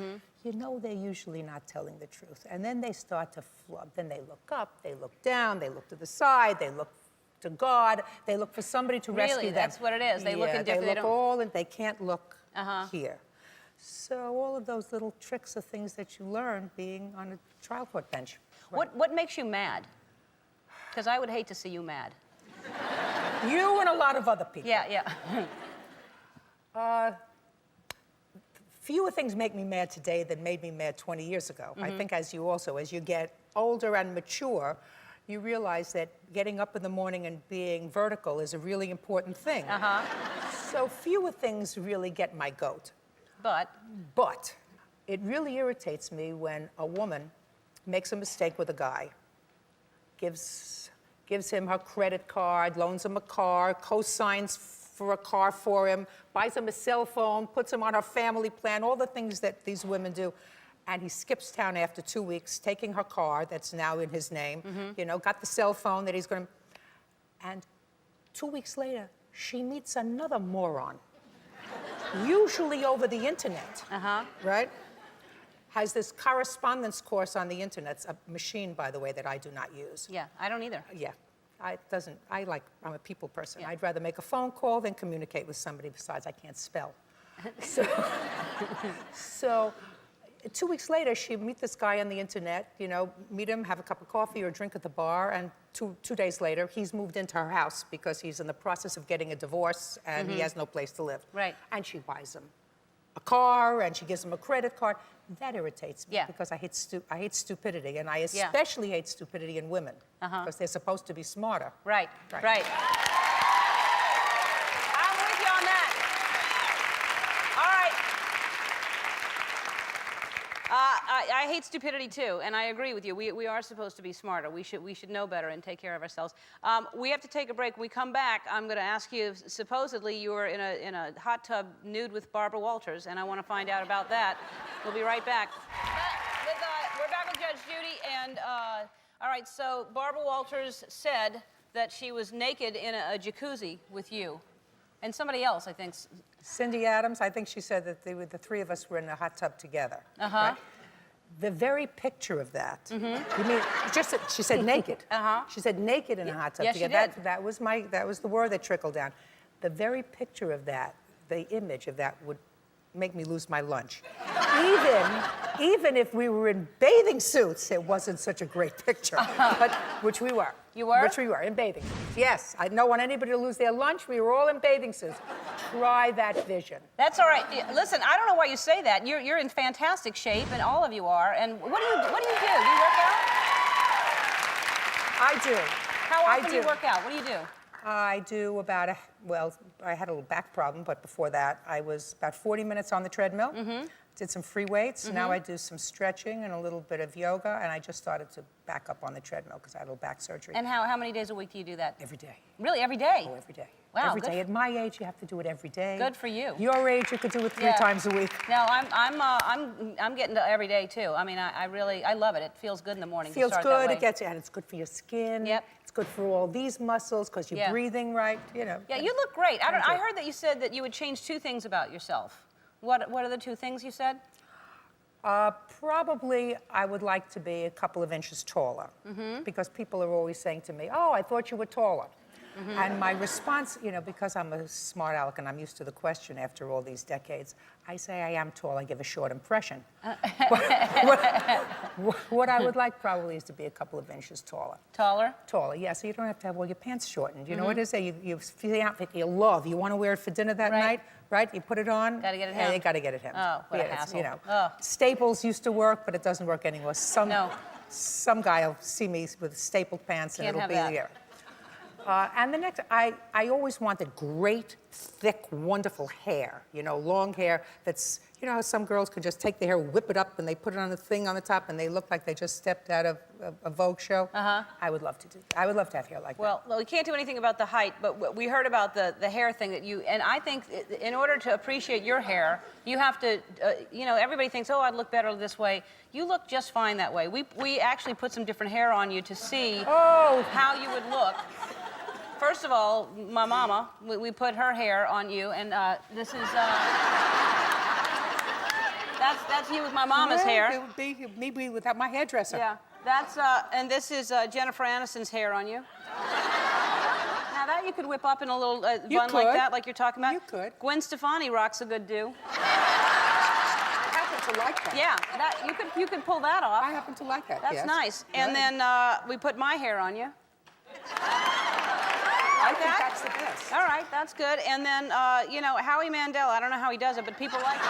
you know they're usually not telling the truth. And then they start to flub. Then they look up, they look down, they look to the side, they look to God, they look for somebody to rescue them. Really, that's what it is. They look in different... They look all, and they can't look here. So all of those little tricks are things that you learn being on a trial court bench. What makes you mad? Because I would hate to see you mad. You and a lot of other people. Yeah. Fewer things make me mad today than made me mad 20 years ago. I think as you get older and mature, you realize that getting up in the morning and being vertical is a really important thing. So fewer things really get my goat. But it really irritates me when a woman makes a mistake with a guy, gives him her credit card, loans him a car, co-signs for a car for him, buys him a cell phone, puts him on her family plan, all the things that these women do. And he skips town after 2 weeks, taking her car that's now in his name, got the cell phone that he's going to... And 2 weeks later, she meets another moron, usually over the internet, right? Has this correspondence course on the internet. It's a machine, by the way, that I do not use. Yeah, I don't either. Yeah, I'm a people person. I'd rather make a phone call than communicate with somebody. Besides, I can't spell. So 2 weeks later, she meet this guy on the internet, meet him, have a cup of coffee or a drink at the bar, and two days later, he's moved into her house because he's in the process of getting a divorce and he has no place to live. Right. And she buys him a car and she gives him a credit card. That irritates me because I hate stupidity, and I especially hate stupidity in women because they're supposed to be smarter. Right. I'm with you on that. All right. I hate stupidity too, and I agree with you. We are supposed to be smarter. We should know better and take care of ourselves. We have to take a break. When we come back, I'm going to ask you. Supposedly, you were in a hot tub nude with Barbara Walters, and I want to find out about that. We'll be right back. We're back with Judge Judy, and all right. So Barbara Walters said that she was naked in a jacuzzi with you, and somebody else, I think. Cindy Adams, I think she said that the three of us were in a hot tub together. Right? The very picture of that. You mean she said naked. She said naked in a hot tub together. She did. That was the word that trickled down. The very picture of that, the image of that would make me lose my lunch. Even if we were in bathing suits, it wasn't such a great picture. But which we were. You were? Which we were, in bathing suits. Yes, I don't want anybody to lose their lunch. We were all in bathing suits. Try that vision. That's all right. Listen, I don't know why you say that. You're in fantastic shape, and all of you are. And what do you do? Do you work out? I do. How often do you work out? What do you do? I do about, well, I had a little back problem, but before that, I was about 40 minutes on the treadmill. Did some free weights. Now I do some stretching and a little bit of yoga, and I just started to back up on the treadmill because I had a little back surgery. And how many days a week do you do that? Every day. Really, every day? Oh, every day. Wow, Every good day. At my age, you have to do it every day. Good for you. Your age, you could do it 3 times a week. No, I'm getting to every day too. I mean, I really love it. It feels good in the morning. Feels to start that good. way. It gets you, and it's good for your skin. Yep. It's good for all these muscles because you're breathing right. You know. Yeah, you look great. Thank I you. heard that you said that you would change 2 things about yourself. What are the 2 things you said? Probably I would like to be a couple of inches taller because people are always saying to me, "Oh, I thought you were taller." And my response, you know, because I'm a smart aleck and I'm used to the question after all these decades, I say I am tall. I give a short impression. What I would like probably is to be a couple of inches taller. Taller? Taller, yeah. So you don't have to have all your pants shortened. You know what it is? You feel the outfit you love. You want to wear it for dinner that night, right? You put it on. Gotta get it Yeah, hemmed. you got to get it hemmed. Oh, what a it's, hassle. You know, Oh. Staples used to work, but it doesn't work anymore. Some guy will see me with stapled pants and Can't it'll have be that. there. And the next, I always wanted great, thick, wonderful hair. You know, long hair that's, you know how some girls can just take their hair, whip it up, and they put it on the thing on the top, and they look like they just stepped out of a Vogue show. I would love to do. I would love to have hair like that. Well, we can't do anything about the height, but we heard about the hair thing that you, and I think in order to appreciate your hair, you have to, you know, everybody thinks, oh, I'd look better this way. You look just fine that way. We actually put some different hair on you to see how you would look. First of all, my mama, we put her hair on you, and this is, that's you with my mama's hair. It would be me without my hairdresser. Yeah, that's, and this is Jennifer Aniston's hair on you. Now that you could whip up in a little bun like that, like you're talking about. You could. Gwen Stefani rocks a good do. I happen to like that. Yeah, that you could pull that off. I happen to like that. That's yes. nice. And then we put my hair on you. I think that's the best. All right, that's good. And then, you know, Howie Mandel, I don't know how he does it, but people like it.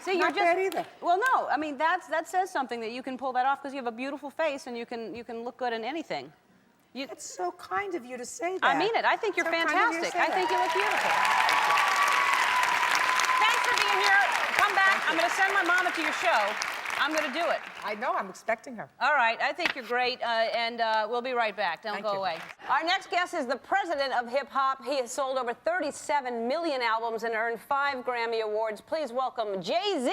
See, Not you're just, bad either. Well, no, I mean, that says something that you can pull that off because you have a beautiful face and you can look good in anything. It's so kind of you to say that. I mean it. I think you're So kind of you to fantastic. say I think that. you look beautiful. Thanks for being here. Come back. I'm going to send my mama to your show. I'm going to do it. I know. I'm expecting her. All right. I think you're great, and we'll be right back. Don't go away. Our next guest is the president of hip-hop. He has sold over 37 million albums and earned 5 Grammy Awards. Please welcome Jay-Z.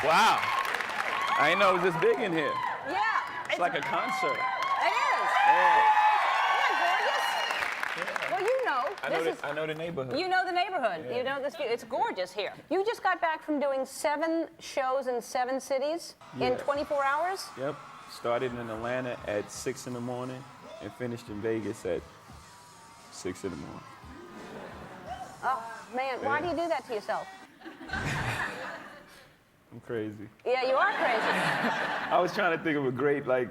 Wow. I didn't know it was this big in here. Yeah. It's like a concert. It is. Yeah. Isn't that gorgeous? Well, you know. I know the neighborhood. You know the neighborhood. Yeah. You know this. It's gorgeous here. You just got back from doing 7 shows in 7 cities in Yes. 24 hours? Yep. Started in Atlanta at 6 in the morning and finished in Vegas at 6 in the morning. Oh, man. Why do you do that to yourself? I'm crazy. Yeah, you are crazy. I was trying to think of a great, like,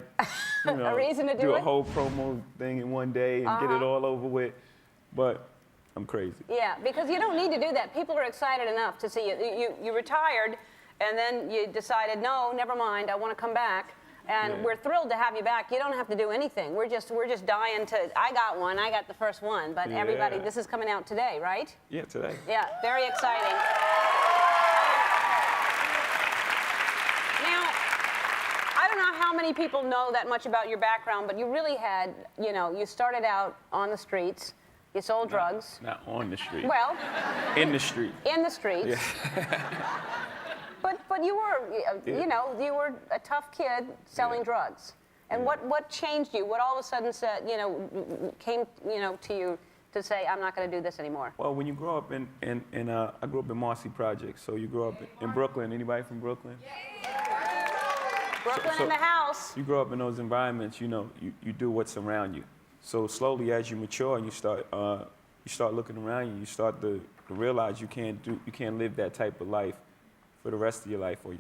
you know, A reason to do a it? whole promo thing in one day and get it all over with. But I'm crazy. Yeah, because you don't need to do that. People are excited enough to see you. You retired, and then you decided, no, never mind, I want to come back. And we're thrilled to have you back. You don't have to do anything. We're just dying to. I got one. I got the first one. But everybody, this is coming out today, right? Yeah, today. Yeah, very exciting. Now, I don't know how many people know that much about your background, but you really had, you know, you started out on the streets. You sold drugs. Not on the street. Well. In the street. In the streets. Yeah. But you were, you know, you were a tough kid selling drugs. And what changed you? What all of a sudden said, you know, came, you know, to you to say, I'm not going to do this anymore? Well, when you grow up I grew up in Marcy Projects, so you grow up in Brooklyn. Anybody from Brooklyn? Brooklyn in the house. You grow up in those environments, you know, you do what's around you. So slowly as you mature and you start looking around you, you start to realize you can't live that type of life for the rest of your life, or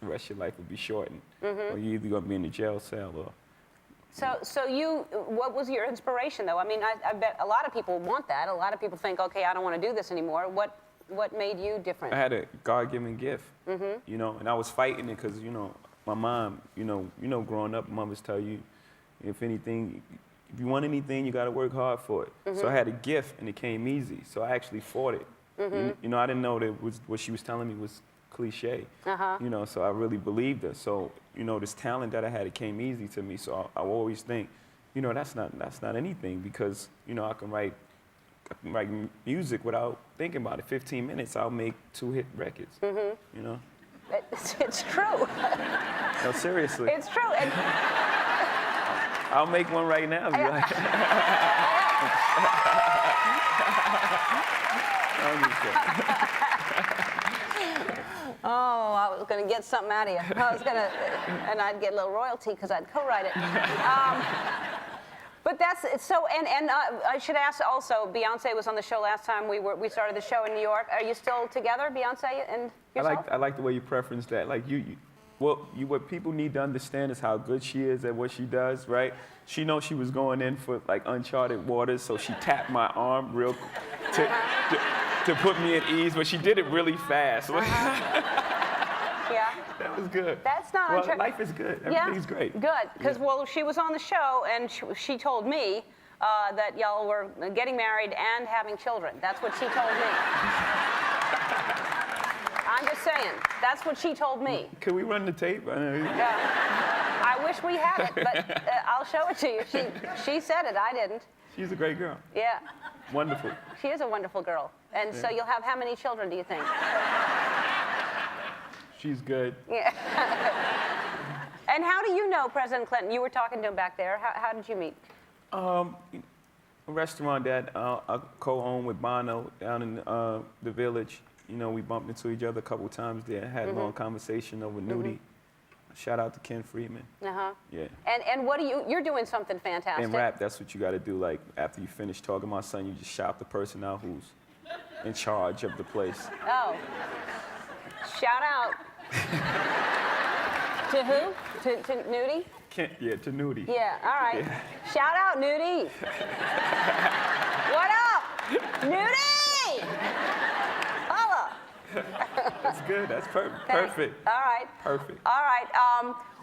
the rest of your life will be shortened. Or you're either going to be in the jail cell So what was your inspiration, though? I mean, I bet a lot of people want that. A lot of people think, okay, I don't want to do this anymore. What made you different? I had a God-given gift, you know, and I was fighting it because, you know, my mom, you know, growing up, mothers tell you, if anything, if you want anything, you got to work hard for it. So I had a gift, and it came easy. So I actually fought it. You know, I didn't know that what she was telling me was cliche. You know, so I really believed her. So, you know, this talent that I had, it came easy to me. So I always think, you know, that's not anything, because, you know, I can write music without thinking about it. 15 minutes, I'll make 2 hit records. You know. It's true. No, seriously. It's true. And I'll make one right now. If you like. I'm just kidding. Oh, I was going to get something out of you. I was going to, and I'd get a little royalty because I'd co-write it. But that's so. And I should ask also. Beyonce was on the show last time we started the show in New York. Are you still together, Beyonce and yourself? I like the way you preference that. Like what people need to understand is how good she is at what she does, right? She knows she was going in for like uncharted waters, so she tapped my arm real to put me at ease, but she did it really fast. Yeah. That was good. That's not well, life is good. Everything's great. Good, because well, she was on the show and she told me that y'all were getting married and having children. That's what she told me. I'm just saying. That's what she told me. Can we run the tape? Yeah. I wish we had it, but I'll show it to you. She said it. I didn't. She's a great girl. Yeah. Wonderful. She is a wonderful girl. And so you'll have how many children, do you think? She's good. Yeah. And how do you know President Clinton? You were talking to him back there. How did you meet? A restaurant that I co-own with Bono down in the Village. You know, we bumped into each other a couple times there. Had a long conversation over nudie. Shout out to Ken Friedman. Yeah. And what you're doing something fantastic. In rap, that's what you got to do. Like, after you finish talking about something, you just shout the person out who's in charge of the place. Oh. Shout out. To who? To Nudie? Yeah, to Nudie. Yeah, all right. Yeah. Shout out, Nudie. What up? Nudie! Holla. That's good. That's perfect. All right. Perfect. All right.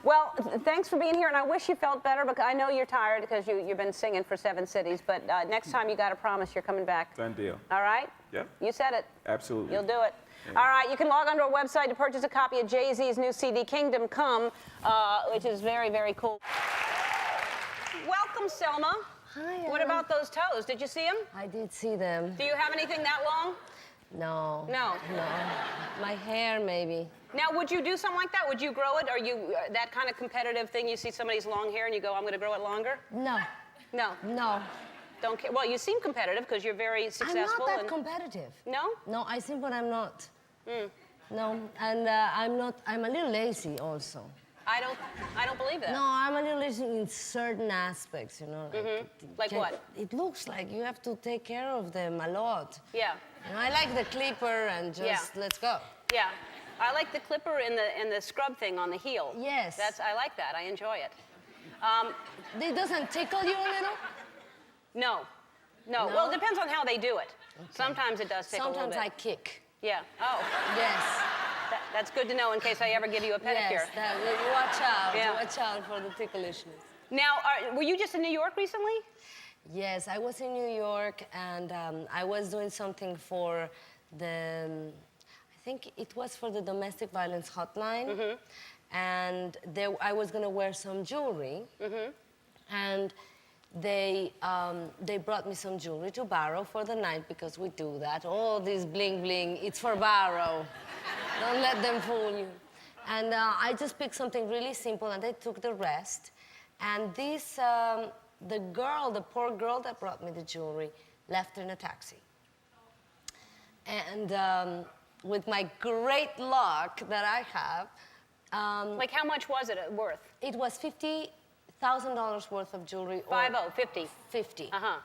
Well, thanks for being here, and I wish you felt better, because I know you're tired because you've been singing for 7 cities, but next time you got to promise you're coming back. Done deal. All right? Yep. You said it. Absolutely. You'll do it. Yeah. All right, you can log onto our website to purchase a copy of Jay-Z's new CD, Kingdom Come, which is very, very cool. Welcome, Selma. Hi. What about those toes? Did you see them? I did see them. Do you have anything that long? No. No. No. My hair, maybe. Now, would you do something like that? Would you grow it? Are you that kind of competitive thing? You see somebody's long hair and you go, I'm going to grow it longer? No. No. No. Don't care. Well, you seem competitive because you're very successful. I'm not that competitive. No? No, I think, but I'm not. No, and I'm a little lazy also. I don't believe that. No, I'm a little lazy in certain aspects, you know. Like what? It looks like you have to take care of them a lot. Yeah. You know, I like the clipper and just let's go. Yeah. I like the clipper and the scrub thing on the heel. Yes. I like that. I enjoy it. It doesn't tickle you a little? No. No. Well, it depends on how they do it. Okay. Sometimes it does tickle a little bit. Sometimes I kick. Yeah. Oh. Yes. That's good to know in case I ever give you a pedicure. Yes, watch out. Yeah. Watch out for the ticklishness. Now, were you just in New York recently? Yes, I was in New York, and I was doing something for the, I think it was for the domestic violence hotline, and I was going to wear some jewelry, and they brought me some jewelry to borrow for the night, because we do that. All this bling bling, it's for borrow. Don't let them fool you. And I just picked something really simple, and they took the rest. And this, the poor girl that brought me the jewelry, left in a taxi. And with my great luck that I have... like how much was it worth? It was $50,000 worth of jewelry. 50. 50. Uh-huh.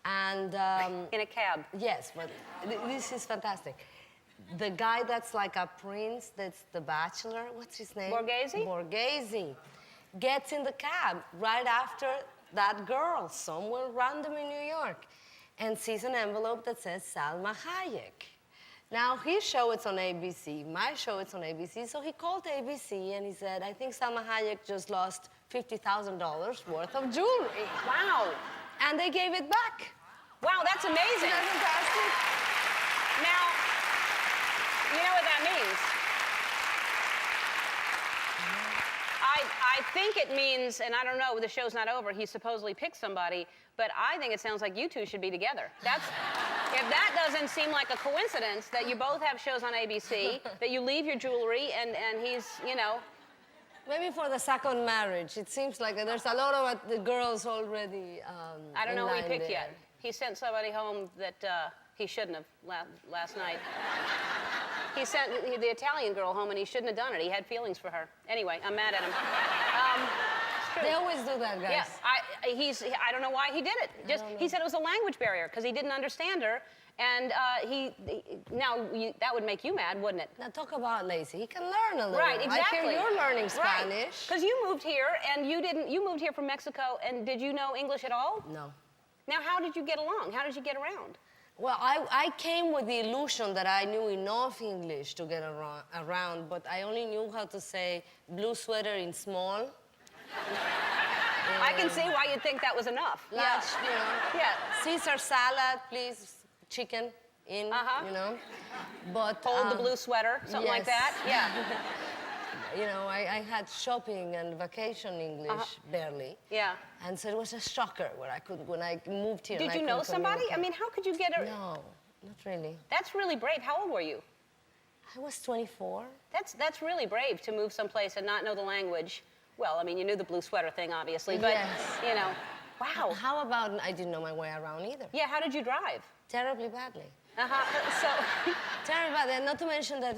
And... in a cab. Yes, but this is fantastic. The guy that's like a prince, that's the bachelor, what's his name? Borghese? Borghese. gets in the cab right after that girl, someone random in New York, and sees an envelope that says Salma Hayek. Now, his show is on ABC, my show is on ABC, so he called ABC and he said, I think Salma Hayek just lost $50,000 worth of jewelry. Wow. And they gave it back. Wow, that's amazing. Isn't that fantastic? Now, you know what that means? I think it means, and I don't know, the show's not over, he supposedly picked somebody, but I think it sounds like you two should be together. If that doesn't seem like a coincidence, that you both have shows on ABC, that you leave your jewelry, and he's, you know. Maybe for the second marriage. It seems like there's a lot of the girls already I don't know who he picked there. yet. He sent somebody home that he shouldn't have last night. He sent the Italian girl home, and he shouldn't have done it. He had feelings for her. Anyway, I'm mad at him. It's true. They always do that, guys. Yeah, I don't know why he did it. He said it was a language barrier because he didn't understand her, and that would make you mad, wouldn't it? Now talk about lazy. He can learn a little. Right, exactly. I hear you're learning Spanish. Right. Because you moved here, and you moved here from Mexico, and did you know English at all? No. Now, how did you get along? How did you get around? Well, I came with the illusion that I knew enough English to get around, but I only knew how to say blue sweater in small. I can see why you'd think that was enough. Large, Yeah. you know. Yeah. Caesar salad, please. Chicken in, you know. But Hold the blue sweater, something like that. Yeah. You know, I had shopping and vacation English barely. Yeah. And so it was a shocker when I moved here. Did you know somebody? I mean, how could you get a... No, not really. That's really brave. How old were you? I was 24. That's really brave to move someplace and not know the language. Well, I mean, you knew the blue sweater thing, obviously, but, you know, wow. How about I didn't know my way around either? Yeah, how did you drive? Terribly badly. So... Terribly badly, and not to mention that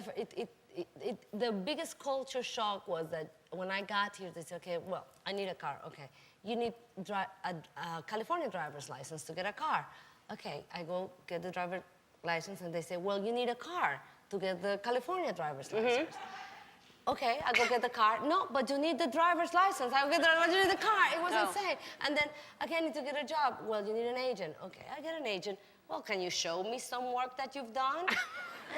the biggest culture shock was that when I got here, they said, okay, well, I need a car. Okay, you need a California driver's license to get a car. Okay, I go get the driver's license, and they say, well, you need a car to get the California driver's license. Okay, I go get the car. No, but you need the driver's license. I go get you need the car. It was insane. And then, okay, I need to get a job. Well, you need an agent. Okay, I get an agent. Well, can you show me some work that you've done?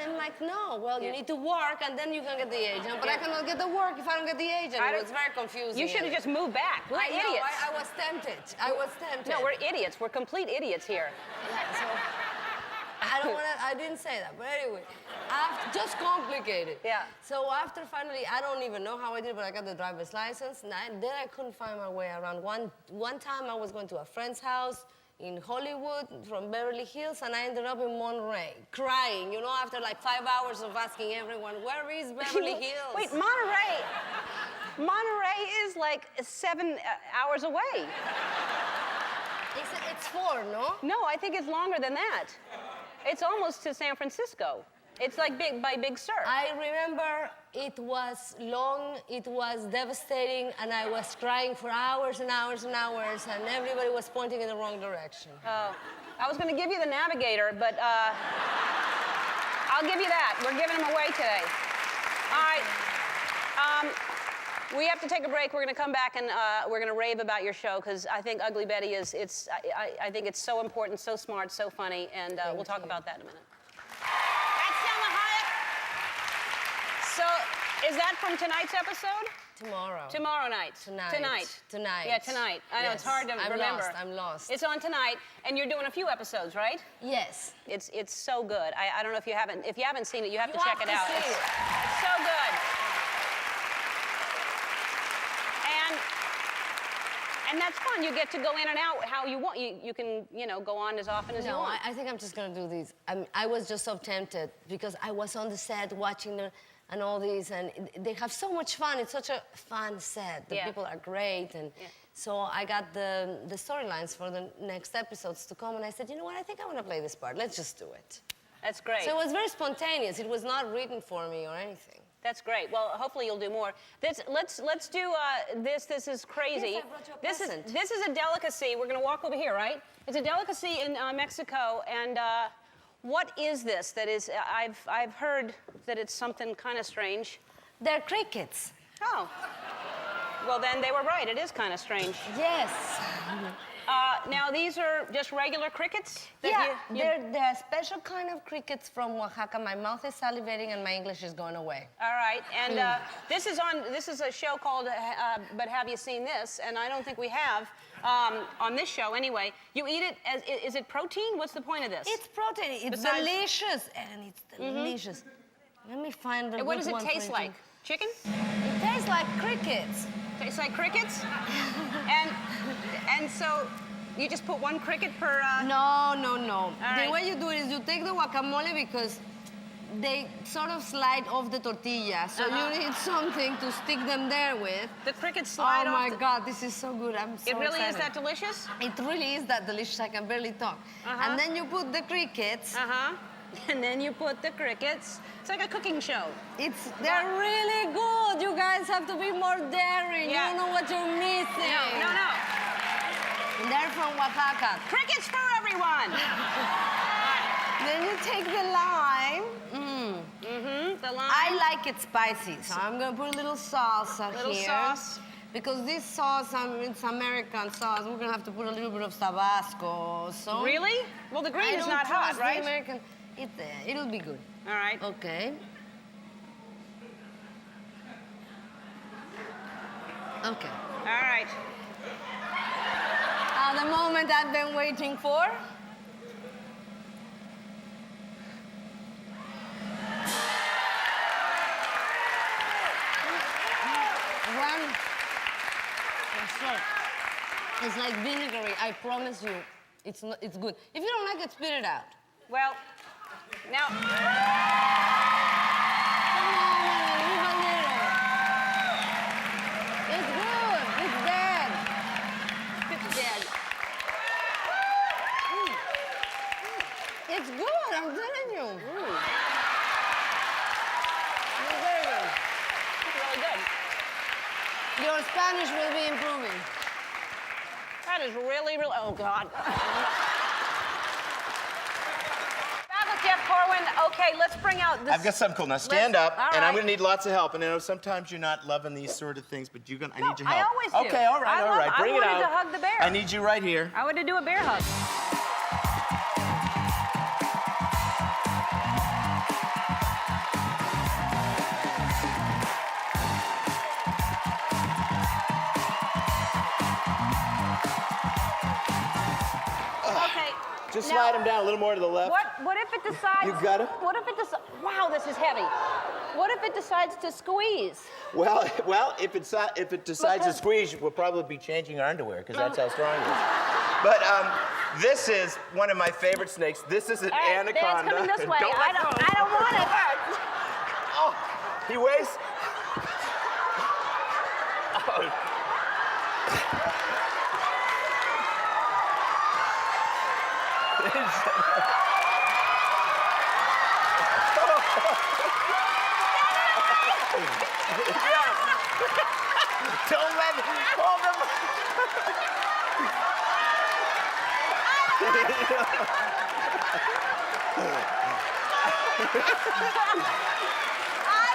And I'm like, no. Well, you need to work, and then you can get the agent. But I cannot get the work if I don't get the agent. It was very confusing. You should have just moved back. We're idiots. I was tempted. I was tempted. No, we're idiots. We're complete idiots here. Yeah, so I didn't say that, but anyway, just complicated. Yeah. So after finally, I don't even know how I did it, but I got the driver's license. And then I couldn't find my way around. One time I was going to a friend's house in Hollywood from Beverly Hills, and I ended up in Monterey, crying, you know, after like 5 hours of asking everyone, where is Beverly Hills? Wait, Monterey is like 7 hours away. It's 4, no? No, I think it's longer than that. It's almost to San Francisco. It's like by Big Sur. I remember it was long, it was devastating, and I was crying for hours and hours and hours, and everybody was pointing in the wrong direction. Oh, I was going to give you the Navigator, but I'll give you that. We're giving them away today. All right. We have to take a break. We're going to come back and we're going to rave about your show because I think Ugly Betty I think it's so important, so smart, so funny, and we'll talk about that in a minute. That's Salma Hayek. So, is that from tonight's episode? Tomorrow. Tomorrow night. Tonight. Tonight. Yeah, tonight. I know, it's hard to remember. I'm lost. It's on tonight, and you're doing a few episodes, right? Yes. It's so good. I don't know if you haven't seen it, you have to check it out. It's so good. And that's fun. You get to go in and out how you want. You can, go on as often as you want. I think I'm just going to do these. I was just so tempted because I was on the set watching them and all these, and they have so much fun. It's such a fun set. The people are great. And so I got the storylines for the next episodes to come, and I said, you know what? I think I want to play this part. Let's just do it. That's great. So it was very spontaneous. It was not written for me or anything. That's great. Well, hopefully you'll do more. Let's do this. This is crazy. Yes, I brought you a present. This is a delicacy. We're going to walk over here, right? It's a delicacy in Mexico, and what is this? That is, I've heard that it's something kind of strange. They're crickets. Oh. Well, then they were right. It is kind of strange. Yes. Now, these are just regular crickets? Yeah, they're a special kind of crickets from Oaxaca. My mouth is salivating and my English is going away. All right, and this is a show called But Have You Seen This? And I don't think we have on this show anyway. You eat it as, is it protein? What's the point of this? It's protein. It's delicious, and it's delicious. Let me find the And what does it taste like? Chicken? It tastes like crickets. Tastes like crickets? and so you just put one cricket per... No. All right. The way you do it is you take the guacamole because they sort of slide off the tortilla. So you need something to stick them there with. The crickets slide off. Oh my God, this is so good. I'm so It really excited. is that delicious? It really is that delicious. I can barely talk. And then you put the crickets. And then you put the crickets. It's like a cooking show. They're really good. You guys have to be more daring. Yeah. You don't know what you're missing. No. And they're from Oaxaca. Crickets for everyone. Then you take the lime. The lime. I like it spicy, so I'm gonna put a little salsa here. Little sauce. Because this sauce, it's American sauce, we're gonna have to put a little bit of Tabasco. So Really? Well, the green is not hot, right? American. It'll be good. All right. Okay. Okay. All right. The moment I've been waiting for. It's like vinegary. I promise you, it's good. If you don't like it, spit it out. Well, now. Come on, leave a little. It's good. It's dead. It's dead. It's good. I'm telling you. It's very good. It's really good. Your Spanish will be improving. That is really, oh God. Back with Jeff Corwin. Okay, let's bring out this. I've got something cool. Now stand up, all and I'm right. gonna need lots of help. And I know sometimes you're not loving these sort of things, but I need your I help. always do. Okay, all right. Bring it out. I wanted to hug the bear. I need you right here. I wanted to do a bear hug. Okay. Just now, slide him down a little more to the left. What if it decides? You got it? What if it decides? Wow, this is heavy. What if it decides to squeeze? Well, if it decides to squeeze, we'll probably be changing our underwear because that's how strong it is. But this is one of my favorite snakes. This is an anaconda. It's coming this way. Don't I don't want it. Oh, he weighs. Oh. Don't let him hold him.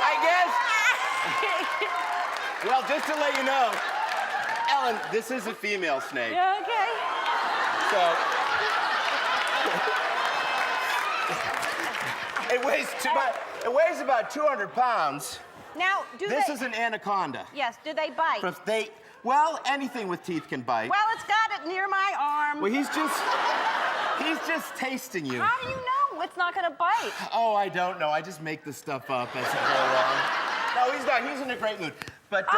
I guess. Well, just to let you know, Ellen, this is a female snake. Yeah, okay. So. It weighs about 200 pounds. Now, This is an anaconda. Yes, do they bite? Well, anything with teeth can bite. Well, it's got it near my arm. Well, he's just tasting you. How do you know it's not going to bite? Oh, I don't know. I just make this stuff up as I go along. No, he's not. He's in a great mood. But, Get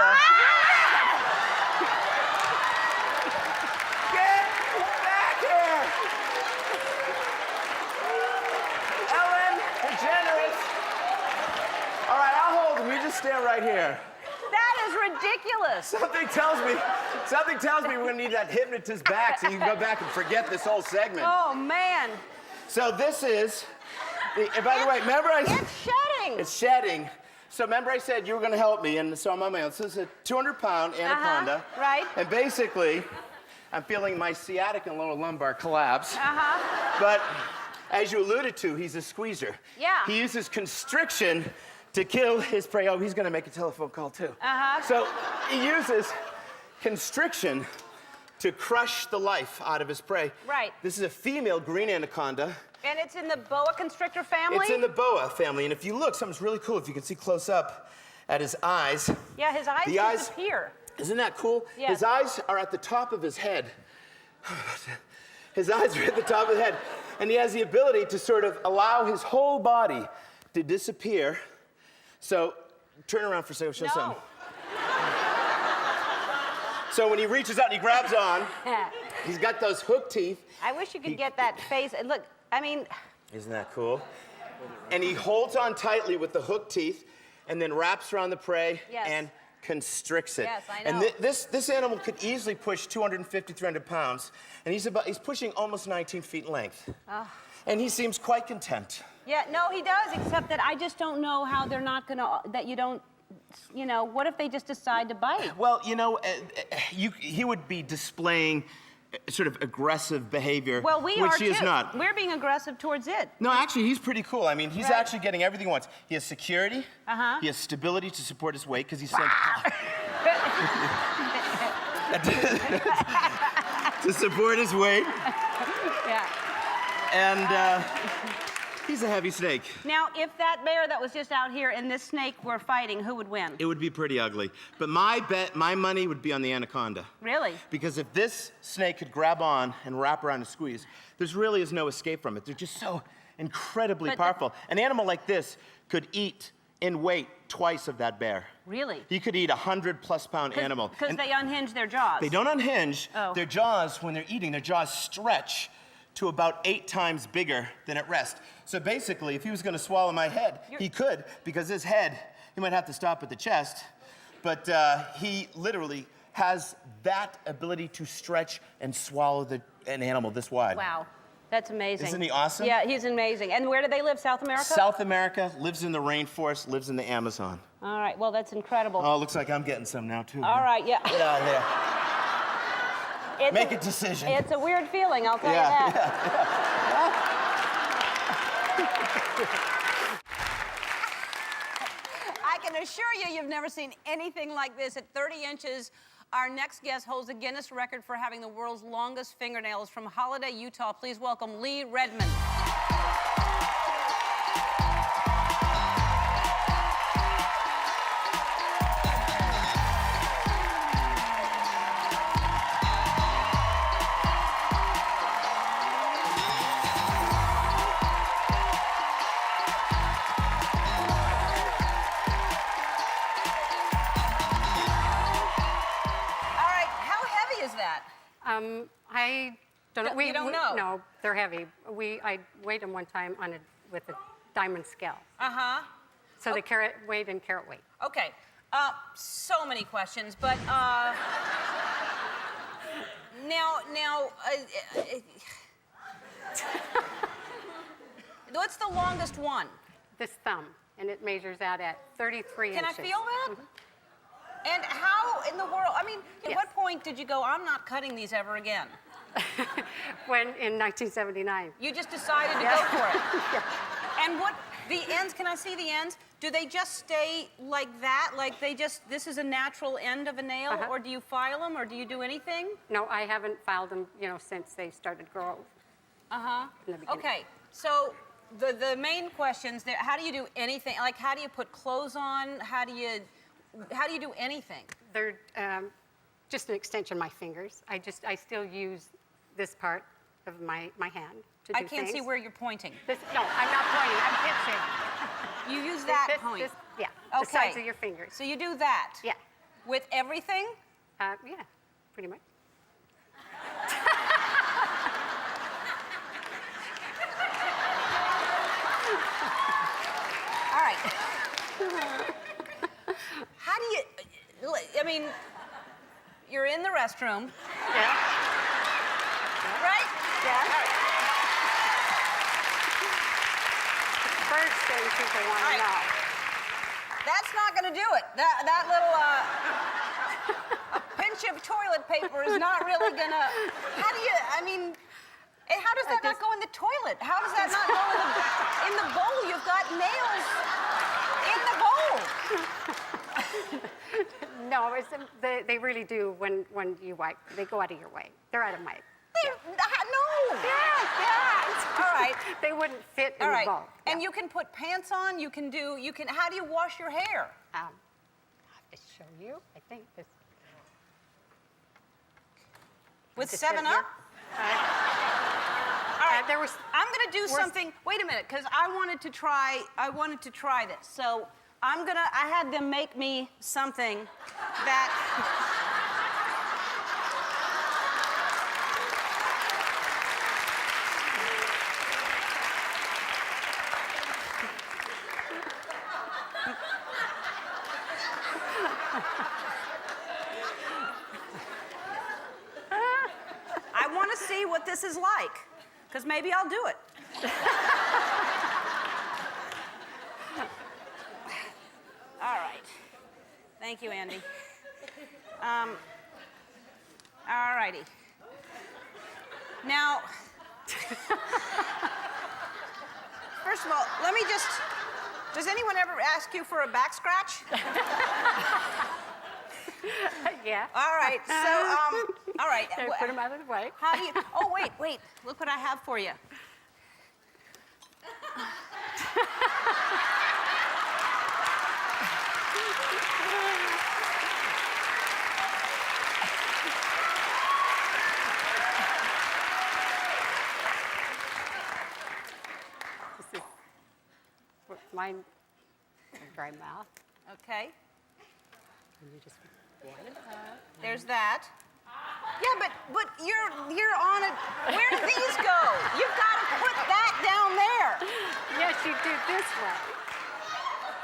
back here! Ellen, you're generous. All right, I'll hold him. You just stand right here. That is ridiculous. Something tells me we're gonna need that hypnotist back so you can go back and forget this whole segment. Oh, man. So this is, by the way, remember It's shedding. It's shedding. So remember I said you were gonna help me, and so I'm on my own. So this is a 200-pound anaconda. Right. And basically, I'm feeling my sciatic and lower lumbar collapse. But as you alluded to, he's a squeezer. Yeah. He uses constriction to kill his prey. Oh, he's going to make a telephone call, too. So he uses constriction to crush the life out of his prey. Right. This is a female green anaconda. And it's in the boa constrictor family? It's in the boa family. And if you look, something's really cool. If you can see close up at his eyes. Yeah, his eyes disappear. Isn't that cool? Yeah. His eyes are at the top of his head. His eyes are at the top of his head. And he has the ability to sort of allow his whole body to disappear. So, turn around for a second, show something. So when he reaches out and he grabs on, he's got those hook teeth. I wish you could get that face. Look, I mean... Isn't that cool? And he holds on tightly with the hook teeth and then wraps around the prey and constricts it. Yes, I know. And this animal could easily push 250, 300 pounds. And he's pushing almost 19 feet in length. And he seems quite content. Yeah, no, he does, except that I just don't know how they're not gonna, that you don't, you know, what if they just decide to bite? Well, you know, he would be displaying sort of aggressive behavior, Well, we which are he too. is not. We're being aggressive towards it. No, actually, he's pretty cool. I mean, he's Right. actually getting everything he wants. He has security. He has stability to support his weight because he's sent to support his weight. Yeah. And he's a heavy snake. Now, if that bear that was just out here and this snake were fighting, who would win? It would be pretty ugly. But my money would be on the anaconda. Really? Because if this snake could grab on and wrap around and squeeze, there's really is no escape from it. They're just so incredibly powerful. An animal like this could eat in weight twice of that bear. Really? He could eat a 100+ pound animal. Because they unhinge their jaws. They don't unhinge. Oh. Their jaws, when they're eating, their jaws stretch to about 8 times bigger than at rest. So basically, if he was going to swallow my head, he could, because his head, he might have to stop at the chest, but he literally has that ability to stretch and swallow an animal this wide. Wow, that's amazing. Isn't he awesome? Yeah, he's amazing. And where do they live, South America? South America, lives in the rainforest, lives in the Amazon. All right, well, that's incredible. Oh, looks like I'm getting some now, too. All right, yeah. Get out of there. Make a decision. It's a weird feeling, I'll tell you that. I can assure you, you've never seen anything like this. At 30 inches, our next guest holds a Guinness record for having the world's longest fingernails. From Holiday, Utah, please welcome Lee Redmond. I don't know. You don't know? No, they're heavy. I weighed them one time with a diamond scale. So they weighed in carat weight. Okay. So many questions, but what's the longest one? This thumb, and it measures out at 33 inches. Can I feel that? And how in the world, I mean, at what point did you go, I'm not cutting these ever again? When, in 1979. You just decided to go for it? And what, the ends, can I see the ends? Do they just stay like that? Like this is a natural end of a nail? Or do you file them, or do you do anything? No, I haven't filed them, since they started growing. Okay, so the main questions there, how do you do anything? Like, how do you put clothes on? How do you do anything? They're just an extension of my fingers. I still use this part of my hand to do I can't see where you're pointing. No, I'm not pointing. I'm pitching. You use that point? Yeah, the sides of your fingers. So you do that? Yeah. With everything? Yeah, pretty much. All right. How do you, I mean, you're in the restroom. Yeah. Right? Yeah. First thing people want to know. That's not going to do it. That little a pinch of toilet paper is not really going to, how do you, I mean, and how does that not go in the toilet? How does that not go in the bowl? You've got nails in the bowl. No, they really do when you wipe. They go out of your way. They're out of my. No. Yes. All right. They wouldn't fit in All the right. bowl. And you can put pants on. You can. How do you wash your hair? I have to show you. I think this. With Just 7 sit here. Up? All right. There was. I'm gonna do something. Wait a minute, because I wanted to try this. So I had them make me something that. I want to see what this is like, because maybe I'll do it. All right. Thank you, Andy. All righty. Now, first of all, let me just. Does anyone ever ask you for a back scratch? Yeah. All right. So, all right. Okay, put them out of the way. How do you? Oh, wait. Look what I have for you. This is mine. Dry mouth. Okay. And you just wipe it up. There's that. Yeah, but you're on it. Where do these go? You've got to put that down there. Yes, you do this way.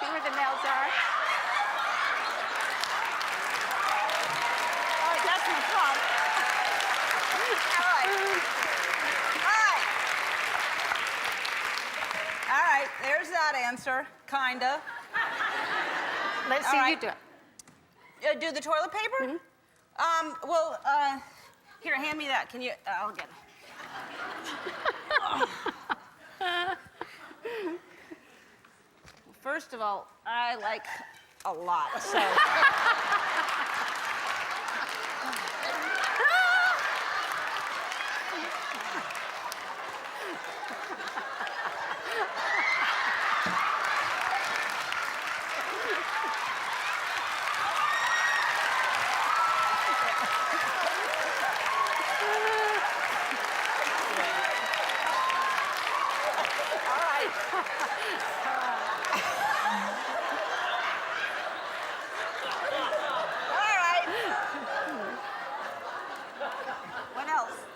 See where the nails are? All right, that's my trunk. All right. All right, there's that answer, kinda. Let's All see right. you do it. Do the toilet paper? Here, hand me that. Can you? I'll get it. First of all, I like a lot, so.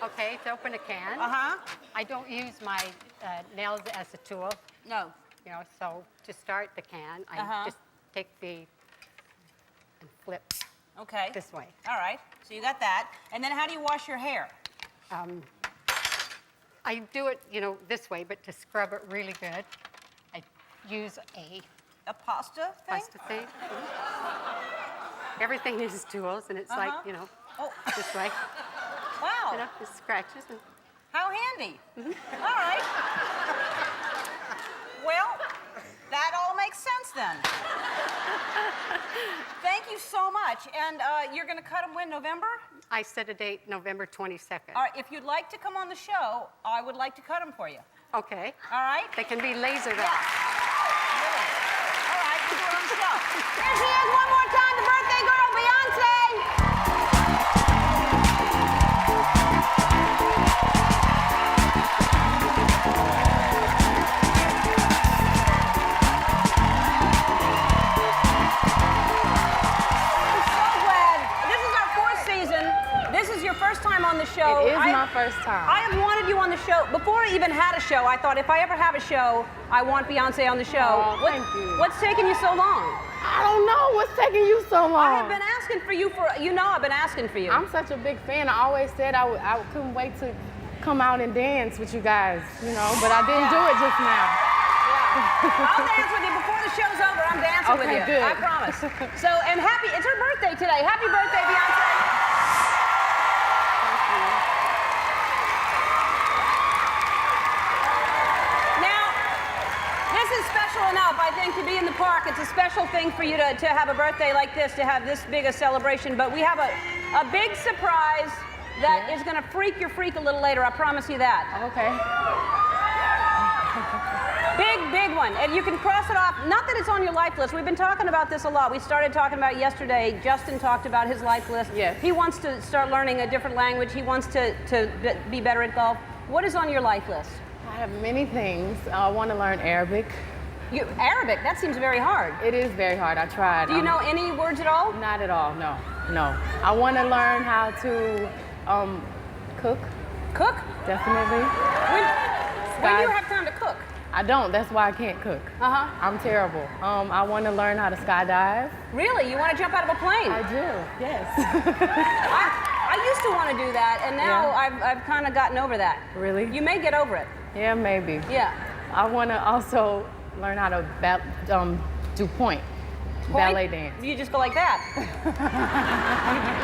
Okay, to open a can. I don't use my nails as a tool. No. You know, so to start the can, I just take and flip. Okay. This way. All right. So you got that. And then how do you wash your hair? I do it, this way, but to scrub it really good, I use a pasta thing. Everything uses tools, and it's like, this way. Wow. Just scratches. And how handy. All right. Well, that all makes sense then. Thank you so much. And you're going to cut them when, November? I set a date, November 22nd. All right, if you'd like to come on the show, I would like to cut them for you. Okay. All right? They can be lasered off. All right, we'll do it on the show. Here she is one more time, the birthday girl, Beyonce. First time on the show. It is my first time. I have wanted you on the show. Before I even had a show, I thought if I ever have a show, I want Beyonce on the show. Oh, thank you. What's taking you so long? I don't know. What's taking you so long? I have been asking for you I've been asking for you. I'm such a big fan. I always said I couldn't wait to come out and dance with you guys, but I didn't do it just now. I'll dance with you before the show's over. I'm dancing with you. Good. I promise. So, and it's her birthday today. Happy birthday, Beyonce. Now, this is special special enough, I think, to be in the park. It's a special thing for you to have a birthday like this, to have this big a celebration. But we have a big surprise that is going to freak your freak a little later. I promise you that. Okay. Big one. And you can cross it off. Not that it's on your life list. We've been talking about this a lot. We started talking about it yesterday. Justin talked about his life list. Yes. He wants to start learning a different language. He wants to be better at golf. What is on your life list? I have many things. I want to learn Arabic. Arabic? That seems very hard. It is very hard. I tried. Do you know any words at all? Not at all, no. No. I want to learn how to cook. Cook? Definitely. When do you have time to cook? I don't. That's why I can't cook. Uh-huh. I'm terrible. I want to learn how to skydive. Really? You want to jump out of a plane? I do, yes. I used to want to do that, and now I've kind of gotten over that. Really? You may get over it. Yeah, maybe. Yeah. I want to also learn how to do point, ballet dance. You just go like that.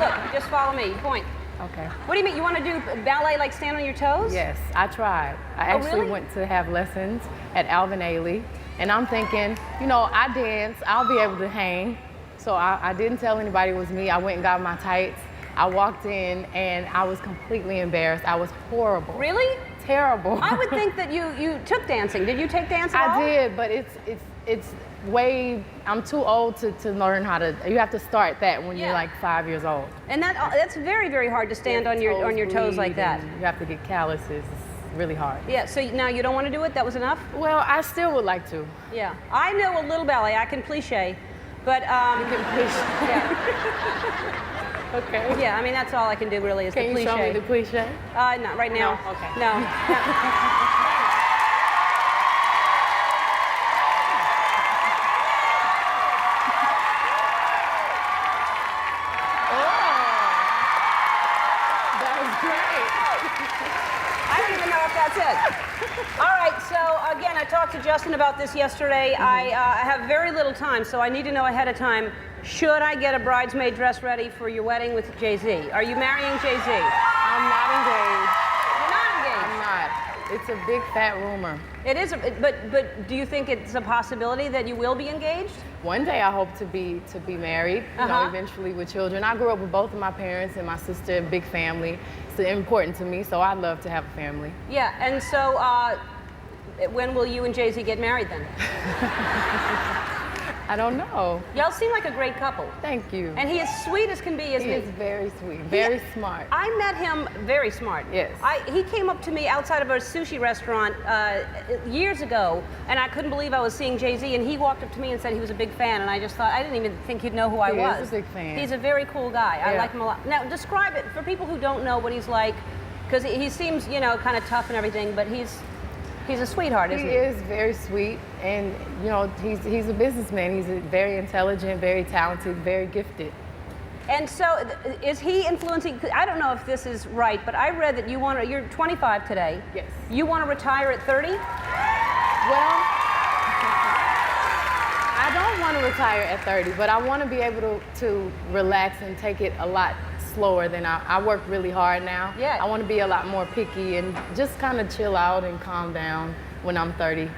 Look, just follow me. Point. Okay. What do you mean? You want to do ballet like stand on your toes? Yes, I tried. I actually really? went to have lessons at Alvin Ailey, and I'm thinking, you know, I dance, I'll be able to hang. So I didn't tell anybody it was me. I went and got my tights. I walked in, and I was completely embarrassed. I was horrible. Really? Terrible. I would think that you took dancing. Did you take dance at all? I did, but it's way, I'm too old to learn how to, you have to start that when you're like 5 years old. And that's very, very hard to stand on your toes like that. You have to get calluses. It's really hard. Yeah, so now you don't want to do it? That was enough? Well, I still would like to. Yeah. I know a little ballet. I can pliche, but... You can cliche? Yeah. Okay. Yeah, I mean, that's all I can do really is the cliche. Can you show me the cliche? Not right now. No? Okay. No. All right, so again, I talked to Justin about this yesterday. I have very little time, so I need to know ahead of time, should I get a bridesmaid dress ready for your wedding with Jay-Z? Are you marrying Jay-Z? I'm not engaged. You're not engaged? I'm not. It's a big fat rumor. It is, but do you think it's a possibility that you will be engaged? One day I hope to be married, you know, eventually with children. I grew up with both of my parents and my sister, a big family. It's important to me, so I'd love to have a family. Yeah, and so when will you and Jay-Z get married then? I don't know. Y'all seem like a great couple. Thank you. And he is sweet as can be, isn't he? He is very sweet, very smart. I met him very smart. Yes. He came up to me outside of a sushi restaurant years ago, and I couldn't believe I was seeing Jay-Z, and he walked up to me and said he was a big fan, and I just thought, I didn't even think he'd know who I was. He is a big fan. He's a very cool guy. I Yeah. like him a lot. Now, describe it for people who don't know what he's like, because he seems, you know, kind of tough and everything, but he's a sweetheart, isn't he? He is very sweet, and you know, he's a businessman. He's very intelligent, very talented, very gifted. And so, is he influencing? I don't know if this is right, but I read that you're 25 today. Yes. You want to retire at 30? Well, I don't want to retire at 30, but I want to be able to relax and take it a lot slower than I work really hard now. Yeah. I want to be a lot more picky and just kind of chill out and calm down when I'm 30.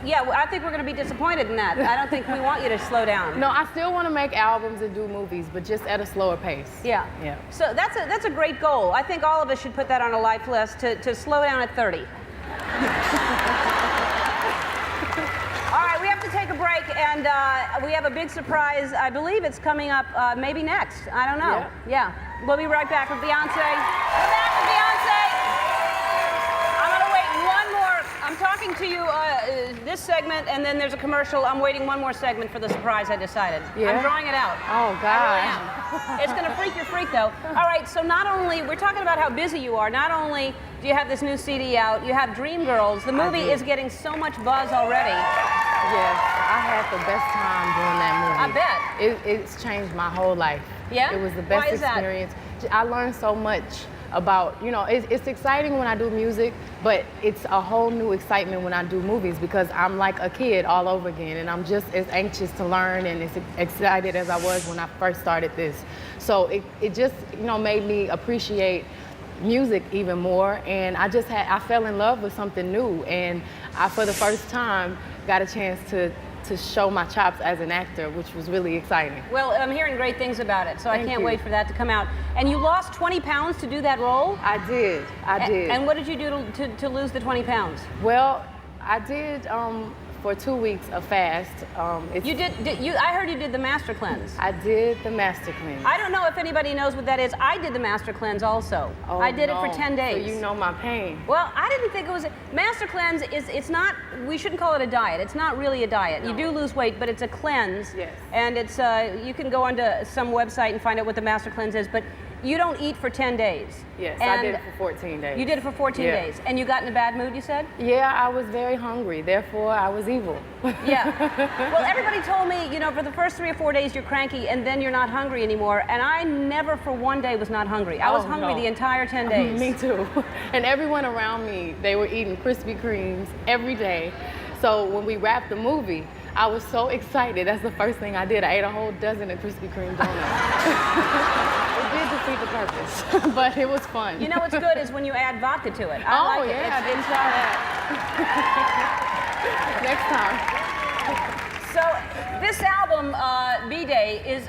Yeah, well, I think we're going to be disappointed in that. I don't think we want you to slow down. No, I still want to make albums and do movies, but just at a slower pace. Yeah. Yeah. So that's a great goal. I think all of us should put that on a life list to slow down at 30. All right, we have to take a break, and we have a big surprise. I believe it's coming up maybe next. I don't know. Yeah. We'll be right back with Beyonce. We're back with Beyonce. I'm going to wait one more. I'm talking to you this segment, and then there's a commercial. I'm waiting one more segment for the surprise I decided. Yeah? I'm drawing it out. Oh, God. I really am. It's going to freak your freak, though. All right, so not only, we're talking about how busy you are, not only do you have this new CD out, you have Dreamgirls. The movie is getting so much buzz already. Yes, I had the best time doing that movie. I bet. It's changed my whole life. Yeah? It was the best Why is that? experience. I learned so much about, you know, it's exciting when I do music, but it's a whole new excitement when I do movies because I'm like a kid all over again, and I'm just as anxious to learn and as excited as I was when I first started this. So it just, you know, made me appreciate music even more, and I fell in love with something new, and I, for the first time, got a chance to show my chops as an actor, which was really exciting. Well, I'm hearing great things about it, so I Thank can't you. wait for that to come out. And you lost 20 pounds to do that role? I did. And what did you do to lose the 20 pounds? Well, I did for 2 weeks a fast. I heard you did the Master Cleanse. I did the Master Cleanse. I don't know if anybody knows what that is. I did the Master Cleanse also. Oh, I did it for no. 10 days. So you know my pain. Well, I didn't think it was Master Cleanse it's not, we shouldn't call it a diet. It's not really a diet. No. You do lose weight, but it's a cleanse. Yes. And it's you can go onto some website and find out what the Master Cleanse is, but you don't eat for 10 days. Yes, And I did it for 14 days. You did it for 14 Yeah. days. And you got in a bad mood, you said? Yeah, I was very hungry, therefore I was evil. Yeah. Well, everybody told me, you know, for the first 3 or 4 days you're cranky and then you're not hungry anymore. And I never for one day was not hungry. I was hungry the entire 10 days. Me too. And everyone around me, they were eating Krispy Kremes every day. So when we wrapped the movie, I was so excited. That's the first thing I did. I ate a whole dozen of Krispy Kreme donuts. It did defeat the purpose, but it was fun. You know what's good is when you add vodka to it. I like it. I didn't try that. Next time. So this album, B-Day, is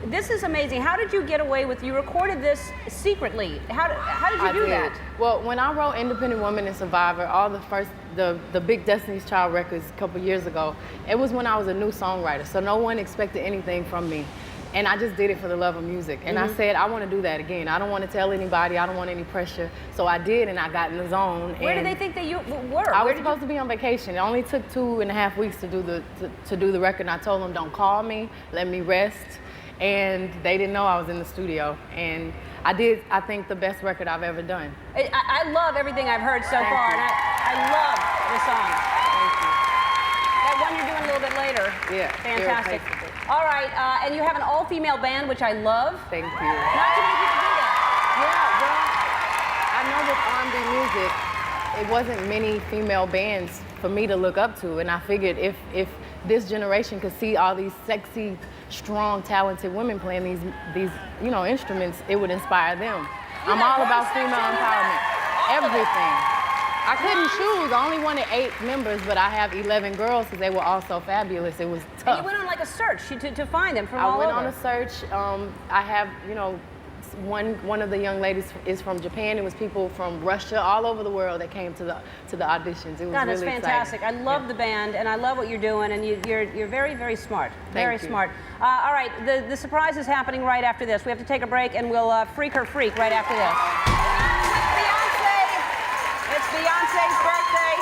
this is amazing. How did you get away with? You recorded this secretly. How did you do that? Well, when I wrote Independent Woman and Survivor, all the big Destiny's Child records a couple years ago, it was when I was a new songwriter, so no one expected anything from me. And I just did it for the love of music. And I said, I want to do that again. I don't want to tell anybody. I don't want any pressure. So I did, and I got in the zone. Where did they think that you were? I was supposed to be on vacation. It only took 2.5 weeks to do the record. And I told them, don't call me. Let me rest. And they didn't know I was in the studio. And I did, I think, the best record I've ever done. I love everything I've heard so far. And I love the song. Thank you. That one you're doing a little bit later. Yeah. Fantastic. All right, and you have an all-female band, which I love. Thank you. Not too many people do that. Yeah, well, I know with R&B music, it wasn't many female bands for me to look up to, and I figured if this generation could see all these sexy, strong, talented women playing these instruments, it would inspire them. I'm all about female empowerment. Everything. I couldn't choose. I only wanted 8 members, but I have 11 girls because they were all so fabulous. It was tough. And you went on like a search to find them from all over. I went on a search. I have, one of the young ladies is from Japan. It was people from Russia, all over the world that came to the auditions. It was God, really that's fantastic. exciting. I love the band, and I love what you're doing, and you're very, very smart. Very Thank you. smart. All right, the surprise is happening right after this. We have to take a break, and we'll freak her freak right after this. It's Beyonce's birthday,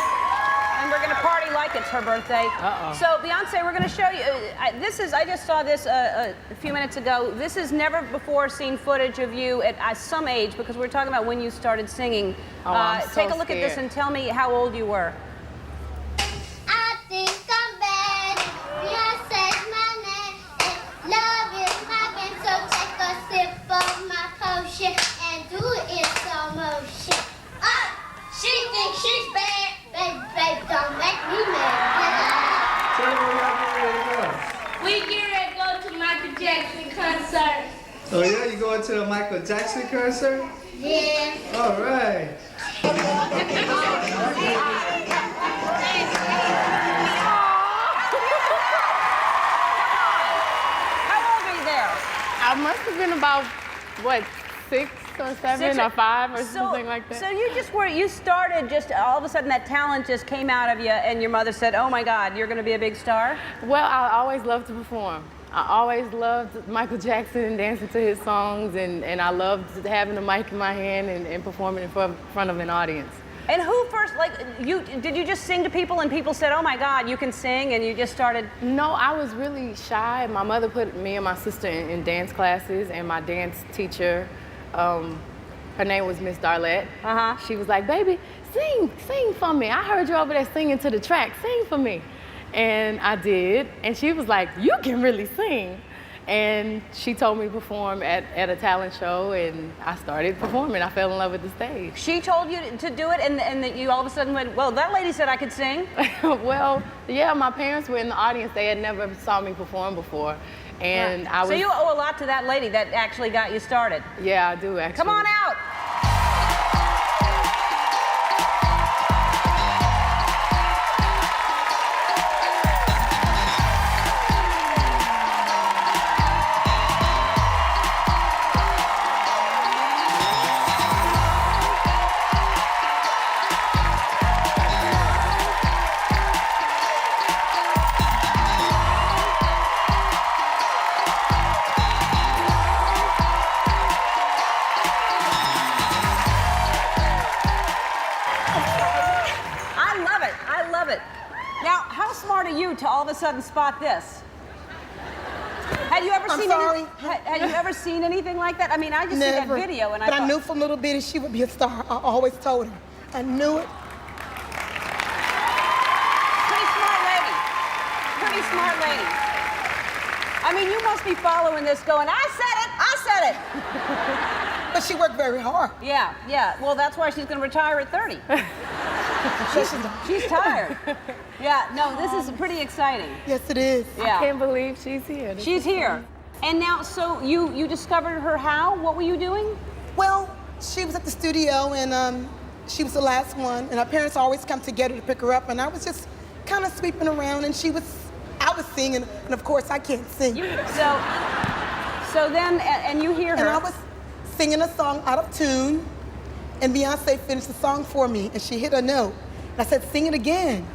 and we're going to party like it's her birthday. So, Beyonce, we're going to show you. I just saw this a few minutes ago. This is never before seen footage of you at some age, because we're talking about when you started singing. I'm so take a look at this and tell me how old you were. I think I'm bad. Beyonce's my name. Love is my game, so take a sip of my potion and do it in slow motion. She thinks she's bad. Baby, don't make me mad. Tell me where y'all getting ready to go. We get ready to go to Michael Jackson concert. Oh yeah, you going to the Michael Jackson concert? Yeah. All right. How old are you there? I must have been about, 6 or 7 or 5 or something like that. So you started just all of a sudden that talent just came out of you, and your mother said, "Oh my God, you're going to be a big star." Well, I always loved to perform. I always loved Michael Jackson and dancing to his songs, and I loved having a mic in my hand and performing in front of an audience. And who first, did you just sing to people and people said, "Oh my God, you can sing," and you just started? No, I was really shy. My mother put me and my sister in dance classes, and my dance teacher, her name was Miss Darlette. She was like, "Baby, sing for me. I heard you over there singing to the track. Sing for me." And I did, and she was like, "You can really sing." And she told me to perform at a talent show, and I started performing. I fell in love with the stage. She told you to do it, and you all of a sudden went, "Well, that lady said I could sing." Well, yeah, my parents were in the audience. They had never saw me perform before. And I was... So you owe a lot to that lady that actually got you started. Yeah, I do, actually. Come on out. Now, how smart are you to all of a sudden spot this? Had you ever I'm seen sorry? Had you ever seen anything like that? I mean, I just see that Never. video and But I I thought, knew from little bitty she would be a star. I always told her. I knew it. pretty smart lady. Pretty smart lady. I mean, you must be following this going, I said it. But she worked very hard. Yeah, yeah. Well, that's why she's going to retire at 30. she's tired. Yeah, no, this is pretty exciting. Yes, it is. Yeah. I can't believe she's here. She's here. And now, so you discovered her how? What were you doing? Well, she was at the studio, and she was the last one, and her parents always come together to pick her up, and I was just kind of sweeping around, and I was singing, and of course, I can't sing. So then, and you hear her. And I was singing a song out of tune, and Beyonce finished the song for me, and she hit a note. And I said, sing it again.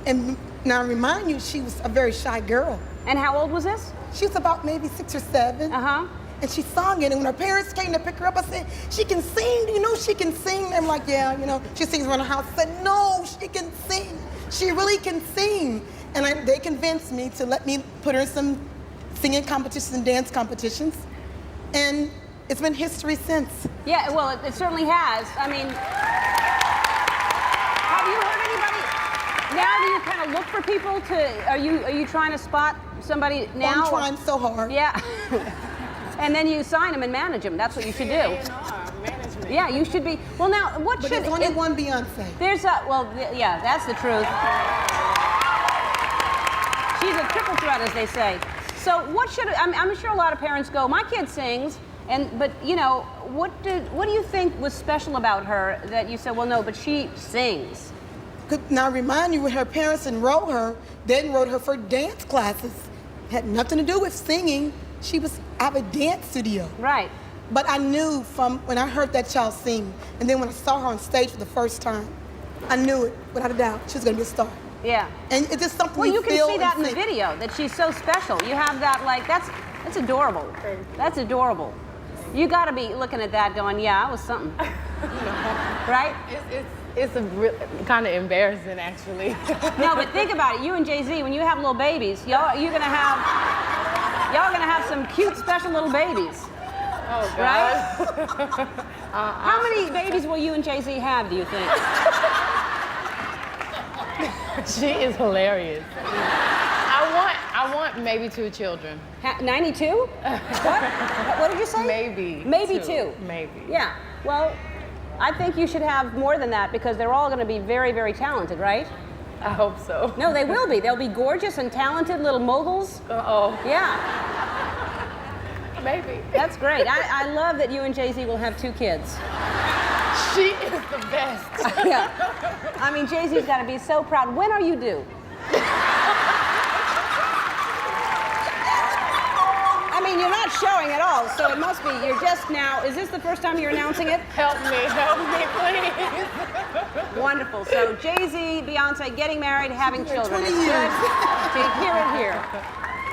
And now, I remind you, she was a very shy girl. And how old was this? She was about maybe 6 or 7. Uh-huh. And she sang it, and when her parents came to pick her up, I said, she can sing, do you know she can sing? I'm like, yeah, you know, she sings around the house. I said, no, she can sing. She really can sing. And they convinced me to let me put her in some singing competitions and dance competitions. And it's been history since. Yeah, well, it certainly has. I mean, have you heard anybody? Now do you kind of look for people to, are you trying to spot somebody now? Well, I'm trying so hard. Yeah. And then you sign them and manage them. That's what you should do. Management. Yeah, you should be. Well, now, what but should... there's only one Beyonce. There's a, well, yeah, that's the truth. She's a triple threat, as they say. So what should, I'm sure a lot of parents go, my kid sings, but you know, what do you think was special about her that you said, well, no, but she sings? Now, remind you, when her parents enrolled her, they enrolled her for dance classes. Had nothing to do with singing. She was at a dance studio. Right. But I knew from when I heard that child sing, and then when I saw her on stage for the first time, I knew it, without a doubt, she was going to be a star. Yeah. And it's just something well, you can feel see that in the and think. video, that she's so special. You have that, like, that's adorable. That's adorable. You got to be looking at that going, yeah, I was something. Right? It's kind of embarrassing, actually. No, but think about it. You and Jay-Z, when you have little babies, y'all are gonna have some cute, special little babies. Oh, God. Right? How many babies will you and Jay-Z have, do you think? She is hilarious. I want maybe 2 children. 92? What did you say? Maybe. Maybe 2. Maybe. Yeah. Well, I think you should have more than that because they're all going to be very, very talented, right? I hope so. No, they will be. They'll be gorgeous and talented little moguls. Uh-oh. Yeah. Maybe. That's great. I love that you and Jay-Z will have 2 kids. She is the best. Yeah. I mean, Jay-Z's got to be so proud. When are you due? I mean, you're not showing at all, so it must be, you're just now, is this the first time you're announcing it? Help me, please. Wonderful. So Jay-Z, Beyonce, getting married, having children. It's good to hear it here.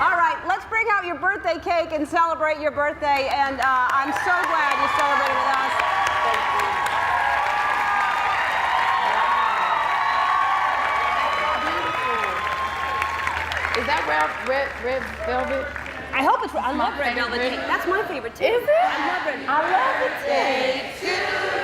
All right, let's bring out your birthday cake and celebrate your birthday, and I'm so glad you celebrated with us. Is that red velvet? I hope it's, I love red velvet cake. That's my favorite too. Is it? I love it. I love it too.